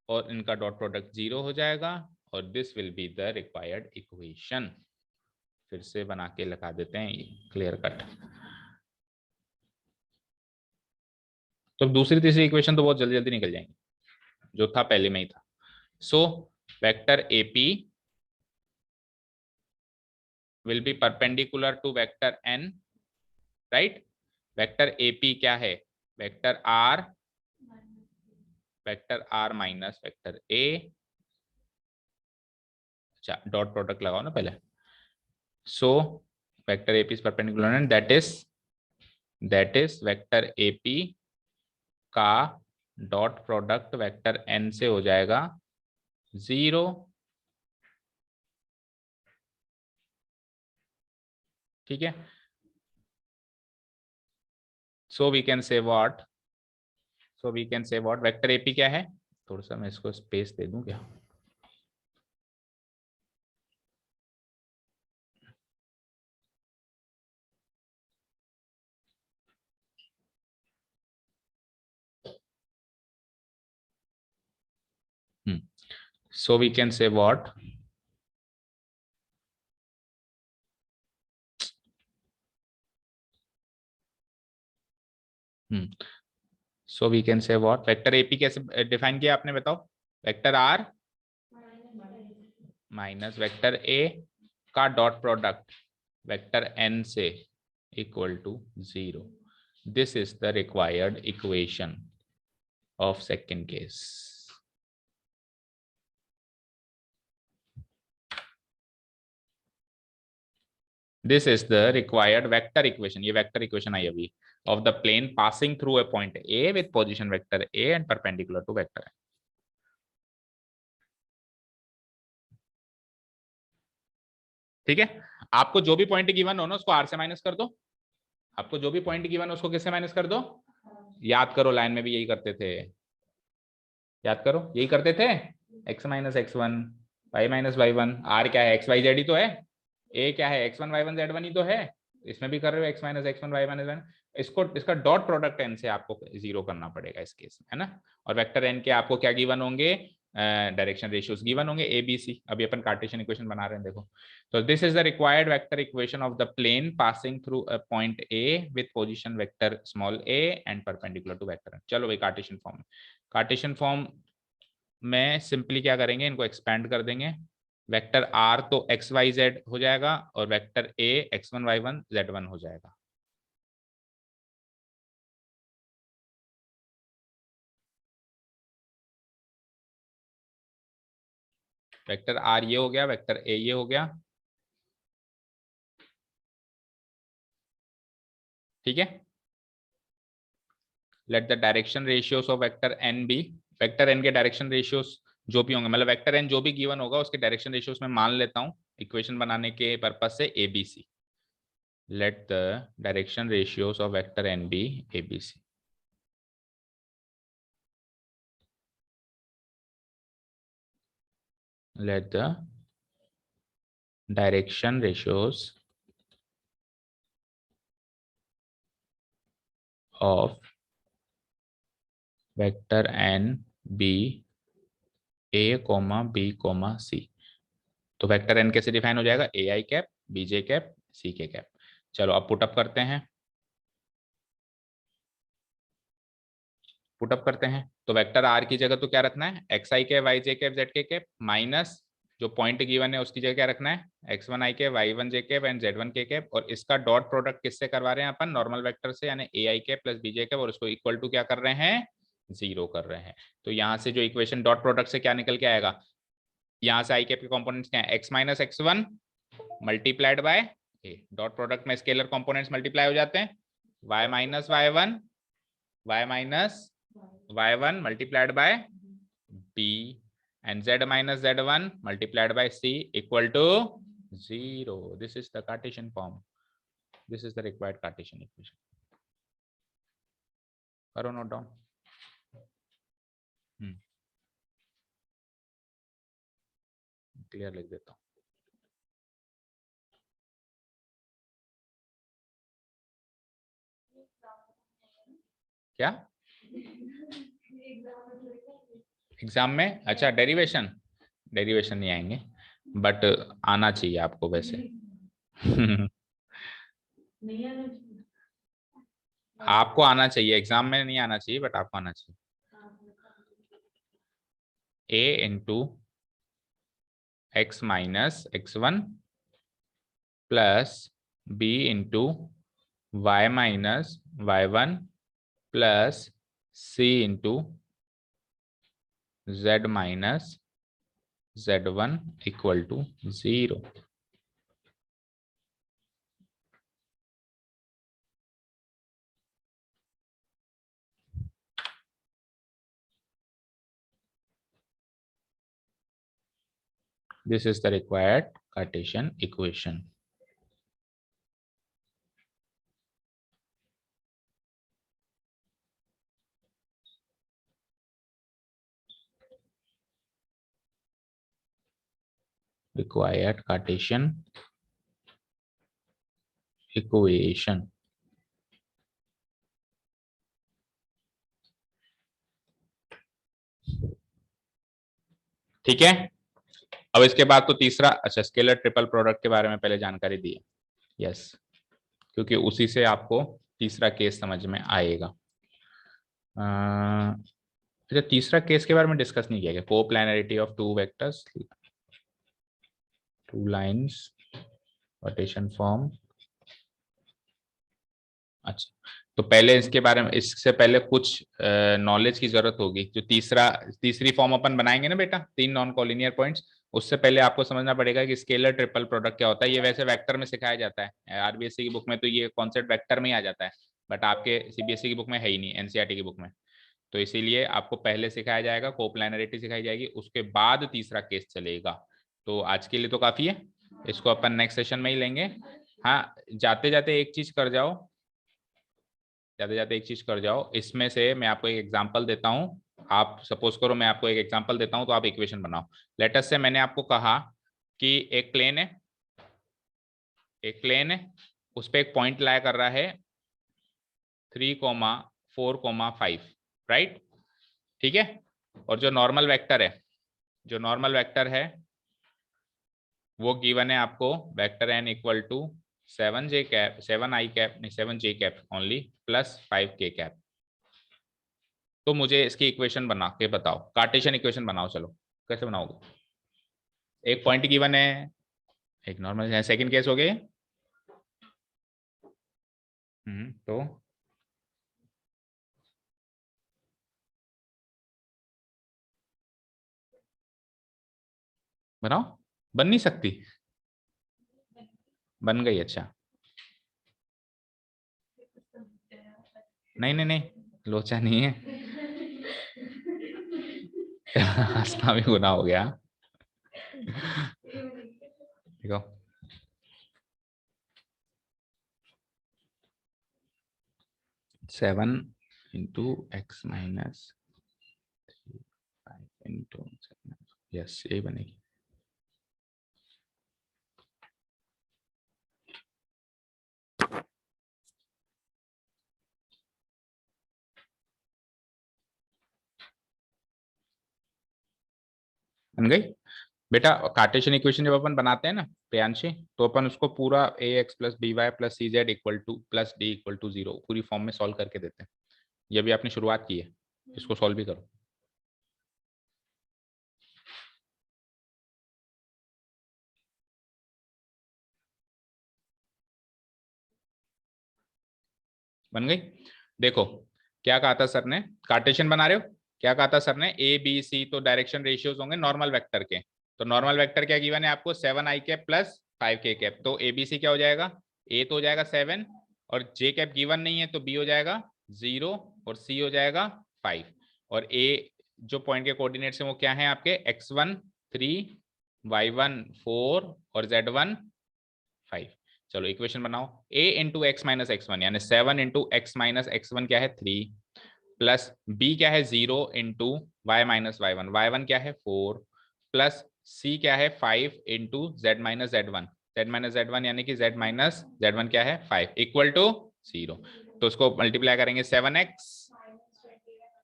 और इनका डॉट प्रोडक्ट 0 हो जाएगा, और this will be the required equation. फिर से बना के लगा देते हैं क्लियर कट। तो दूसरी तीसरी इक्वेशन तो बहुत जल्दी जल्दी निकल जाएंगे, जो था पहले में ही था। So vector AP will be perpendicular to vector N, right. Vector AP क्या है, vector R minus vector A. अच्छा डॉट प्रोडक्ट लगाओ ना पहले। So vector AP is perpendicular and that is vector AP का डॉट प्रोडक्ट वेक्टर एन से हो जाएगा 0। ठीक है, so we can say what, vector AP क्या है, थोड़ा सा मैं इसको स्पेस दे दूं क्या, So we can say what? So we can say what? Vector AP कैसे डिफाइन किया आपने बताओ? Vector R minus vector A का डॉट प्रोडक्ट वेक्टर N से equal to 0. This is the required equation of second case. This is the required vector equation. ये vector equation आई अभी of the plane passing through a point A with position vector A and perpendicular to vector N. ठीक है, आपको जो भी पॉइंट गिवन हो ना उसको R से माइनस कर दो. आपको जो भी पॉइंट गिवन हो उसको किससे माइनस कर दो? याद करो, लाइन में भी यही करते थे. याद करो, यही करते थे. x minus x1 y minus y1. R क्या है? x y z ही तो है. A क्या है? x1 y1 z1 ही तो है. इसमें भी कर रहे हो x minus x1 y minus y. इसको इसका डॉट प्रोडक्ट n से आपको 0 करना पड़ेगा इस केस में, है ना. और वेक्टर n के आपको क्या गिवन होंगे? डायरेक्शन रेशियोज गिवन होंगे a b c. अभी अपन कार्टेशियन इक्वेशन बना रहे हैं, देखो. तो this is the required vector equation of the plane passing through a point a with position vector small a and perpendicular to vector n. चलो भाई, कार्टेशियन फॉर्म. कार्टेशियन फॉर्म में सिंपली क्या करेंगे, इनको एक्सपेंड कर देंगे. वेक्टर r तो x y z हो जाएगा और vector a x1 y1 z1 हो जाएगा. वेक्टर r ये हो गया, वेक्टर a ये हो गया. ठीक है. Let the direction ratios of vector n be. Vector n के डायरेक्शन रेशियोस जो भी होंगे, मतलब वेक्टर n जो भी गिवन होगा उसके डायरेक्शन रेशियोस में मान लेता हूं इक्वेशन बनाने के पर्पज से abc. Let the direction ratios of vector n be abc. Let the direction ratios of vector n be a, b, c. तो वेक्टर n कैसे डिफाइन हो जाएगा? ए i cap, B j cap, सी के कैप. चलो अब पुटअप करते हैं. पुटअप करते हैं तो वेक्टर आर की जगह तो क्या रखना है? X I cap, Y J cap, Z K cap minus जो पॉइंट गिवन है उसकी जगह क्या रखना है? X one I cap, Y one J cap and Z one K cap. और इसका डॉट प्रोडक्ट किससे करवा रहे हैं अपन? नॉर्मल वेक्टर से, यानी a i cap plus b j cap, और उसको इक्वल टू क्या कर रहे हैं? 0 कर रहे हैं. तो यहाँ से जो इक्वेशन डॉट प्रोडक्ट से क्या निकल के आएगा? यहाँ से आई कैप के कॉम्पोनेंट्स क्या है? X minus X one multiplied by A. Dot product में स्केलर कॉम्पोनेंट्स मल्टीप्लाई हो जाते हैं. Y minus Y one, Y minus y1 multiplied by b and z minus z1 multiplied by c equal to 0. This is the Cartesian form. This is the required Cartesian equation. करो नोट डाउन. क्लियर लिख देता हूँ. क्या एग्जाम में? अच्छा, डेरिवेशन. डेरिवेशन नहीं आएंगे बट आना चाहिए आपको वैसे. आपको आना चाहिए, एग्जाम में नहीं आना चाहिए बट आपको आना चाहिए. a into X minus X one plus b into Y minus Y one plus c into z minus z1 equal to 0. This is the required Cartesian equation. Required Cartesian equation. ठीक है। अब इसके बाद तो तीसरा, अच्छा स्केलर ट्रिपल प्रोडक्ट के बारे में पहले जानकारी दी है। यस, क्योंकि उसी से आपको तीसरा केस समझ में आएगा। अच्छा, तीसरा केस के बारे में डिस्कस नहीं किया गया, coplanarity of two vectors, two lines, rotation form. अच्छा, तो पहले इसके बारे में, इससे पहले कुछ नॉलेज की जरूरत होगी। जो तीसरी फॉर्म अपन बनाएंगे ना बेटा, 3 नॉन कॉलिनियर पॉइंट्स, उससे पहले आपको समझना पड़ेगा कि स्केलर ट्रिपल प्रोडक्ट क्या होता है। ये वैसे वेक्टर में सिखाया जाता है, आरबीएससी की बुक में तो ये कॉन्सेप्ट वेक्टर में ही आ जाता है, बट आपके सीबीएसई की बुक में है ही नहीं, एनसीईआरटी की बुक में। तो इसीलिए आपको पहले सिखाया जाएगा, कोप्लानरिटी सिखाई जाएगी, उसके बाद तीसरा केस चलेगा। तो आज के लिए तो काफी है, इसको अपन नेक्स्ट सेशन में ही लेंगे। हाँ, जाते जाते एक चीज कर जाओ, इसमें से मैं आपको एक एग्जांपल देता हूं। आप सपोज करो मैं आपको एक एग्जांपल देता हूं, तो आप इक्वेशन बनाओ। लेटस से मैंने आपको कहा कि एक प्लेन है, उस पर एक पॉइंट लाया कर रहा है 3,4,5, राइट। ठीक है। और जो नॉर्मल वेक्टर है वो गिवन है आपको, vector N equal to 7j cap only plus 5k cap. तो मुझे इसकी इक्वेशन बना के बताओ, कार्टेशियन इक्वेशन बनाओ। चलो, कैसे बनाओगे? एक पॉइंट गिवन है, एक नॉर्मल है, सेकंड केस हो गया। तो बनाओ, बन नहीं सकती, बन गई। अच्छा, नहीं नहीं नहीं, लोचा नहीं है। हंसना भी गुनाह हो गया। देखो, 7 × x - 5 × यस, यही बनेगी। बन गई बेटा। कार्टेशियन इक्वेशन जब अपन बनाते हैं ना प्रियांशी, तो अपन उसको पूरा ax plus B Y plus C Z equal to plus D equal to 0 पूरी फॉर्म में सॉल्व करके देते हैं। ये भी आपने शुरुआत की है, इसको सॉल्व भी करो। बन गई। देखो, क्या कहा था सर ने, कार्टेशियन बना रहे हो, क्या कहा था सर ने, ए बी सी तो डायरेक्शन रेशियोज होंगे नॉर्मल वेक्टर के। तो नॉर्मल वेक्टर क्या गिवन है आपको, 7i cap plus 5k cap. तो ए बी सी क्या हो जाएगा, ए तो हो जाएगा 7, और जे कैप गिवन नहीं है तो बी हो जाएगा 0, और सी हो जाएगा 5। और ए जो पॉइंट के कोऑर्डिनेट्स हैं वो क्या है आपके, x1 3, y1 4 और z1 5। चलो इक्वेशन बनाओ, a into X minus X one, यानी 7 into X minus X one क्या है 3, प्लस b क्या है 0 into Y minus Y one क्या है 4, प्लस c क्या है 5 into Z minus Z one यानी कि z माइनस जेड वन क्या है 5 इक्वल टू 0। तो उसको मल्टीप्लाई करेंगे 7x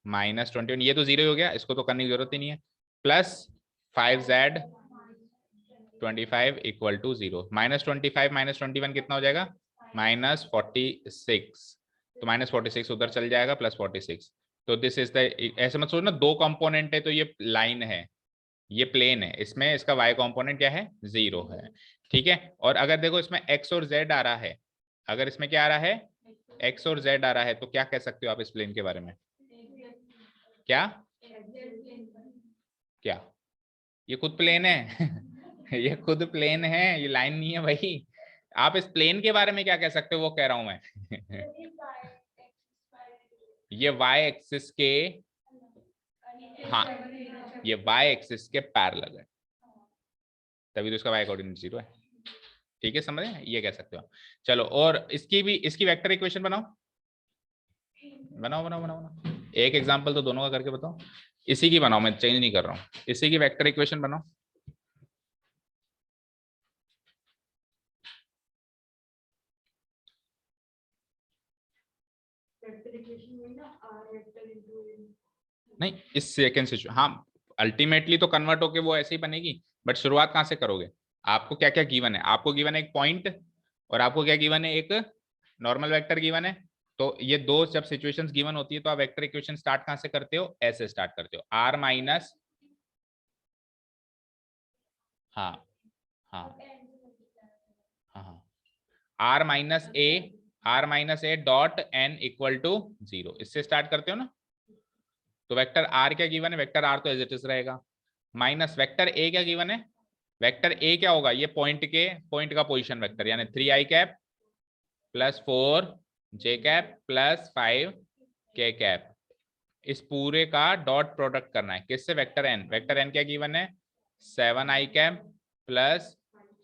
माइनस 21, ये तो 0 हो गया, इसको तो करने की जरूरत ही नहीं है, प्लस 5z 25 इक्वल टू 0। -25 -21 कितना हो जाएगा, -46। तो -46 उधर चल जाएगा, +46। तो दिस इज द, ऐसे मत सोचो ना, 2 कंपोनेंट है तो ये लाइन है, ये प्लेन है, इसमें इसका y कंपोनेंट क्या है 0 है। ठीक है। और अगर देखो इसमें x और z आ रहा है, अगर इसमें क्या आ रहा है, x और z आ रहा है, तो क्या कह सकते हो आप इस प्लेन के बारे में, क्या क्या, ये खुद प्लेन है। ये खुद प्लेन है, ये लाइन नहीं है भाई। आप इस प्लेन के बारे में क्या कह सकते हो, वो कह रहा हूं मैं। ये y एक्सिस के, हाँ, ये y एक्सिस के पैरेलल है, तभी तो इसका y कोऑर्डिनेट 0 है। ठीक है, समझ रहे हैं, ये कह सकते हो। चलो, और इसकी वेक्टर इक्वेशन बनाओ, बनाओ बनाओ बनाओ बनाओ। एक एग्जांपल तो दोनों का करके बताओ, इसी की बनाओ, मैं चेंज नहीं कर रहा हूँ, इसी की वेक्टर इक्वेशन बनाओ। नहीं, इस सेकंड सिचुएशन, हाँ अल्टीमेटली तो कन्वर्ट होके वो ऐसे ही बनेगी, बट शुरुआत कहाँ से करोगे? आपको क्या क्या गिवन है? आपको गिवन है एक पॉइंट, और आपको क्या गिवन है? एक नॉर्मल वेक्टर गिवन है। तो ये दो जब सिचुएशंस गिवन होती है तो आप वेक्टर इक्वेशन स्टार्ट कहाँ से करते हो? ऐसे स्टार्ट करते हो, आर माइनस, हाँ हाँ हाँ हाँ, R minus A dot N equal to 0, इससे स्टार्ट करते हो ना। तो वेक्टर आर क्या गिवन है? वेक्टर आर तो एज इट इज रहेगा, माइनस वेक्टर ए क्या गिवन है? वेक्टर ए क्या होगा? ये पॉइंट का पोजीशन वेक्टर, यानी 3i cap plus 4j cap plus 5k cap, इस पूरे का डॉट प्रोडक्ट करना है किससे? Vector N. वेक्टर एन क्या गिवन है? 7i cap plus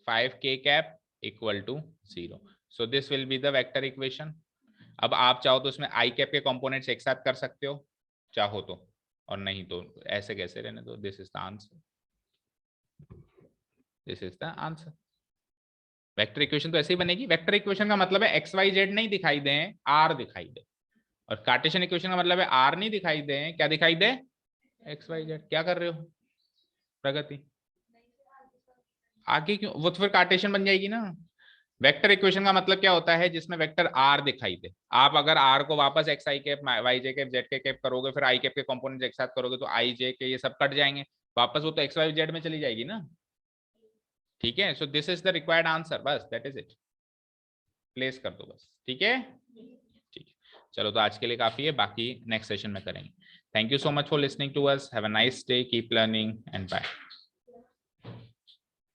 5k cap equal to 0। So this will be the vector equation. अब आप चाहो तो इसमें आई कैप के कंपोनेंट्स एक साथ कर सकते हो चाहो तो, और नहीं तो ऐसे कैसे रहने दो। This is the answer, this is the answer. Vector equation तो ऐसे ही बनेगी। वेक्टर इक्वेशन का मतलब है एक्स वाई जेड नहीं दिखाई दे, आर दिखाई दे, और कार्टेशियन इक्वेशन का मतलब है आर नहीं दिखाई दे, क्या दिखाई दे? X Y Z. क्या कर रहे हो प्रगति? आगे क्यों? वो तो फिर कार्टेशियन बन जाएगी ना। वेक्टर इक्वेशन का मतलब क्या होता है? जिसमें वेक्टर आर दिखाई दे। आप अगर आर को वापस x I cap Y J cap Z K cap करोगे, फिर आई कैप के कंपोनेंट्स एक साथ करोगे, तो आई जे के ये सब कट जाएंगे वापस, वो तो एक्स वाई जेड में चली जाएगी ना। ठीक है, so this is the required answer, बस दैट इज इट। प्लेस कर दो बस, ठीक है। ठीक है, चलो तो आज के लिए काफी है, बाकी नेक्स्ट सेशन में करेंगे। Thank you so much for listening to us, have a nice day, keep learning and bye.